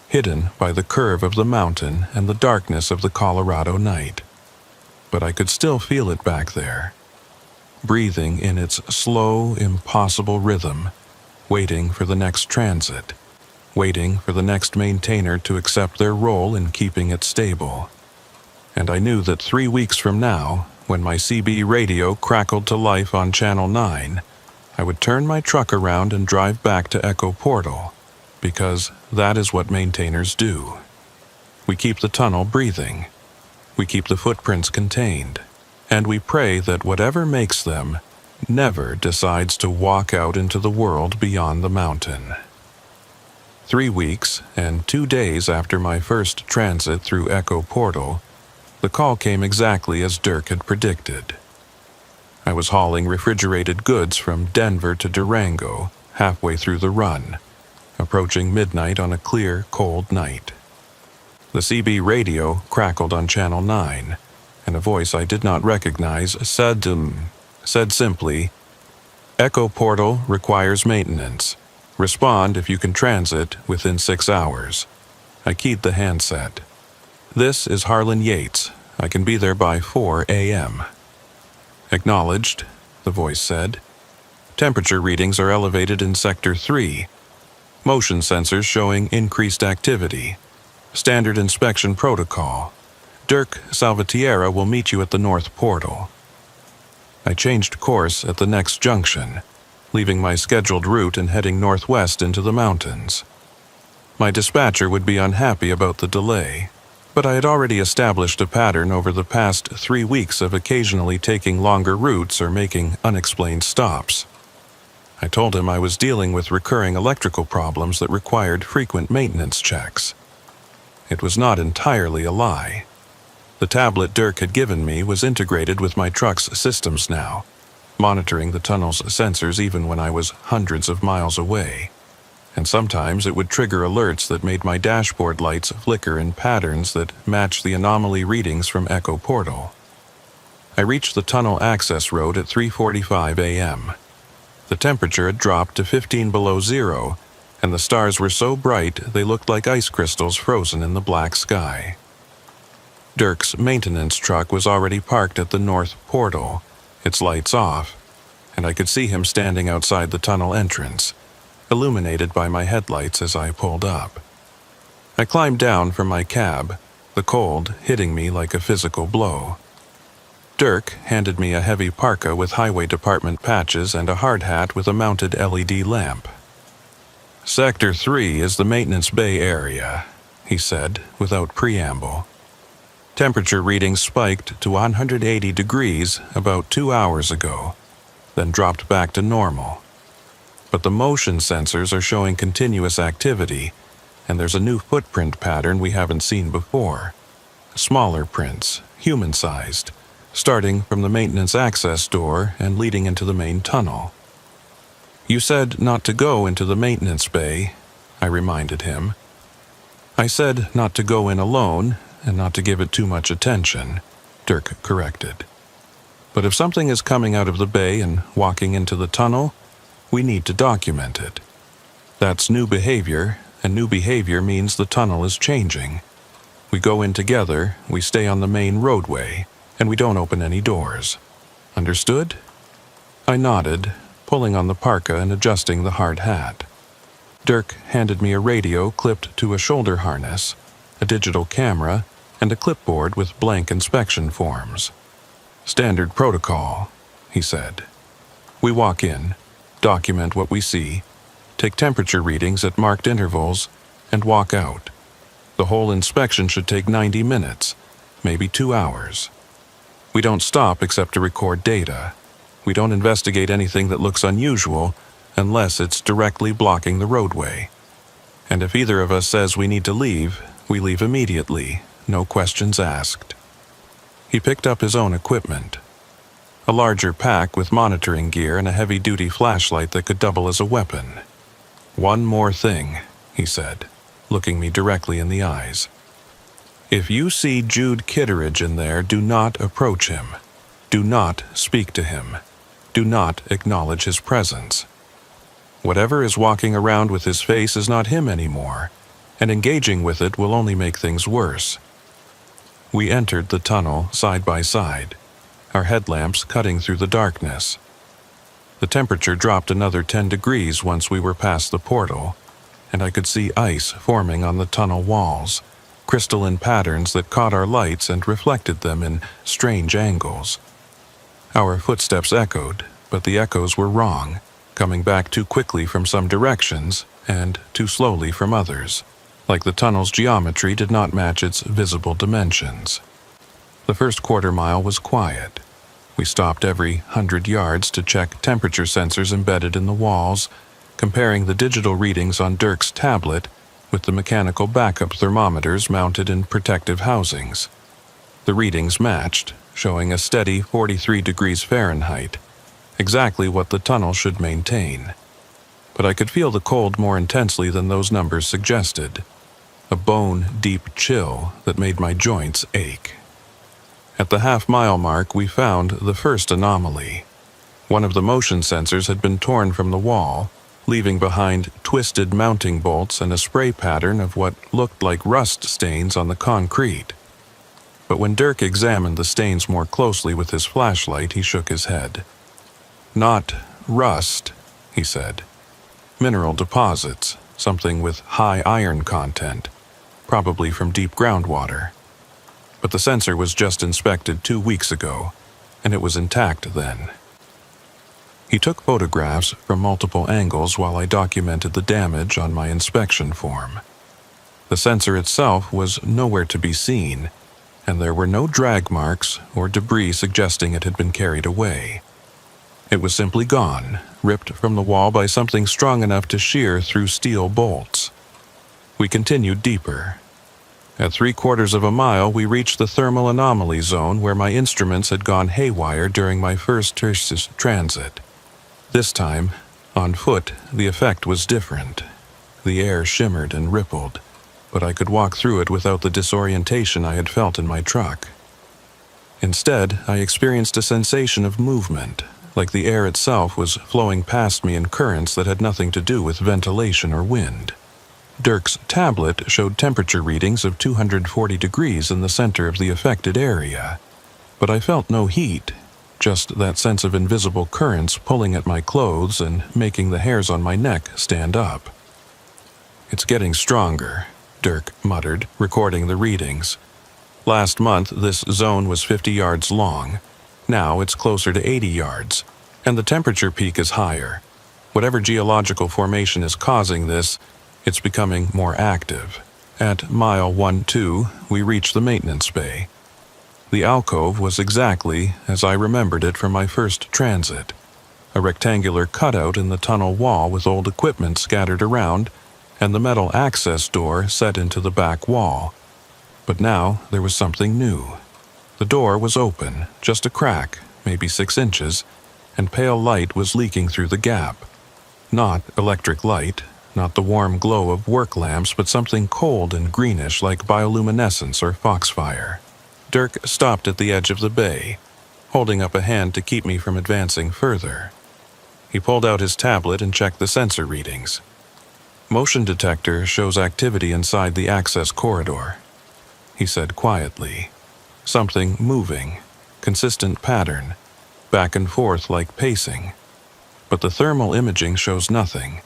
hidden by the curve of the mountain and the darkness of the Colorado night. But I could still feel it back there, breathing in its slow, impossible rhythm, waiting for the next transit, waiting for the next maintainer to accept their role in keeping it stable. And I knew that 3 weeks from now, when my CB radio crackled to life on Channel 9, I would turn my truck around and drive back to Echo Portal, because that is what maintainers do. We keep the tunnel breathing. We keep the footprints contained, and we pray that whatever makes them never decides to walk out into the world beyond the mountain. 3 weeks and 2 days after my first transit through Echo Portal, the call came exactly as Dirk had predicted. I was hauling refrigerated goods from Denver to Durango, halfway through the run, approaching midnight on a clear, cold night. The CB radio crackled on Channel 9, and a voice I did not recognize said simply, "Echo Portal requires maintenance. Respond if you can transit within 6 hours." I keyed the handset. "This is Harlan Yates. I can be there by 4 a.m. "Acknowledged," the voice said. "Temperature readings are elevated in Sector 3. Motion sensors showing increased activity. Standard inspection protocol. Dirk Salvatierra will meet you at the North Portal." I changed course at the next junction, leaving my scheduled route and heading northwest into the mountains. My dispatcher would be unhappy about the delay, but I had already established a pattern over the past 3 weeks of occasionally taking longer routes or making unexplained stops. I told him I was dealing with recurring electrical problems that required frequent maintenance checks. It was not entirely a lie. The tablet Dirk had given me was integrated with my truck's systems now, monitoring the tunnel's sensors even when I was hundreds of miles away. And sometimes it would trigger alerts that made my dashboard lights flicker in patterns that matched the anomaly readings from Echo Portal. I reached the tunnel access road at 3:45 a.m. The temperature had dropped to 15 below zero, and the stars were so bright they looked like ice crystals frozen in the black sky. Dirk's maintenance truck was already parked at the north portal, its lights off, and I could see him standing outside the tunnel entrance, illuminated by my headlights as I pulled up. I climbed down from my cab, the cold hitting me like a physical blow. Dirk handed me a heavy parka with highway department patches and a hard hat with a mounted LED lamp. "Sector 3 is the maintenance bay area," he said without preamble. Temperature readings spiked to 180 degrees about 2 hours ago, then dropped back to normal. But the motion sensors are showing continuous activity, and there's a new footprint pattern we haven't seen before. Smaller prints, human-sized, starting from the maintenance access door and leading into the main tunnel. "You said not to go into the maintenance bay," I reminded him. "I said not to go in alone and not to give it too much attention," Dirk corrected. "But if something is coming out of the bay and walking into the tunnel, we need to document it. That's new behavior, and new behavior means the tunnel is changing. We go in together, we stay on the main roadway, and we don't open any doors. Understood?" I nodded, pulling on the parka and adjusting the hard hat. Dirk handed me a radio clipped to a shoulder harness, a digital camera, and a clipboard with blank inspection forms. "Standard protocol," he said. "We walk in, document what we see, take temperature readings at marked intervals, and walk out. The whole inspection should take 90 minutes, maybe 2 hours. We don't stop except to record data. We don't investigate anything that looks unusual unless it's directly blocking the roadway. And if either of us says we need to leave, we leave immediately, no questions asked." He picked up his own equipment. A larger pack with monitoring gear and a heavy-duty flashlight that could double as a weapon. "One more thing," he said, looking me directly in the eyes. "If you see Jude Kitteridge in there, do not approach him. Do not speak to him. Do not acknowledge his presence. Whatever is walking around with his face is not him anymore, and engaging with it will only make things worse." We entered the tunnel side by side, our headlamps cutting through the darkness. The temperature dropped another 10 degrees once we were past the portal, and I could see ice forming on the tunnel walls, crystalline patterns that caught our lights and reflected them in strange angles. Our footsteps echoed, but the echoes were wrong, coming back too quickly from some directions and too slowly from others, like the tunnel's geometry did not match its visible dimensions. The first quarter mile was quiet. We stopped every 100 yards to check temperature sensors embedded in the walls, comparing the digital readings on Dirk's tablet with the mechanical backup thermometers mounted in protective housings. The readings matched, showing a steady 43 degrees Fahrenheit, exactly what the tunnel should maintain. But I could feel the cold more intensely than those numbers suggested, a bone-deep chill that made my joints ache. At the half-mile mark, we found the first anomaly. One of the motion sensors had been torn from the wall, leaving behind twisted mounting bolts and a spray pattern of what looked like rust stains on the concrete. But when Dirk examined the stains more closely with his flashlight, he shook his head. "Not rust," he said. "Mineral deposits, something with high iron content, probably from deep groundwater. But the sensor was just inspected 2 weeks ago, and it was intact then." He took photographs from multiple angles while I documented the damage on my inspection form. The sensor itself was nowhere to be seen, and there were no drag marks or debris suggesting it had been carried away. It was simply gone, ripped from the wall by something strong enough to shear through steel bolts. We continued deeper. At 3/4 of a mile, we reached the thermal anomaly zone where my instruments had gone haywire during my first tertius transit. This time, on foot, the effect was different. The air shimmered and rippled, but I could walk through it without the disorientation I had felt in my truck. Instead, I experienced a sensation of movement, like the air itself was flowing past me in currents that had nothing to do with ventilation or wind. Dirk's tablet showed temperature readings of 240 degrees in the center of the affected area, but I felt no heat, just that sense of invisible currents pulling at my clothes and making the hairs on my neck stand up. "It's getting stronger," Dirk muttered, recording the readings. "Last month, this zone was 50 yards long. Now it's closer to 80 yards, and the temperature peak is higher. Whatever geological formation is causing this, it's becoming more active." At mile 1-2, we reached the maintenance bay. The alcove was exactly as I remembered it from my first transit. A rectangular cutout in the tunnel wall with old equipment scattered around, and the metal access door set into the back wall. But now there was something new. The door was open, just a crack, maybe 6 inches, and pale light was leaking through the gap. Not electric light, not the warm glow of work lamps, but something cold and greenish like bioluminescence or foxfire. Dirk stopped at the edge of the bay, holding up a hand to keep me from advancing further. He pulled out his tablet and checked the sensor readings. "Motion detector shows activity inside the access corridor," he said quietly. "Something moving, consistent pattern, back and forth like pacing. But the thermal imaging shows nothing.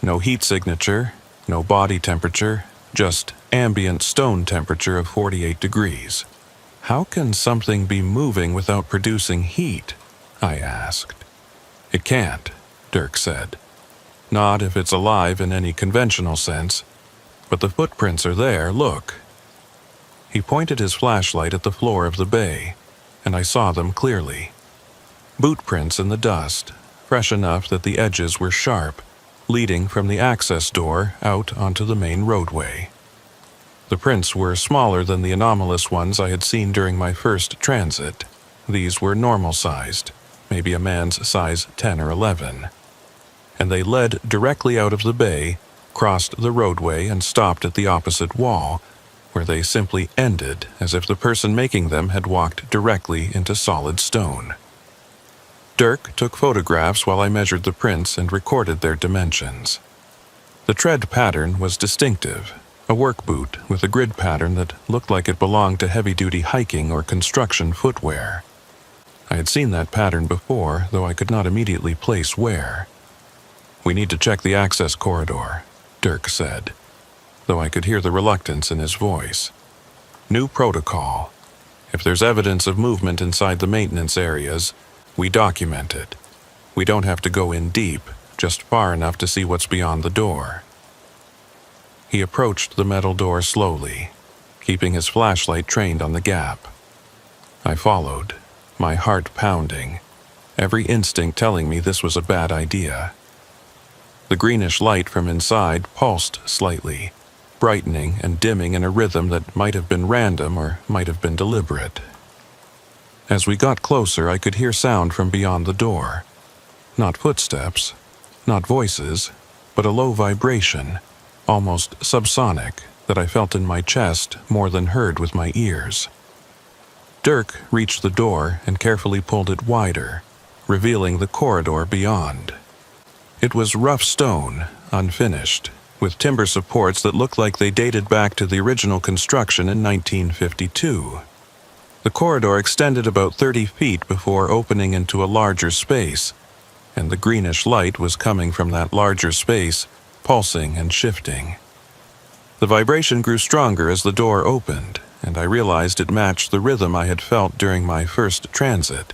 No heat signature, no body temperature, just ambient stone temperature of 48 degrees. How can something be moving without producing heat?" I asked. "It can't," Dirk said. "Not if it's alive in any conventional sense. But the footprints are there, look." He pointed his flashlight at the floor of the bay, and I saw them clearly. Boot prints in the dust, fresh enough that the edges were sharp, leading from the access door out onto the main roadway. The prints were smaller than the anomalous ones I had seen during my first transit. These were normal-sized, maybe a man's size 10 or 11. And they led directly out of the bay, crossed the roadway, and stopped at the opposite wall, where they simply ended as if the person making them had walked directly into solid stone. Dirk took photographs while I measured the prints and recorded their dimensions. The tread pattern was distinctive, a work boot with a grid pattern that looked like it belonged to heavy-duty hiking or construction footwear. I had seen that pattern before, though I could not immediately place where. "We need to check the access corridor," Dirk said, though I could hear the reluctance in his voice. "New protocol. If there's evidence of movement inside the maintenance areas, we document it. We don't have to go in deep, just far enough to see what's beyond the door." He approached the metal door slowly, keeping his flashlight trained on the gap. I followed, my heart pounding, every instinct telling me this was a bad idea. The greenish light from inside pulsed slightly, brightening and dimming in a rhythm that might have been random or might have been deliberate. As we got closer, I could hear sound from beyond the door. Not footsteps, not voices, but a low vibration, almost subsonic, that I felt in my chest more than heard with my ears. Dirk reached the door and carefully pulled it wider, revealing the corridor beyond. It was rough stone, unfinished, with timber supports that looked like they dated back to the original construction in 1952. The corridor extended about 30 feet before opening into a larger space, and the greenish light was coming from that larger space, pulsing and shifting. The vibration grew stronger as the door opened, and I realized it matched the rhythm I had felt during my first transit.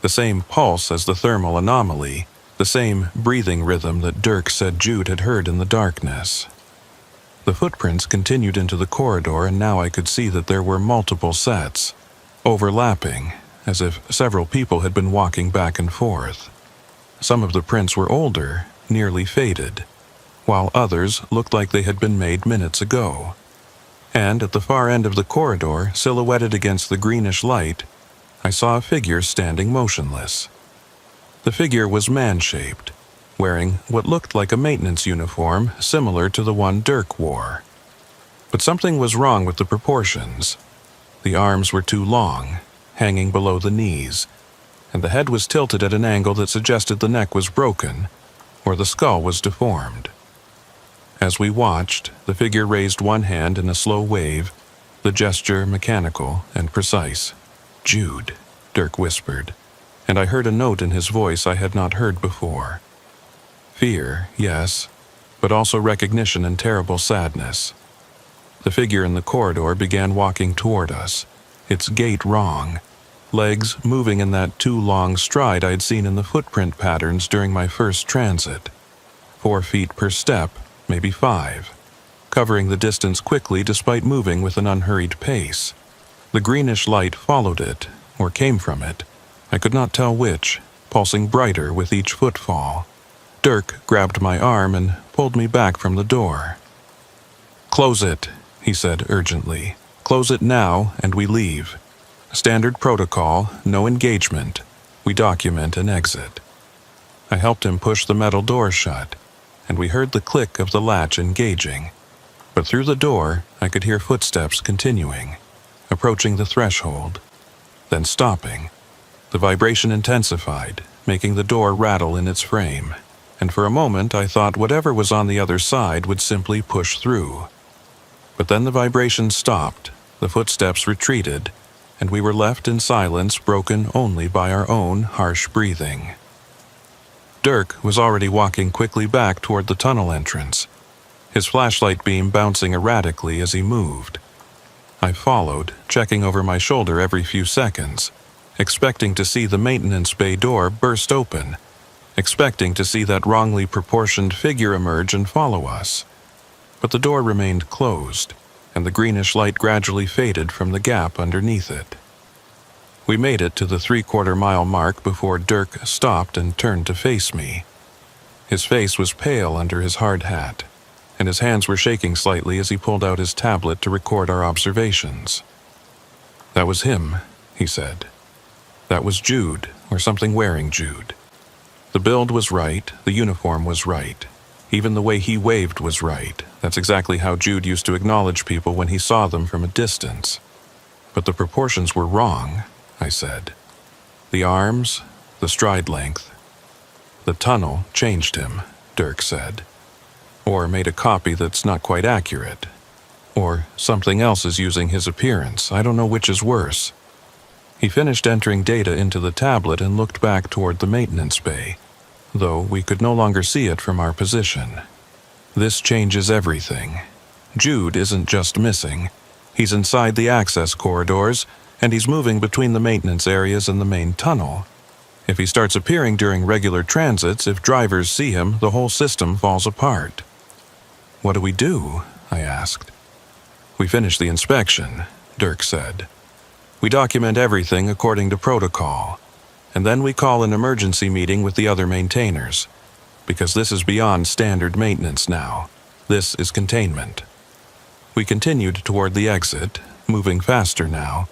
The same pulse as the thermal anomaly, the same breathing rhythm that Dirk said Jude had heard in the darkness. The footprints continued into the corridor, and now I could see that there were multiple sets, overlapping, as if several people had been walking back and forth. Some of the prints were older, nearly faded, while others looked like they had been made minutes ago. And at the far end of the corridor, silhouetted against the greenish light, I saw a figure standing motionless. The figure was man-shaped, wearing what looked like a maintenance uniform similar to the one Dirk wore. But something was wrong with the proportions. The arms were too long, hanging below the knees, and the head was tilted at an angle that suggested the neck was broken, or the skull was deformed. As we watched, the figure raised one hand in a slow wave, the gesture mechanical and precise. "Jude," Dirk whispered, and I heard a note in his voice I had not heard before. Fear, yes, but also recognition and terrible sadness. The figure in the corridor began walking toward us, its gait wrong, legs moving in that too long stride I'd seen in the footprint patterns during my first transit. 4 feet per step, maybe 5, covering the distance quickly despite moving with an unhurried pace. The greenish light followed it, or came from it. I could not tell which, pulsing brighter with each footfall. Dirk grabbed my arm and pulled me back from the door. "Close it," he said urgently. "Close it now, and we leave. Standard protocol, no engagement. We document and exit." I helped him push the metal door shut, and we heard the click of the latch engaging. But through the door, I could hear footsteps continuing, approaching the threshold, then stopping. The vibration intensified, making the door rattle in its frame, and for a moment I thought whatever was on the other side would simply push through. But then the vibration stopped, the footsteps retreated, and we were left in silence broken only by our own harsh breathing. Dirk was already walking quickly back toward the tunnel entrance, his flashlight beam bouncing erratically as he moved. I followed, checking over my shoulder every few seconds, expecting to see the maintenance bay door burst open, expecting to see that wrongly proportioned figure emerge and follow us. But the door remained closed, and the greenish light gradually faded from the gap underneath it. We made it to the 3/4-mile mark before Dirk stopped and turned to face me. His face was pale under his hard hat, and his hands were shaking slightly as he pulled out his tablet to record our observations. "That was him," he said. "That was Jude, or something wearing Jude. The build was right, the uniform was right. Even the way he waved was right. That's exactly how Jude used to acknowledge people when he saw them from a distance. But the proportions were wrong," I said. "The arms, the stride length. The tunnel changed him," Dirk said. "Or made a copy that's not quite accurate. Or something else is using his appearance. I don't know which is worse." He finished entering data into the tablet and looked back toward the maintenance bay, though we could no longer see it from our position. "This changes everything. Jude isn't just missing. He's inside the access corridors, and he's moving between the maintenance areas and the main tunnel. If he starts appearing during regular transits, if drivers see him, the whole system falls apart." "What do we do?" I asked. "We finish the inspection," Dirk said. "We document everything according to protocol, and then we call an emergency meeting with the other maintainers, because this is beyond standard maintenance now. This is containment." We continued toward the exit, moving faster now,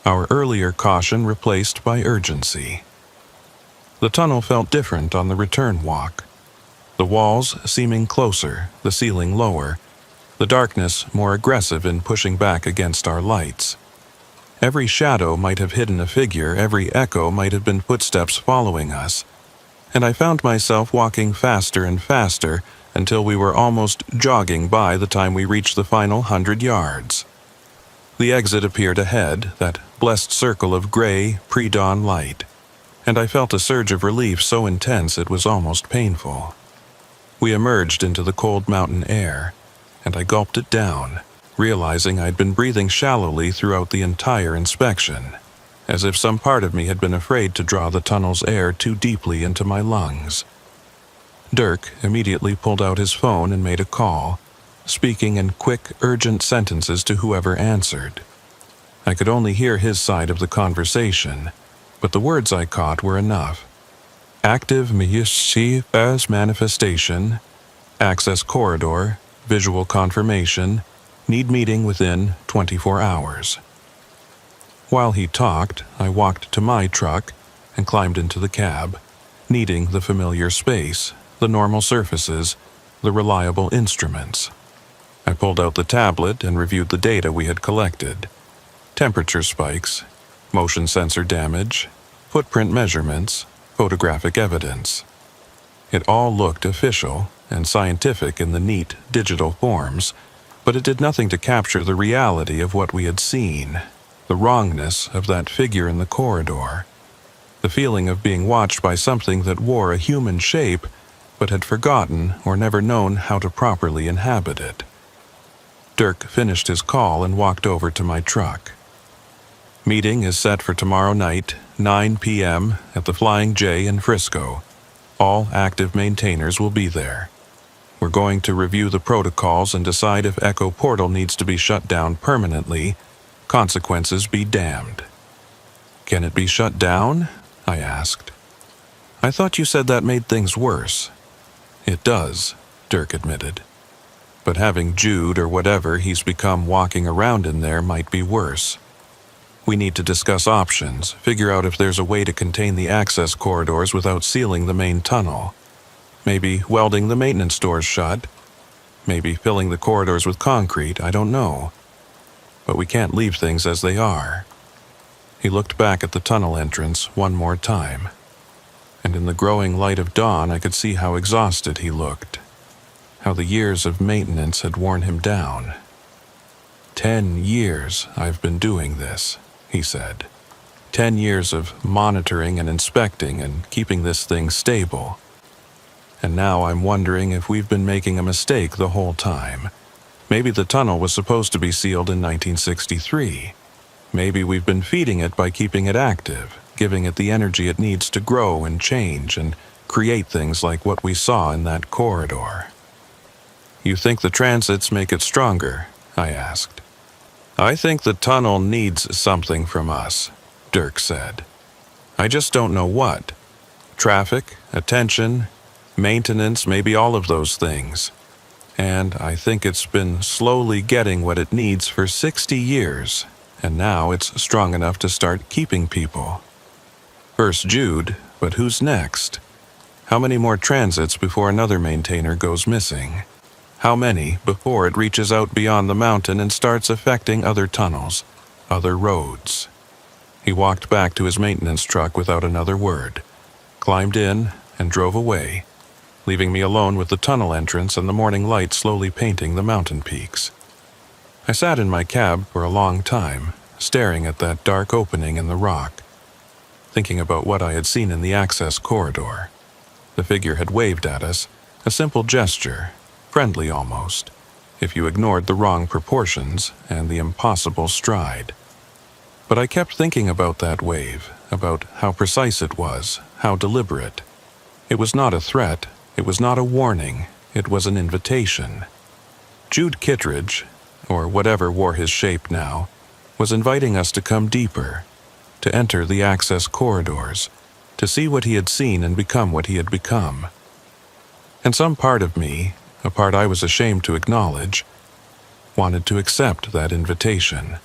our earlier caution replaced by urgency. The tunnel felt different on the return walk, the walls seeming closer, the ceiling lower, the darkness more aggressive in pushing back against our lights. Every shadow might have hidden a figure, every echo might have been footsteps following us, and I found myself walking faster and faster until we were almost jogging by the time we reached the final 100 yards. The exit appeared ahead, that blessed circle of gray, pre-dawn light, and I felt a surge of relief so intense it was almost painful. We emerged into the cold mountain air, and I gulped it down, realizing I'd been breathing shallowly throughout the entire inspection, as if some part of me had been afraid to draw the tunnel's air too deeply into my lungs. Dirk immediately pulled out his phone and made a call, speaking in quick, urgent sentences to whoever answered. I could only hear his side of the conversation, but the words I caught were enough. Active mischievous manifestation, access corridor, visual confirmation, need meeting within 24 hours. While he talked, I walked to my truck and climbed into the cab, needing the familiar space, the normal surfaces, the reliable instruments. I pulled out the tablet and reviewed the data we had collected. Temperature spikes, motion sensor damage, footprint measurements, photographic evidence. It all looked official and scientific in the neat digital forms, but it did nothing to capture the reality of what we had seen, the wrongness of that figure in the corridor, the feeling of being watched by something that wore a human shape but had forgotten or never known how to properly inhabit it. Dirk finished his call and walked over to my truck. Meeting is set for tomorrow night, 9 p.m. at the Flying J in Frisco. All active maintainers will be there. We're going to review the protocols and decide if Echo Portal needs to be shut down permanently. Consequences be damned. Can it be shut down? I asked. I thought you said that made things worse. It does, Dirk admitted. But having Jude or whatever he's become walking around in there might be worse. We need to discuss options, figure out if there's a way to contain the access corridors without sealing the main tunnel. Maybe welding the maintenance doors shut. Maybe filling the corridors with concrete, I don't know. But we can't leave things as they are. He looked back at the tunnel entrance one more time. And in the growing light of dawn, I could see how exhausted he looked. How the years of maintenance had worn him down. 10 years I've been doing this, he said. 10 years of monitoring and inspecting and keeping this thing stable. And now I'm wondering if we've been making a mistake the whole time. Maybe the tunnel was supposed to be sealed in 1963. Maybe we've been feeding it by keeping it active, giving it the energy it needs to grow and change and create things like what we saw in that corridor. You think the transits make it stronger? I asked. I think the tunnel needs something from us, Dirk said. I just don't know what. Traffic, attention, maintenance, maybe all of those things. And I think it's been slowly getting what it needs for 60 years, and now it's strong enough to start keeping people. First Jude, but who's next? How many more transits before another maintainer goes missing? How many before it reaches out beyond the mountain and starts affecting other tunnels, other roads? He walked back to his maintenance truck without another word, climbed in, and drove away, leaving me alone with the tunnel entrance and the morning light slowly painting the mountain peaks. I sat in my cab for a long time, staring at that dark opening in the rock, thinking about what I had seen in the access corridor. The figure had waved at us, a simple gesture, friendly almost, if you ignored the wrong proportions and the impossible stride. But I kept thinking about that wave, about how precise it was, how deliberate. It was not a threat, it was not a warning, it was an invitation. Jude Kittredge, or whatever wore his shape now, was inviting us to come deeper, to enter the access corridors, to see what he had seen and become what he had become. And some part of me, a part I was ashamed to acknowledge, wanted to accept that invitation,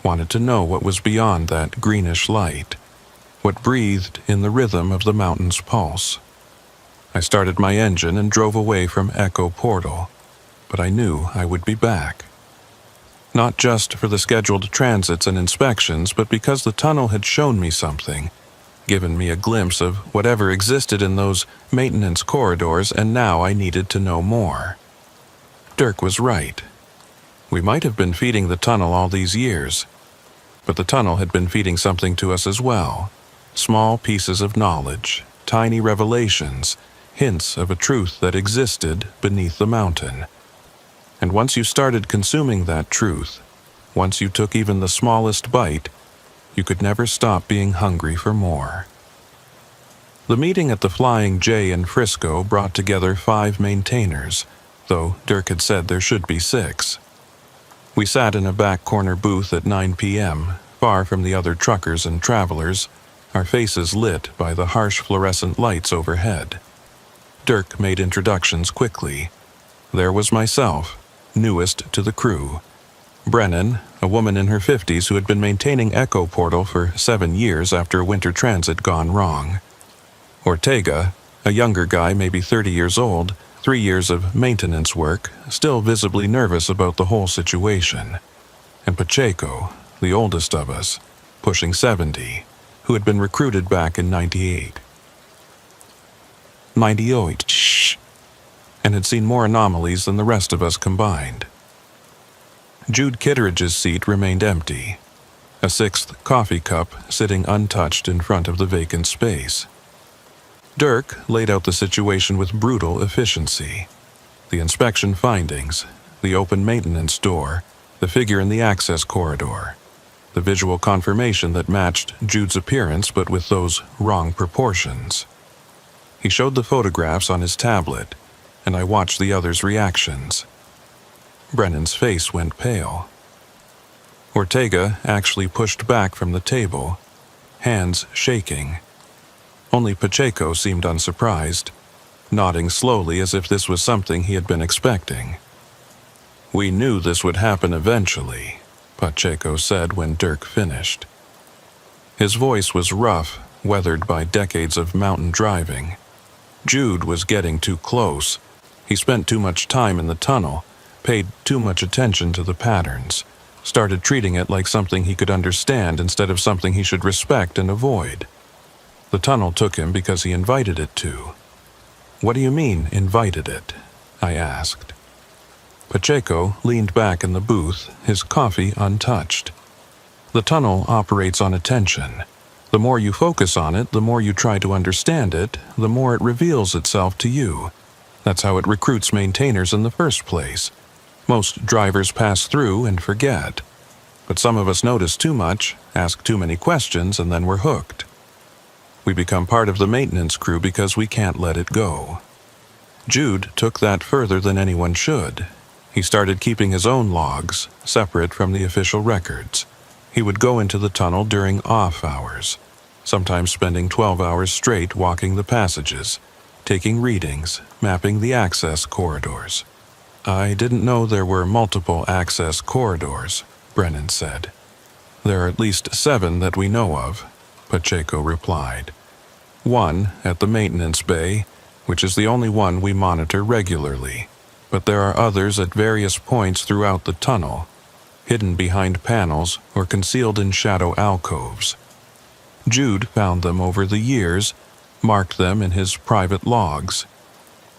wanted to know what was beyond that greenish light, what breathed in the rhythm of the mountain's pulse. I started my engine and drove away from Echo Portal, but I knew I would be back. Not just for the scheduled transits and inspections, but because the tunnel had shown me something, given me a glimpse of whatever existed in those maintenance corridors, and now I needed to know more. Dirk was right. We might have been feeding the tunnel all these years, but the tunnel had been feeding something to us as well. Small pieces of knowledge, tiny revelations, hints of a truth that existed beneath the mountain. And once you started consuming that truth, once you took even the smallest bite, you could never stop being hungry for more. The meeting at the Flying J in Frisco brought together 5 maintainers, though Dirk had said there should be 6. We sat in a back corner booth at 9 p.m., far from the other truckers and travelers, our faces lit by the harsh fluorescent lights overhead. Dirk made introductions quickly. There was myself, newest to the crew. Brennan, a woman in her 50s who had been maintaining Echo Portal for 7 years after a winter transit gone wrong. Ortega, a younger guy maybe 30 years old, 3 years of maintenance work, still visibly nervous about the whole situation. And Pacheco, the oldest of us, pushing 70, who had been recruited back in 98. 98, shh, and had seen more anomalies than the rest of us combined. Jude Kitteridge's seat remained empty, a 6th coffee cup sitting untouched in front of the vacant space. Dirk laid out the situation with brutal efficiency. The inspection findings, the open maintenance door, the figure in the access corridor, the visual confirmation that matched Jude's appearance but with those wrong proportions. He showed the photographs on his tablet, and I watched the others' reactions. Brennan's face went pale. Ortega actually pushed back from the table, hands shaking. Only Pacheco seemed unsurprised, nodding slowly as if this was something he had been expecting. "We knew this would happen eventually," Pacheco said when Dirk finished. His voice was rough, weathered by decades of mountain driving. Jude was getting too close. He spent too much time in the tunnel, paid too much attention to the patterns, started treating it like something he could understand instead of something he should respect and avoid. The tunnel took him because he invited it to. "What do you mean, invited it?" I asked. Pacheco leaned back in the booth, his coffee untouched. "The tunnel operates on attention. The more you focus on it, the more you try to understand it, the more it reveals itself to you. That's how it recruits maintainers in the first place. Most drivers pass through and forget. But some of us notice too much, ask too many questions, and then we're hooked. We become part of the maintenance crew because we can't let it go." Jude took that further than anyone should. He started keeping his own logs, separate from the official records. He would go into the tunnel during off hours, sometimes spending 12 hours straight walking the passages, taking readings, mapping the access corridors. "I didn't know there were multiple access corridors," Brennan said. "There are at least 7 that we know of," Pacheco replied. "One at the maintenance bay, which is the only one we monitor regularly, but there are others at various points throughout the tunnel, hidden behind panels or concealed in shadow alcoves. Jude found them over the years, marked them in his private logs.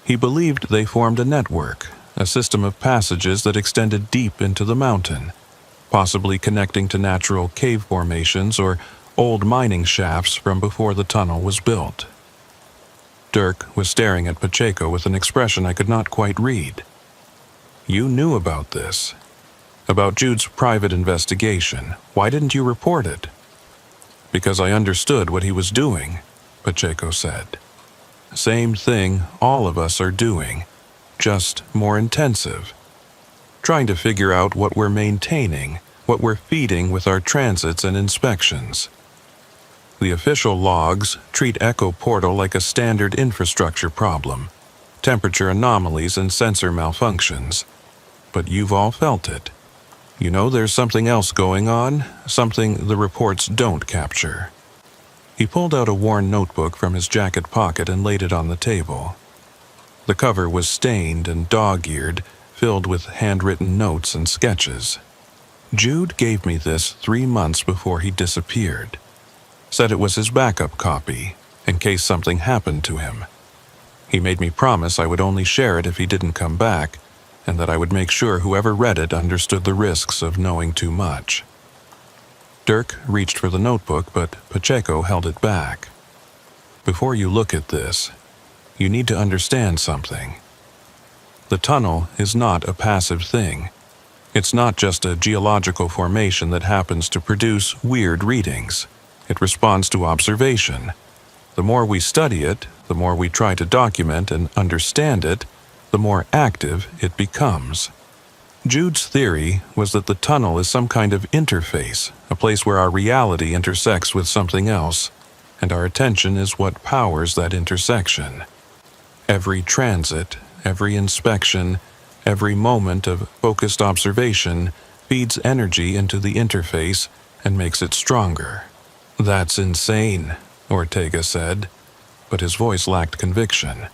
He believed they formed a network, a system of passages that extended deep into the mountain, possibly connecting to natural cave formations or old mining shafts from before the tunnel was built." Dirk was staring at Pacheco with an expression I could not quite read. "You knew about this. About Jude's private investigation. Why didn't you report it?" "Because I understood what he was doing," Pacheco said. "Same thing all of us are doing, just more intensive. Trying to figure out what we're maintaining, what we're feeding with our transits and inspections. The official logs treat Echo Portal like a standard infrastructure problem, temperature anomalies and sensor malfunctions. But you've all felt it. You know there's something else going on, something the reports don't capture." He pulled out a worn notebook from his jacket pocket and laid it on the table. The cover was stained and dog-eared, filled with handwritten notes and sketches. "Jude gave me this 3 months before he disappeared. Said it was his backup copy, in case something happened to him. He made me promise I would only share it if he didn't come back, and that I would make sure whoever read it understood the risks of knowing too much." Dirk reached for the notebook, but Pacheco held it back. "Before you look at this, you need to understand something. The tunnel is not a passive thing. It's not just a geological formation that happens to produce weird readings. It responds to observation. The more we study it, the more we try to document and understand it, the more active it becomes. Jude's theory was that the tunnel is some kind of interface, a place where our reality intersects with something else, and our attention is what powers that intersection. Every transit, every inspection, every moment of focused observation feeds energy into the interface and makes it stronger. "That's insane," Ortega said, but his voice lacked conviction.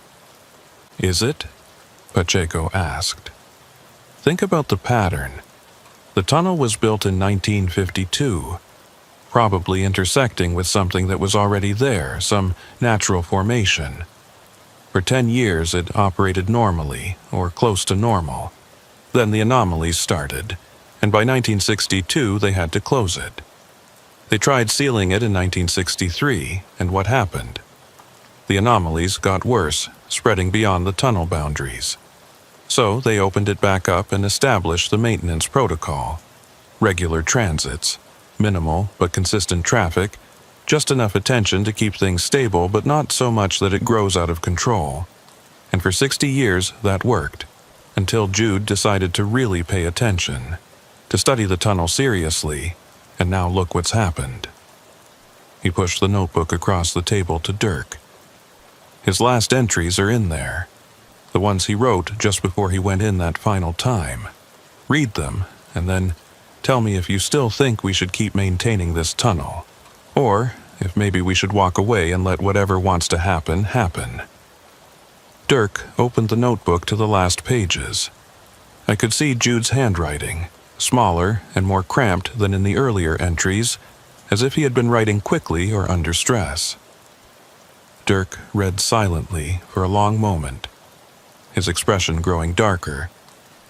"Is it?" Pacheco asked. "Think about the pattern. The tunnel was built in 1952, probably intersecting with something that was already there, some natural formation. For 10 years it operated normally, or close to normal. Then the anomalies started, and by 1962 they had to close it. They tried sealing it in 1963, and what happened? The anomalies got worse, spreading beyond the tunnel boundaries. So they opened it back up and established the maintenance protocol. Regular transits, minimal but consistent traffic, just enough attention to keep things stable but not so much that it grows out of control. And for 60 years that worked, until Jude decided to really pay attention, to study the tunnel seriously, and now look what's happened." He pushed the notebook across the table to Dirk. "His last entries are in there, the ones he wrote just before he went in that final time. Read them, and then tell me if you still think we should keep maintaining this tunnel, or if maybe we should walk away and let whatever wants to happen, happen." Dirk opened the notebook to the last pages. I could see Jude's handwriting, smaller and more cramped than in the earlier entries, as if he had been writing quickly or under stress. Dirk read silently for a long moment, his expression growing darker.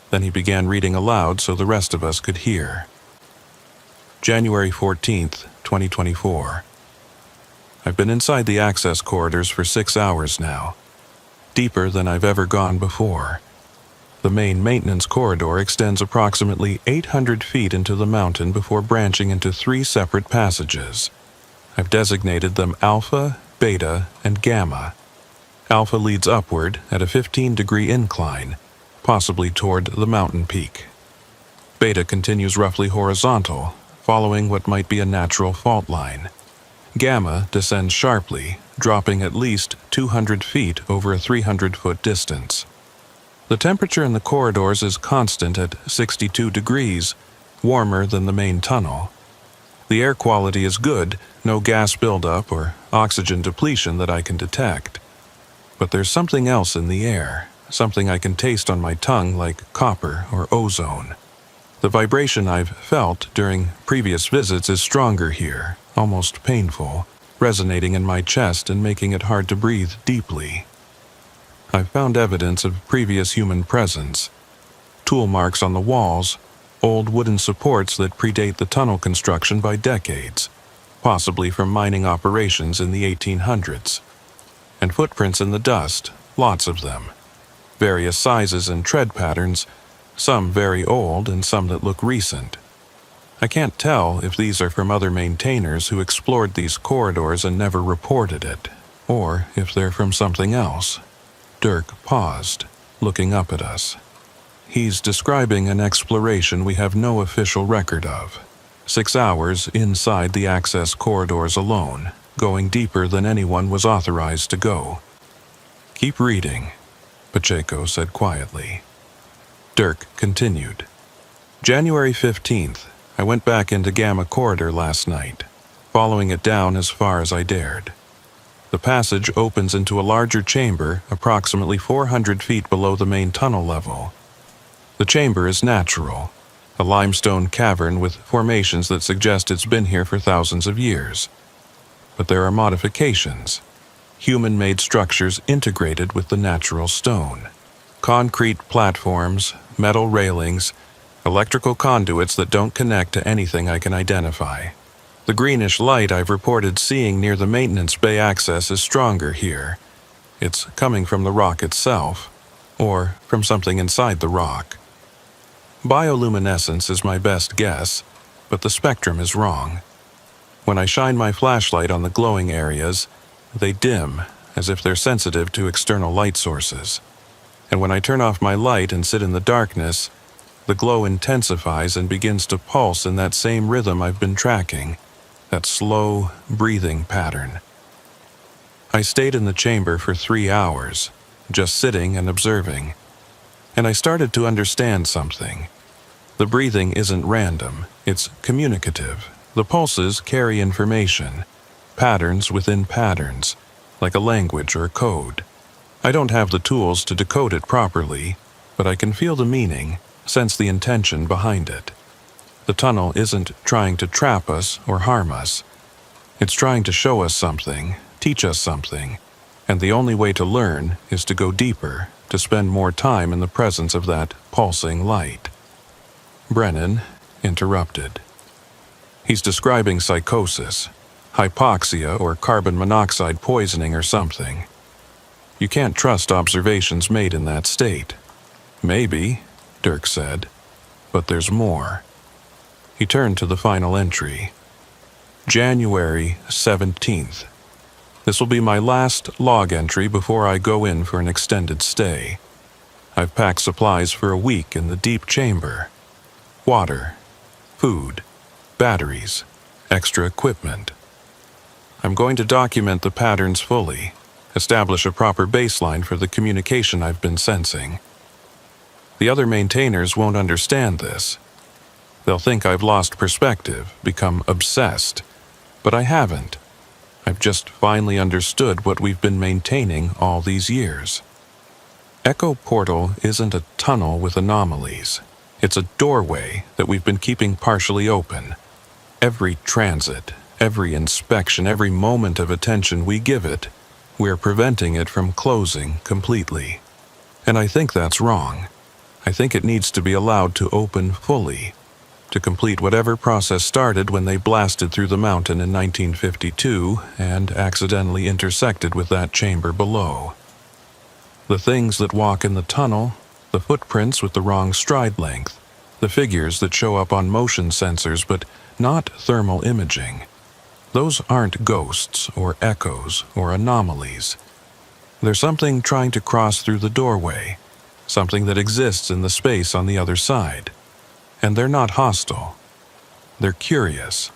Then he began reading aloud so the rest of us could hear. January 14th, 2024. I've been inside the access corridors for 6 hours now, deeper than I've ever gone before. The main maintenance corridor extends approximately 800 feet into the mountain before branching into 3 separate passages. I've designated them Alpha, Beta, and Gamma. Alpha leads upward at a 15-degree incline, possibly toward the mountain peak. Beta continues roughly horizontal, following what might be a natural fault line. Gamma descends sharply, dropping at least 200 feet over a 300-foot distance. The temperature in the corridors is constant at 62 degrees, warmer than the main tunnel. The air quality is good, no gas buildup or oxygen depletion that I can detect. But there's something else in the air, something I can taste on my tongue like copper or ozone. The vibration I've felt during previous visits is stronger here, almost painful, resonating in my chest and making it hard to breathe deeply. I've found evidence of previous human presence, tool marks on the walls, old wooden supports that predate the tunnel construction by decades, possibly from mining operations in the 1800s, and footprints in the dust, lots of them, various sizes and tread patterns, some very old and some that look recent. I can't tell if these are from other maintainers who explored these corridors and never reported it, or if they're from something else. Dirk paused, looking up at us. He's describing an exploration we have no official record of. 6 hours inside the access corridors alone, going deeper than anyone was authorized to go. "Keep reading," Pacheco said quietly. Dirk continued. January 15th, I went back into Gamma Corridor last night, following it down as far as I dared. The passage opens into a larger chamber approximately 400 feet below the main tunnel level. The chamber is natural, a limestone cavern with formations that suggest it's been here for thousands of years. But there are modifications, human-made structures integrated with the natural stone. Concrete platforms, metal railings, electrical conduits that don't connect to anything I can identify. The greenish light I've reported seeing near the maintenance bay access is stronger here. It's coming from the rock itself, or from something inside the rock. Bioluminescence is my best guess, but the spectrum is wrong. When I shine my flashlight on the glowing areas, they dim, as if they're sensitive to external light sources. And when I turn off my light and sit in the darkness, the glow intensifies and begins to pulse in that same rhythm I've been tracking, that slow, breathing pattern. I stayed in the chamber for 3 hours, just sitting and observing, and I started to understand something. The breathing isn't random, it's communicative. The pulses carry information, patterns within patterns, like a language or code. I don't have the tools to decode it properly, but I can feel the meaning, sense the intention behind it. The tunnel isn't trying to trap us or harm us. It's trying to show us something, teach us something, and the only way to learn is to go deeper, to spend more time in the presence of that pulsing light. Brennan interrupted. He's describing psychosis, hypoxia or carbon monoxide poisoning or something. You can't trust observations made in that state. Maybe, Dirk said, but there's more. He turned to the final entry. January 17th. This will be my last log entry before I go in for an extended stay. I've packed supplies for a week in the deep chamber. Water, food, batteries, extra equipment. I'm going to document the patterns fully, establish a proper baseline for the communication I've been sensing. The other maintainers won't understand this. They'll think I've lost perspective, become obsessed, but I haven't. I've just finally understood what we've been maintaining all these years. Echo Portal isn't a tunnel with anomalies. It's a doorway that we've been keeping partially open. Every transit, every inspection, every moment of attention we give it, we're preventing it from closing completely. And I think that's wrong. I think it needs to be allowed to open fully, to complete whatever process started when they blasted through the mountain in 1952 and accidentally intersected with that chamber below. The things that walk in the tunnel, the footprints with the wrong stride length, the figures that show up on motion sensors but not thermal imaging. Those aren't ghosts or echoes or anomalies. There's something trying to cross through the doorway, something that exists in the space on the other side. And they're not hostile. They're curious.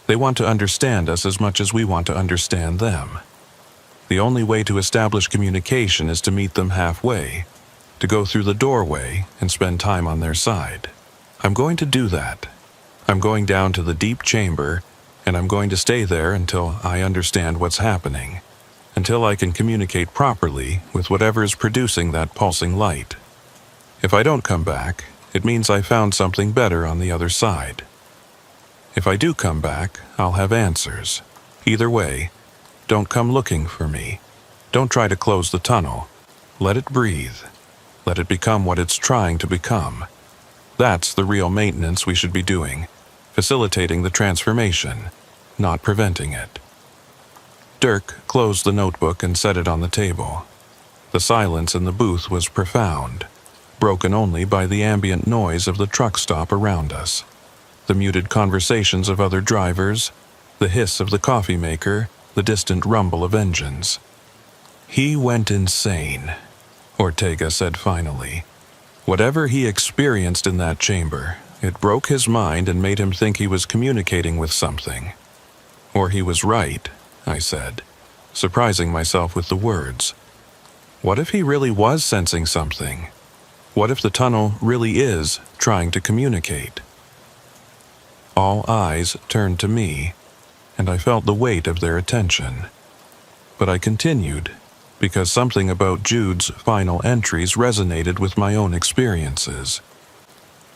They want to understand us as much as we want to understand them. The only way to establish communication is to meet them halfway, to go through the doorway and spend time on their side. I'm going to do that. I'm going down to the deep chamber, and I'm going to stay there until I understand what's happening, until I can communicate properly with whatever is producing that pulsing light. If I don't come back, it means I found something better on the other side. If I do come back, I'll have answers. Either way, don't come looking for me. Don't try to close the tunnel. Let it breathe. Let it become what it's trying to become. That's the real maintenance we should be doing, facilitating the transformation, not preventing it. Dirk closed the notebook and set it on the table. The silence in the booth was profound, broken only by the ambient noise of the truck stop around us, the muted conversations of other drivers, the hiss of the coffee maker, the distant rumble of engines. He went insane, Ortega said finally. Whatever he experienced in that chamber, it broke his mind and made him think he was communicating with something. Or he was right, I said, surprising myself with the words. What if he really was sensing something? What if the tunnel really is trying to communicate? All eyes turned to me, and I felt the weight of their attention. But I continued, because something about Jude's final entries resonated with my own experiences.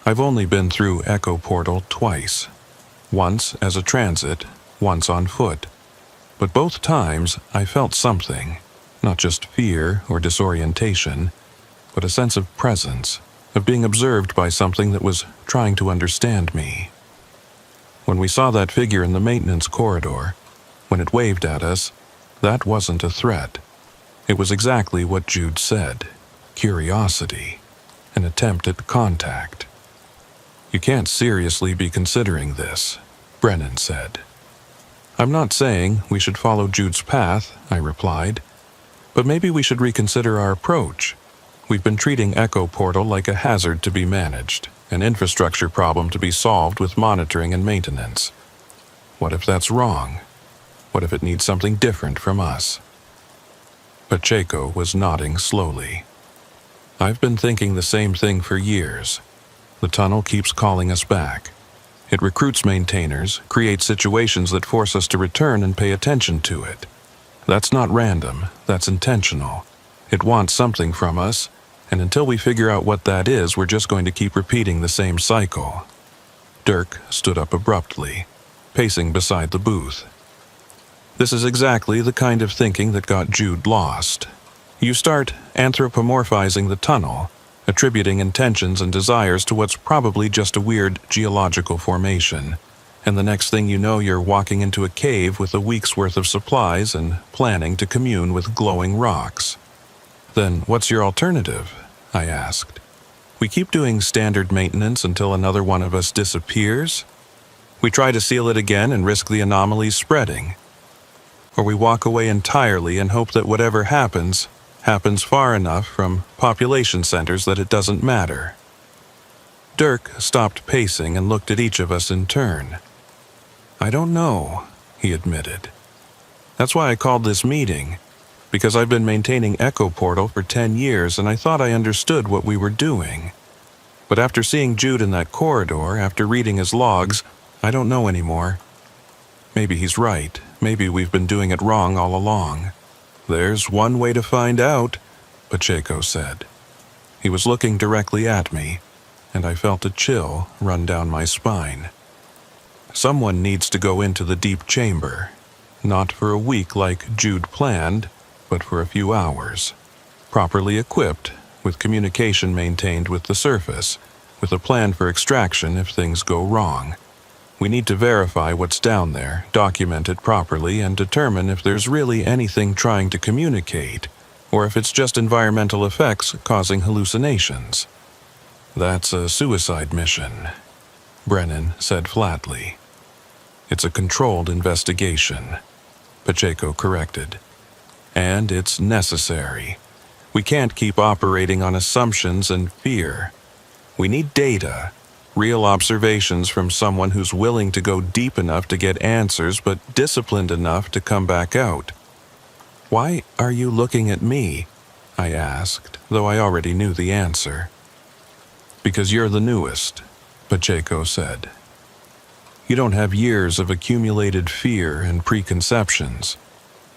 I've only been through Echo Portal twice, once as a transit, once on foot. But both times I felt something, not just fear or disorientation, but a sense of presence, of being observed by something that was trying to understand me. When we saw that figure in the maintenance corridor, when it waved at us, that wasn't a threat. It was exactly what Jude said, curiosity, an attempt at contact. You can't seriously be considering this, Brennan said. I'm not saying we should follow Jude's path, I replied, but maybe we should reconsider our approach. We've been treating Echo Portal like a hazard to be managed, an infrastructure problem to be solved with monitoring and maintenance. What if that's wrong? What if it needs something different from us? Pacheco was nodding slowly. I've been thinking the same thing for years. The tunnel keeps calling us back. It recruits maintainers, creates situations that force us to return and pay attention to it. That's not random, that's intentional. It wants something from us, and until we figure out what that is, we're just going to keep repeating the same cycle. Dirk stood up abruptly, pacing beside the booth. This is exactly the kind of thinking that got Jude lost. You start anthropomorphizing the tunnel, attributing intentions and desires to what's probably just a weird geological formation, and the next thing you know you're walking into a cave with a week's worth of supplies and planning to commune with glowing rocks. Then what's your alternative? I asked. We keep doing standard maintenance until another one of us disappears? We try to seal it again and risk the anomalies spreading? Or we walk away entirely and hope that whatever happens far enough from population centers that it doesn't matter? Dirk stopped pacing and looked at each of us in turn. I don't know, he admitted. That's why I called this meeting, because I've been maintaining Echo Portal for 10 years and I thought I understood what we were doing. But after seeing Jude in that corridor, after reading his logs, I don't know anymore. Maybe he's right. Maybe we've been doing it wrong all along. There's one way to find out, Pacheco said. He was looking directly at me, and I felt a chill run down my spine. Someone needs to go into the deep chamber, not for a week like Jude planned, but for a few hours, properly equipped, with communication maintained with the surface, with a plan for extraction if things go wrong. We need to verify what's down there, document it properly, and determine if there's really anything trying to communicate, or if it's just environmental effects causing hallucinations. That's a suicide mission, Brennan said flatly. It's a controlled investigation, Pacheco corrected. And it's necessary. We can't keep operating on assumptions and fear. We need data. Real observations from someone who's willing to go deep enough to get answers but disciplined enough to come back out. Why are you looking at me? I asked, though I already knew the answer. Because you're the newest, Pacheco said. You don't have years of accumulated fear and preconceptions.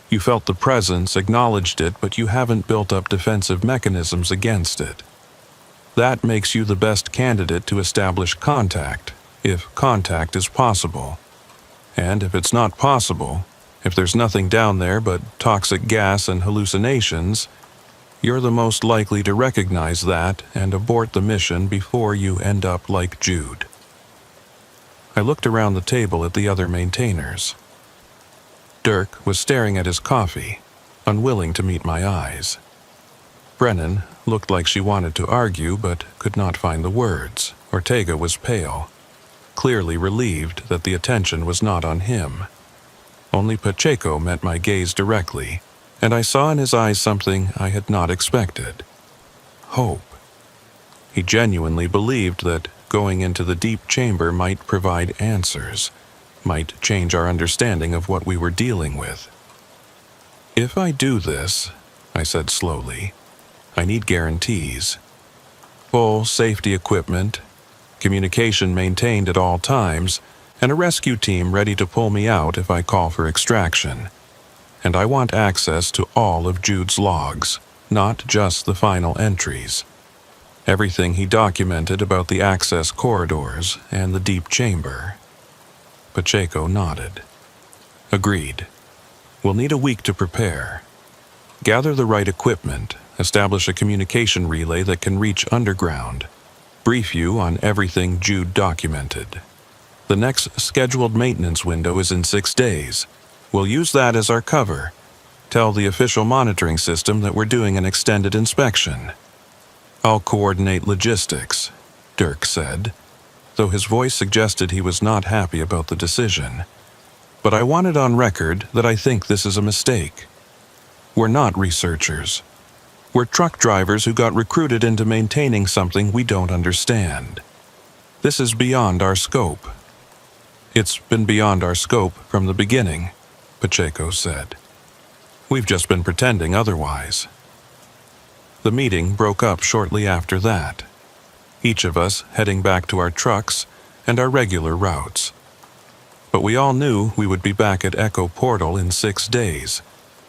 You felt the presence, acknowledged it, but you haven't built up defensive mechanisms against it. That makes you the best candidate to establish contact, if contact is possible. And if it's not possible, if there's nothing down there but toxic gas and hallucinations, you're the most likely to recognize that and abort the mission before you end up like Jude. I looked around the table at the other maintainers. Dirk was staring at his coffee, unwilling to meet my eyes. Brennan looked like she wanted to argue but could not find the words. Ortega was pale, clearly relieved that the attention was not on him. Only Pacheco met my gaze directly, and I saw in his eyes something I had not expected. Hope. He genuinely believed that going into the deep chamber might provide answers, might change our understanding of what we were dealing with. If I do this, I said slowly, I need guarantees. Full safety equipment, communication maintained at all times, and a rescue team ready to pull me out if I call for extraction. And I want access to all of Jude's logs, not just the final entries. Everything he documented about the access corridors and the deep chamber. Pacheco nodded. Agreed. We'll need a week to prepare. Gather the right equipment, establish a communication relay that can reach underground, brief you on everything Jude documented. The next scheduled maintenance window is in 6 days. We'll use that as our cover. Tell the official monitoring system that we're doing an extended inspection. I'll coordinate logistics, Dirk said, though his voice suggested he was not happy about the decision. But I want it on record that I think this is a mistake. We're not researchers. We're truck drivers who got recruited into maintaining something we don't understand. This is beyond our scope. It's been beyond our scope from the beginning, Pacheco said. We've just been pretending otherwise. The meeting broke up shortly after that, each of us heading back to our trucks and our regular routes. But we all knew we would be back at Echo Portal in 6 days,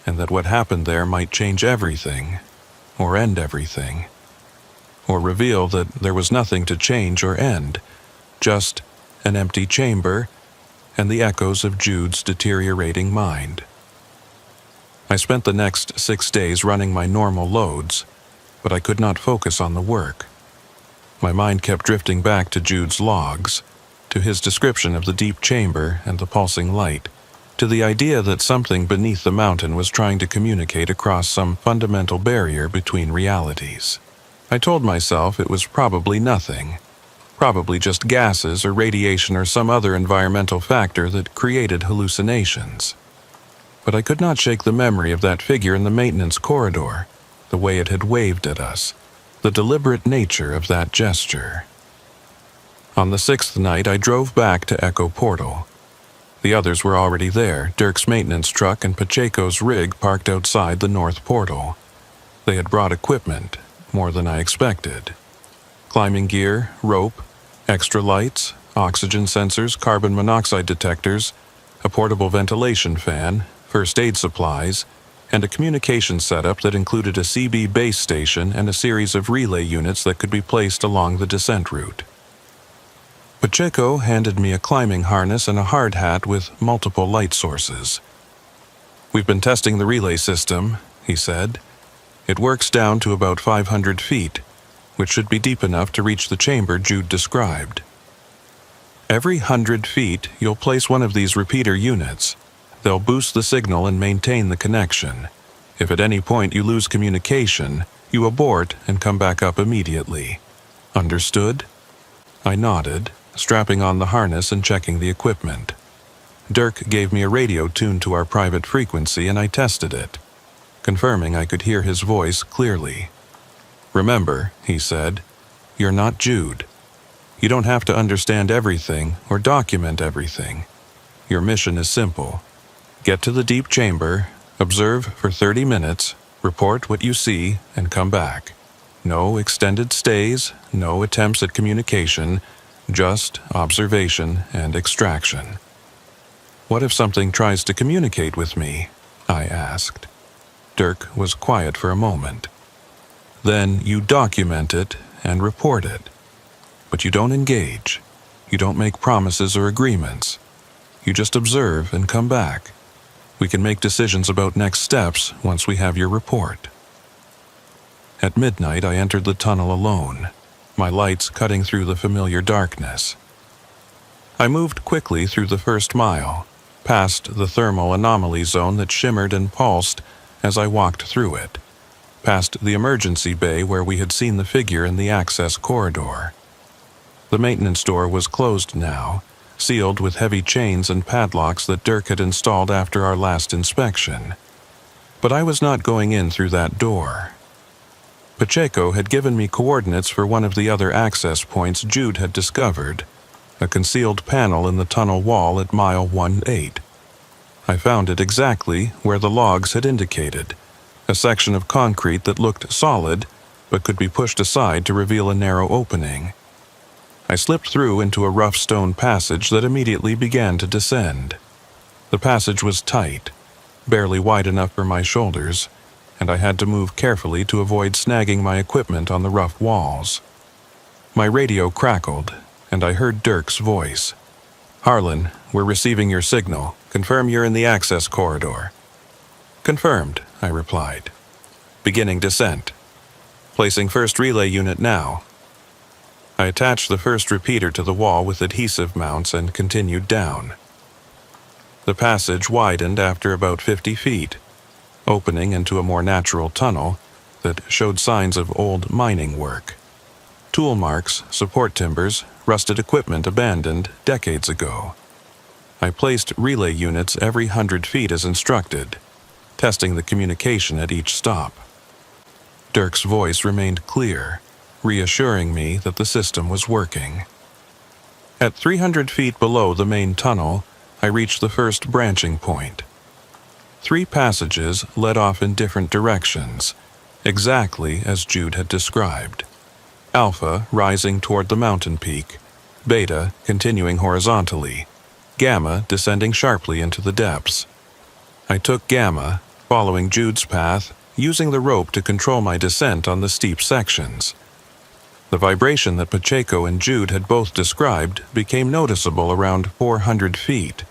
and that what happened there might change everything, or end everything, or reveal that there was nothing to change or end, just an empty chamber and the echoes of Jude's deteriorating mind. I spent the next 6 days running my normal loads, but I could not focus on the work. My mind kept drifting back to Jude's logs, to his description of the deep chamber and the pulsing light, to the idea that something beneath the mountain was trying to communicate across some fundamental barrier between realities. I told myself it was probably nothing, probably just gases or radiation or some other environmental factor that created hallucinations. But I could not shake the memory of that figure in the maintenance corridor, the way it had waved at us, the deliberate nature of that gesture. On the 6th night, I drove back to Echo Portal. The others were already there, Dirk's maintenance truck and Pacheco's rig parked outside the north portal. They had brought equipment, more than I expected. Climbing gear, rope, extra lights, oxygen sensors, carbon monoxide detectors, a portable ventilation fan, first aid supplies, and a communication setup that included a CB base station and a series of relay units that could be placed along the descent route. Pacheco handed me a climbing harness and a hard hat with multiple light sources. "We've been testing the relay system," he said. "It works down to about 500 feet, which should be deep enough to reach the chamber Jude described. Every 100 feet, you'll place one of these repeater units. They'll boost the signal and maintain the connection. If at any point you lose communication, you abort and come back up immediately. Understood?" I nodded, strapping on the harness and checking the equipment. Dirk gave me a radio tuned to our private frequency and I tested it, confirming I could hear his voice clearly. "Remember," he said, "you're not Jude. You don't have to understand everything or document everything. Your mission is simple. Get to the deep chamber, observe for 30 minutes, report what you see, and come back. No extended stays, no attempts at communication, just observation and extraction." "What if something tries to communicate with me?" I asked. Dirk was quiet for a moment. "Then you document it and report it. But you don't engage. You don't make promises or agreements. You just observe and come back. We can make decisions about next steps once we have your report." At midnight, I entered the tunnel alone, my lights cutting through the familiar darkness. I moved quickly through the first mile, past the thermal anomaly zone that shimmered and pulsed as I walked through it, past the emergency bay where we had seen the figure in the access corridor. The maintenance door was closed now, sealed with heavy chains and padlocks that Dirk had installed after our last inspection. But I was not going in through that door. Pacheco had given me coordinates for one of the other access points Jude had discovered, a concealed panel in the tunnel wall at mile 18. I found it exactly where the logs had indicated, a section of concrete that looked solid but could be pushed aside to reveal a narrow opening. I slipped through into a rough stone passage that immediately began to descend. The passage was tight, barely wide enough for my shoulders, and I had to move carefully to avoid snagging my equipment on the rough walls. My radio crackled, and I heard Dirk's voice. "Harlan, we're receiving your signal. Confirm you're in the access corridor." "Confirmed," I replied. "Beginning descent. Placing first relay unit now." I attached the first repeater to the wall with adhesive mounts and continued down. The passage widened after about 50 feet, opening into a more natural tunnel that showed signs of old mining work. Tool marks, support timbers, rusted equipment abandoned decades ago. I placed relay units every 100 feet as instructed, testing the communication at each stop. Dirk's voice remained clear, reassuring me that the system was working. At 300 feet below the main tunnel, I reached the first branching point. 3 passages led off in different directions, exactly as Jude had described. Alpha rising toward the mountain peak, Beta continuing horizontally, Gamma descending sharply into the depths. I took Gamma, following Jude's path, using the rope to control my descent on the steep sections. The vibration that Pacheco and Jude had both described became noticeable around 400 feet.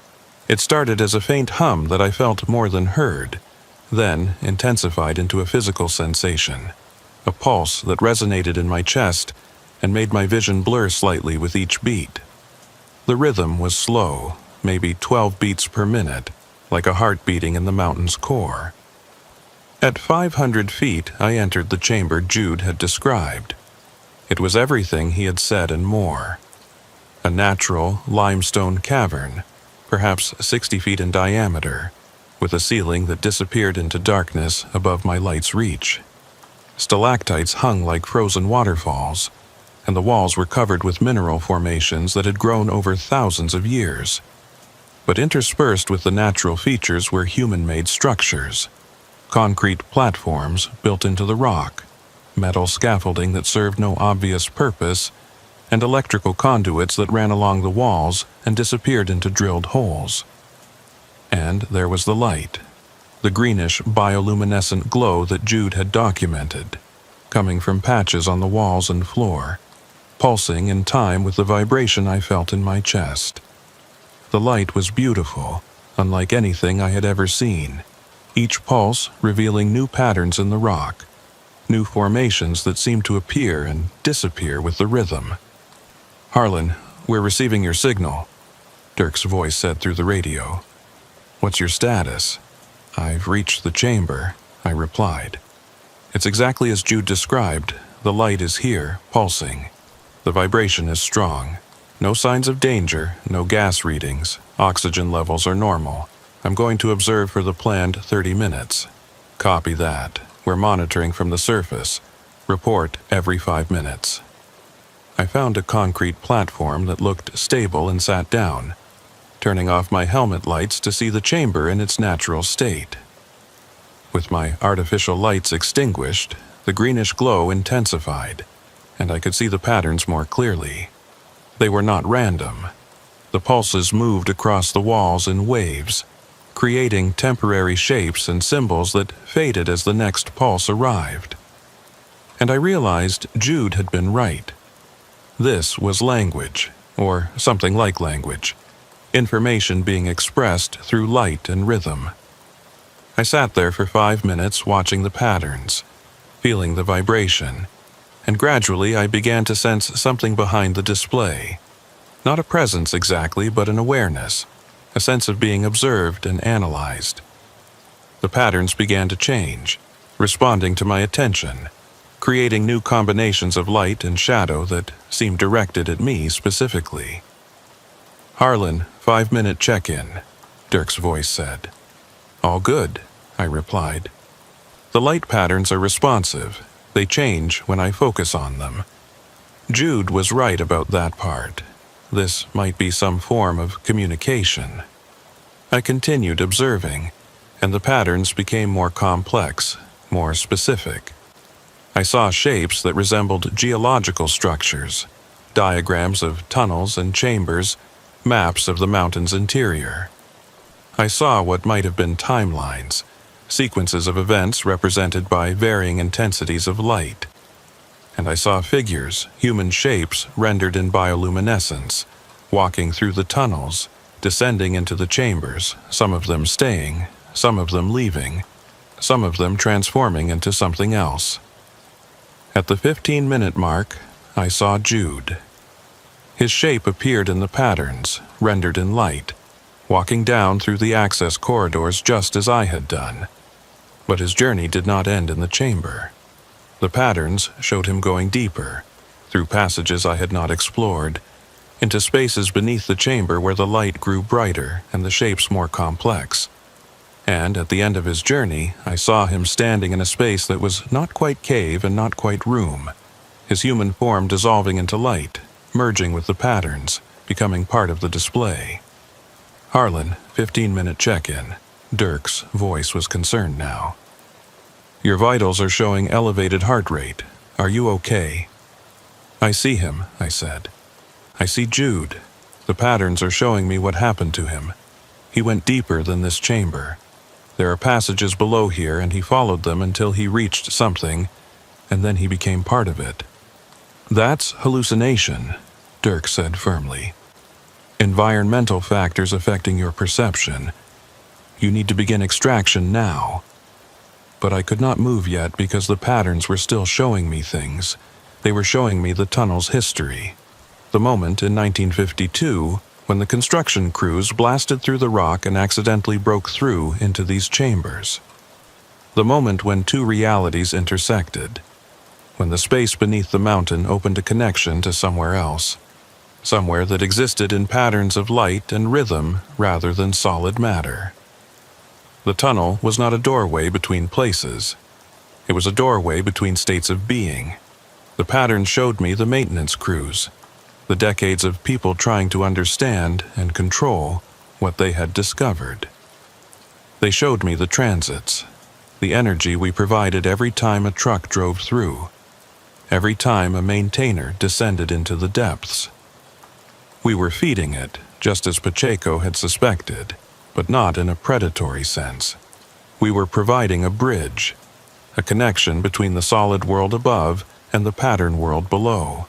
It started as a faint hum that I felt more than heard, then intensified into a physical sensation, a pulse that resonated in my chest and made my vision blur slightly with each beat. The rhythm was slow, maybe 12 beats per minute, like a heart beating in the mountain's core. At 500 feet, I entered the chamber Jude had described. It was everything he had said and more. A natural limestone cavern, perhaps 60 feet in diameter, with a ceiling that disappeared into darkness above my light's reach. Stalactites hung like frozen waterfalls, and the walls were covered with mineral formations that had grown over thousands of years. But interspersed with the natural features were human-made structures, concrete platforms built into the rock, metal scaffolding that served no obvious purpose, and electrical conduits that ran along the walls and disappeared into drilled holes. And there was the light, the greenish bioluminescent glow that Jude had documented, coming from patches on the walls and floor, pulsing in time with the vibration I felt in my chest. The light was beautiful, unlike anything I had ever seen, each pulse revealing new patterns in the rock, new formations that seemed to appear and disappear with the rhythm. "Harlan, we're receiving your signal," Dirk's voice said through the radio. "What's your status?" "I've reached the chamber," I replied. "It's exactly as Jude described. The light is here, pulsing. The vibration is strong. No signs of danger, no gas readings. Oxygen levels are normal. I'm going to observe for the planned 30 minutes. Copy that. We're monitoring from the surface. Report every 5 minutes." I found a concrete platform that looked stable and sat down, turning off my helmet lights to see the chamber in its natural state. With my artificial lights extinguished, the greenish glow intensified, and I could see the patterns more clearly. They were not random. The pulses moved across the walls in waves, creating temporary shapes and symbols that faded as the next pulse arrived. And I realized Jude had been right. This was language, or something like language, information being expressed through light and rhythm. I sat there for 5 minutes watching the patterns, feeling the vibration, and gradually I began to sense something behind the display. Not a presence exactly, but an awareness, a sense of being observed and analyzed. The patterns began to change, responding to my attention, creating new combinations of light and shadow that seemed directed at me specifically. "Harlan, 5-minute check-in," Dirk's voice said. "All good," I replied. "The light patterns are responsive. They change when I focus on them." Jude was right about that part. This might be some form of communication. I continued observing, and the patterns became more complex, more specific. I saw shapes that resembled geological structures, diagrams of tunnels and chambers, maps of the mountain's interior. I saw what might have been timelines, sequences of events represented by varying intensities of light. And I saw figures, human shapes rendered in bioluminescence, walking through the tunnels, descending into the chambers, some of them staying, some of them leaving, some of them transforming into something else. At the 15-minute mark, I saw Jude. His shape appeared in the patterns, rendered in light, walking down through the access corridors just as I had done. But his journey did not end in the chamber. The patterns showed him going deeper, through passages I had not explored, into spaces beneath the chamber where the light grew brighter and the shapes more complex. And at the end of his journey, I saw him standing in a space that was not quite cave and not quite room, his human form dissolving into light, merging with the patterns, becoming part of the display. "Harlan, 15-minute check-in," Dirk's voice was concerned now. "Your vitals are showing elevated heart rate. Are you okay?" "I see him," I said. "I see Jude. The patterns are showing me what happened to him. He went deeper than this chamber. There are passages below here, and he followed them until he reached something, and then he became part of it." "That's hallucination," Dirk said firmly. "Environmental factors affecting your perception. You need to begin extraction now." But I could not move yet because the patterns were still showing me things. They were showing me the tunnel's history. The moment in 1952 when the construction crews blasted through the rock and accidentally broke through into these chambers. The moment when two realities intersected. When the space beneath the mountain opened a connection to somewhere else. Somewhere that existed in patterns of light and rhythm rather than solid matter. The tunnel was not a doorway between places. It was a doorway between states of being. The pattern showed me the maintenance crews, the decades of people trying to understand and control what they had discovered. They showed me the transits, the energy we provided every time a truck drove through, every time a maintainer descended into the depths. We were feeding it, just as Pacheco had suspected, but not in a predatory sense. We were providing a bridge, a connection between the solid world above and the pattern world below.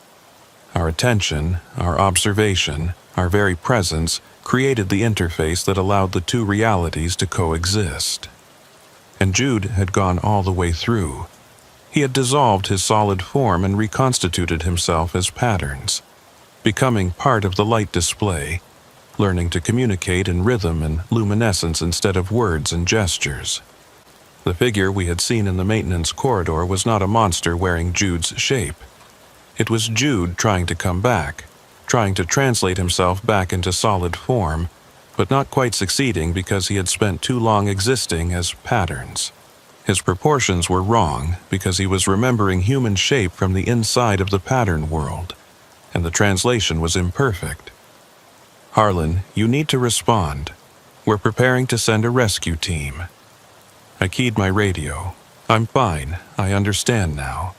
Our attention, our observation, our very presence created the interface that allowed the two realities to coexist. And Jude had gone all the way through. He had dissolved his solid form and reconstituted himself as patterns, becoming part of the light display, learning to communicate in rhythm and luminescence instead of words and gestures. The figure we had seen in the maintenance corridor was not a monster wearing Jude's shape. It was Jude trying to come back, trying to translate himself back into solid form, but not quite succeeding because he had spent too long existing as patterns. His proportions were wrong because he was remembering human shape from the inside of the pattern world, and the translation was imperfect. "Harlan, you need to respond. We're preparing to send a rescue team." I keyed my radio. "I'm fine. I understand now.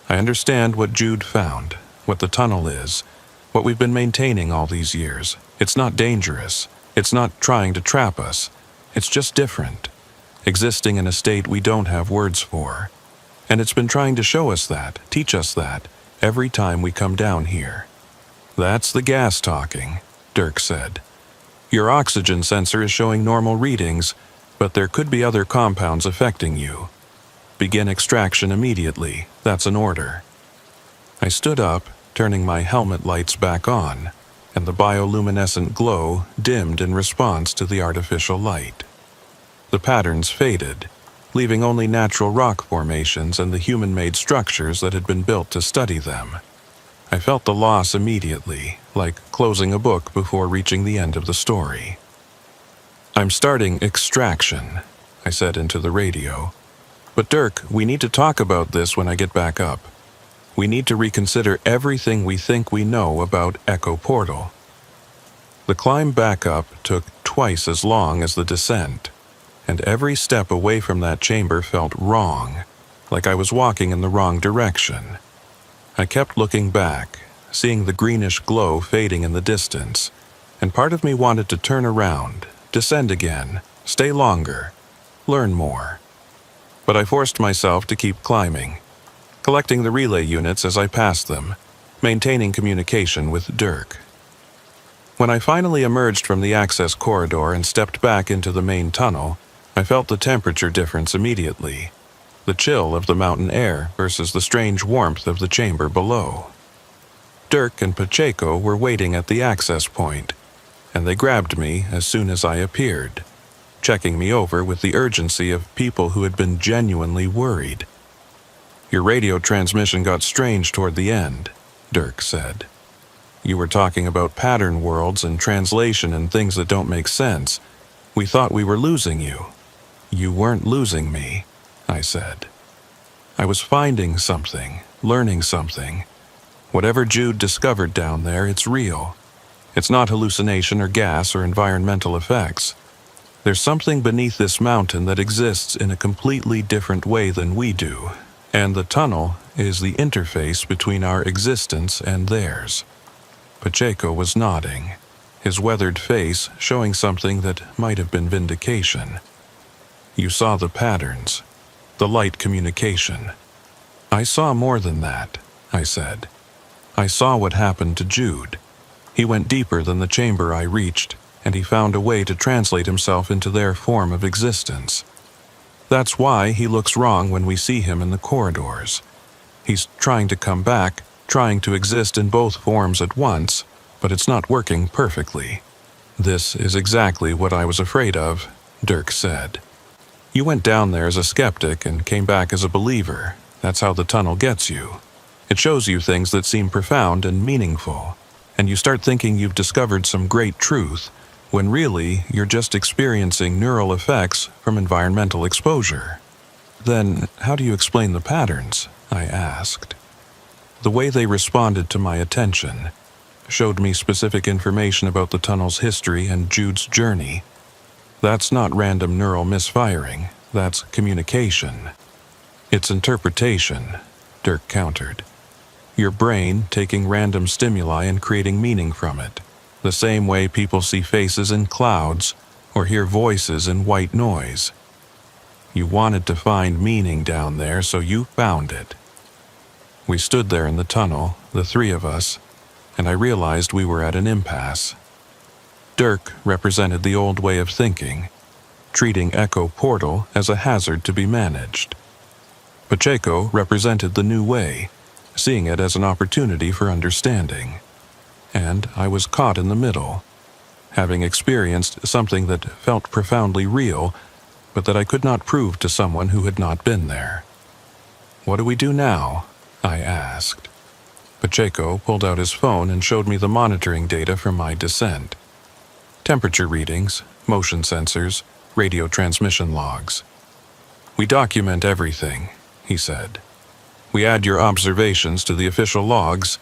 I understand what Jude found, what the tunnel is, what we've been maintaining all these years. It's not dangerous. It's not trying to trap us. It's just different, existing in a state we don't have words for. And it's been trying to show us that, teach us that, every time we come down here." "That's the gas talking," Dirk said. "Your oxygen sensor is showing normal readings, but there could be other compounds affecting you. Begin extraction immediately. That's an order." I stood up, turning my helmet lights back on, and the bioluminescent glow dimmed in response to the artificial light. The patterns faded, leaving only natural rock formations and the human-made structures that had been built to study them. I felt the loss immediately, like closing a book before reaching the end of the story. "I'm starting extraction," I said into the radio. "But Dirk, we need to talk about this when I get back up. We need to reconsider everything we think we know about Echo Portal." The climb back up took twice as long as the descent, and every step away from that chamber felt wrong, like I was walking in the wrong direction. I kept looking back, seeing the greenish glow fading in the distance, and part of me wanted to turn around, descend again, stay longer, learn more. But I forced myself to keep climbing, collecting the relay units as I passed them, maintaining communication with Dirk. When I finally emerged from the access corridor and stepped back into the main tunnel, I felt the temperature difference immediately, the chill of the mountain air versus the strange warmth of the chamber below. Dirk and Pacheco were waiting at the access point, and they grabbed me as soon as I appeared, checking me over with the urgency of people who had been genuinely worried. "Your radio transmission got strange toward the end," Dirk said. "You were talking about pattern worlds and translation and things that don't make sense. We thought we were losing you." "You weren't losing me," I said. "I was finding something, learning something. Whatever Jude discovered down there, it's real. It's not hallucination or gas or environmental effects. There's something beneath this mountain that exists in a completely different way than we do, and the tunnel is the interface between our existence and theirs. Pacheco was nodding, his weathered face showing something that might have been vindication. You saw the patterns, the light communication. I saw more than that, I said. I saw what happened to Jude. He went deeper than the chamber I reached, and he found a way to translate himself into their form of existence. That's why he looks wrong when we see him in the corridors. He's trying to come back, trying to exist in both forms at once, but it's not working perfectly. This is exactly what I was afraid of, Dirk said. You went down there as a skeptic and came back as a believer. That's how the tunnel gets you. It shows you things that seem profound and meaningful, and you start thinking you've discovered some great truth, when really you're just experiencing neural effects from environmental exposure. Then, how do you explain the patterns? I asked. The way they responded to my attention showed me specific information about the tunnel's history and Jude's journey. That's not random neural misfiring, that's communication. It's interpretation, Dirk countered. Your brain taking random stimuli and creating meaning from it, the same way people see faces in clouds or hear voices in white noise. You wanted to find meaning down there, so you found it. We stood there in the tunnel, the three of us, and I realized we were at an impasse. Dirk represented the old way of thinking, treating Echo Portal as a hazard to be managed. Pacheco represented the new way, seeing it as an opportunity for understanding. And I was caught in the middle, having experienced something that felt profoundly real, but that I could not prove to someone who had not been there. What do we do now? I asked. Pacheco pulled out his phone and showed me the monitoring data from my descent. Temperature readings, motion sensors, radio transmission logs. We document everything, he said. We add your observations to the official logs,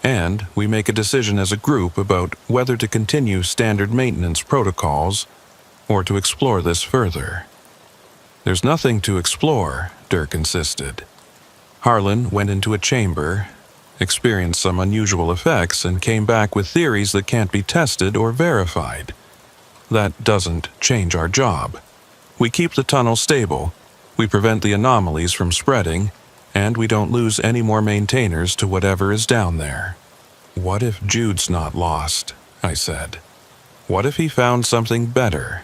and we make a decision as a group about whether to continue standard maintenance protocols or to explore this further. There's nothing to explore, Dirk insisted. Harlan went into a chamber, experienced some unusual effects, and came back with theories that can't be tested or verified. That doesn't change our job. We keep the tunnel stable, we prevent the anomalies from spreading, and we don't lose any more maintainers to whatever is down there. What if Jude's not lost? I said. What if he found something better?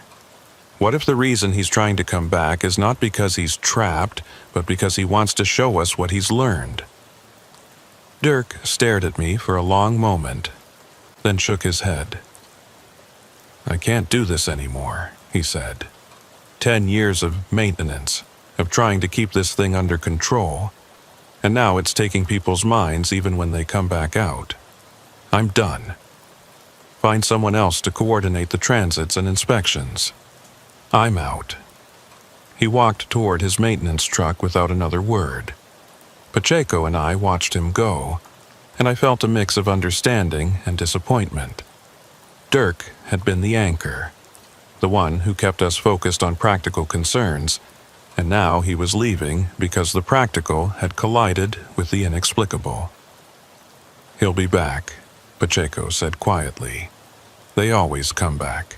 What if the reason he's trying to come back is not because he's trapped, but because he wants to show us what he's learned? Dirk stared at me for a long moment, then shook his head. I can't do this anymore, he said. 10 years of maintenance, of trying to keep this thing under control, and now it's taking people's minds even when they come back out. I'm done. Find someone else to coordinate the transits and inspections. I'm out. He walked toward his maintenance truck without another word. Pacheco and I watched him go, and I felt a mix of understanding and disappointment. Dirk had been the anchor, the one who kept us focused on practical concerns, and now he was leaving because the practical had collided with the inexplicable. He'll be back, Pacheco said quietly. They always come back.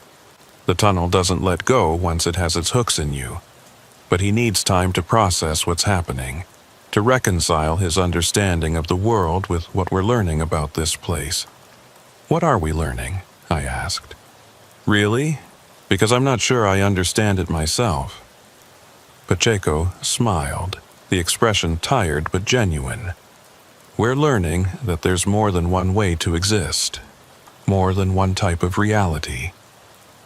The tunnel doesn't let go once it has its hooks in you, but he needs time to process what's happening, to reconcile his understanding of the world with what we're learning about this place. What are we learning? I asked. Really? Because I'm not sure I understand it myself. Pacheco smiled, the expression tired but genuine. We're learning that there's more than one way to exist, more than one type of reality.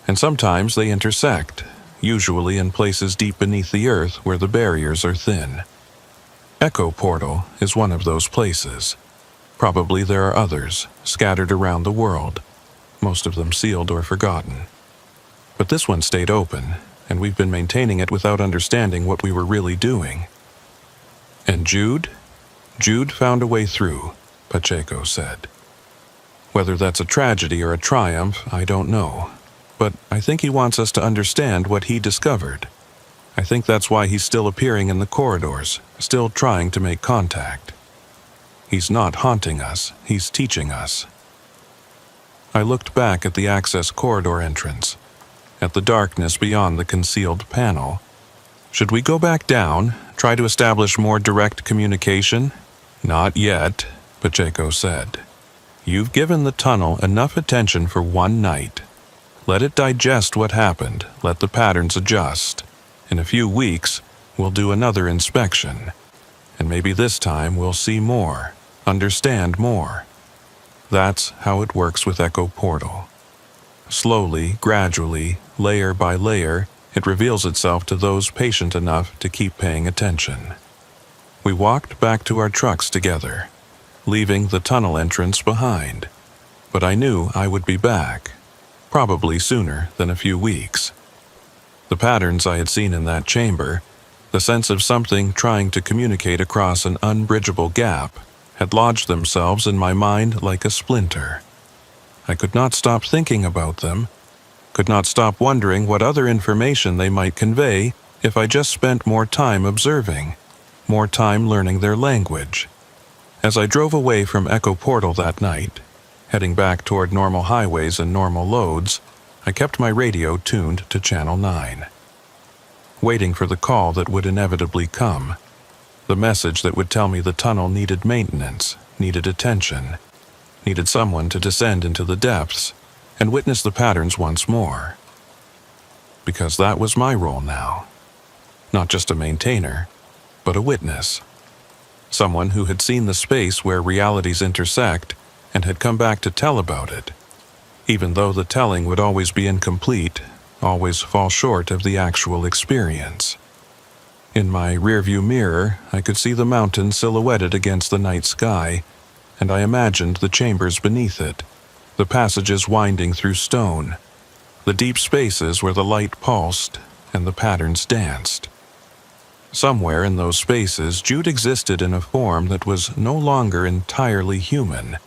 And sometimes they intersect, usually in places deep beneath the earth where the barriers are thin. Echo Portal is one of those places. Probably there are others, scattered around the world, most of them sealed or forgotten. But this one stayed open, and we've been maintaining it without understanding what we were really doing. And Jude? Jude found a way through, Pacheco said. Whether that's a tragedy or a triumph, I don't know. but I think he wants us to understand what he discovered. I think that's why he's still appearing in the corridors, still trying to make contact. He's not haunting us, he's teaching us. I looked back at the access corridor entrance, at the darkness beyond the concealed panel. Should we go back down, try to establish more direct communication? Not yet, Pacheco said. You've given the tunnel enough attention for one night. Let it digest what happened, let the patterns adjust. In a few weeks, we'll do another inspection. And maybe this time we'll see more, understand more. That's how it works with Echo Portal. Slowly, gradually, layer by layer, it reveals itself to those patient enough to keep paying attention. We walked back to our trucks together, leaving the tunnel entrance behind. But I knew I would be back, probably sooner than a few weeks. The patterns I had seen in that chamber, the sense of something trying to communicate across an unbridgeable gap, had lodged themselves in my mind like a splinter. I could not stop thinking about them, could not stop wondering what other information they might convey if I just spent more time observing, more time learning their language. As I drove away from Echo Portal that night, heading back toward normal highways and normal loads, I kept my radio tuned to Channel 9. Waiting for the call that would inevitably come, the message that would tell me the tunnel needed maintenance, needed attention, needed someone to descend into the depths and witness the patterns once more. Because that was my role now. Not just a maintainer, but a witness. Someone who had seen the space where realities intersect and had come back to tell about it, even though the telling would always be incomplete, always fall short of the actual experience. In my rearview mirror, I could see the mountain silhouetted against the night sky, and I imagined the chambers beneath it, the passages winding through stone, the deep spaces where the light pulsed and the patterns danced. Somewhere in those spaces, Jude existed in a form that was no longer entirely human,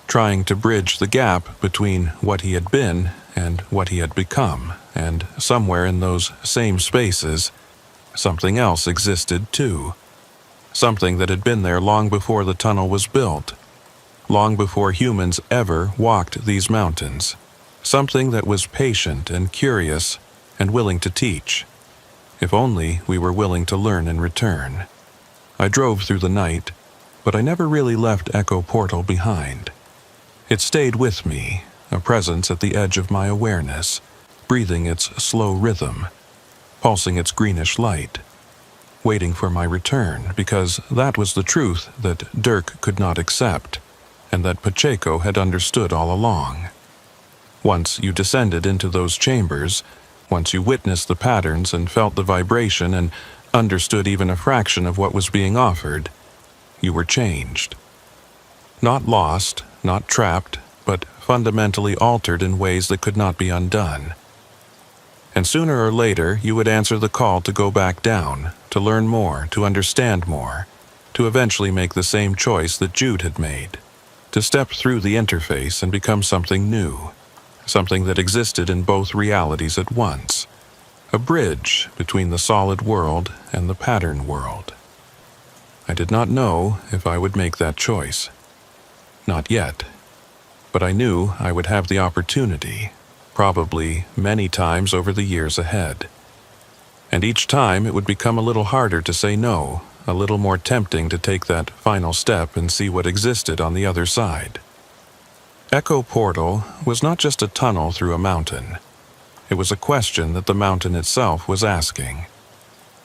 trying to bridge the gap between what he had been and what he had become, and somewhere in those same spaces, something else existed too. Something that had been there long before the tunnel was built, long before humans ever walked these mountains. Something that was patient and curious and willing to teach. If only we were willing to learn in return. I drove through the night, but I never really left Echo Portal behind. It stayed with me, a presence at the edge of my awareness, breathing its slow rhythm, pulsing its greenish light, waiting for my return, because that was the truth that Dirk could not accept, and that Pacheco had understood all along. Once you descended into those chambers, once you witnessed the patterns and felt the vibration and understood even a fraction of what was being offered, you were changed. Not lost, not trapped, but fundamentally altered in ways that could not be undone. And sooner or later, you would answer the call to go back down, to learn more, to understand more, to eventually make the same choice that Jude had made, to step through the interface and become something new, something that existed in both realities at once, a bridge between the solid world and the pattern world. I did not know if I would make that choice. Not yet. But I knew I would have the opportunity, probably many times over the years ahead. And each time it would become a little harder to say no, a little more tempting to take that final step and see what existed on the other side. Echo Portal was not just a tunnel through a mountain. It was a question that the mountain itself was asking.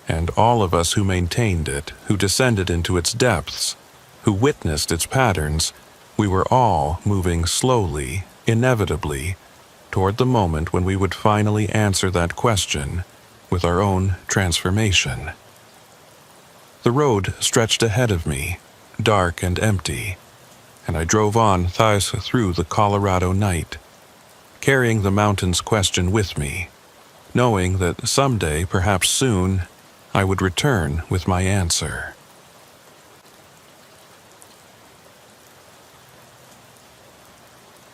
And all of us who maintained it, who descended into its depths, who witnessed its patterns, we were all moving slowly, inevitably, toward the moment when we would finally answer that question with our own transformation. The road stretched ahead of me, dark and empty, and I drove on through the Colorado night, carrying the mountain's question with me, knowing that someday, perhaps soon, I would return with my answer.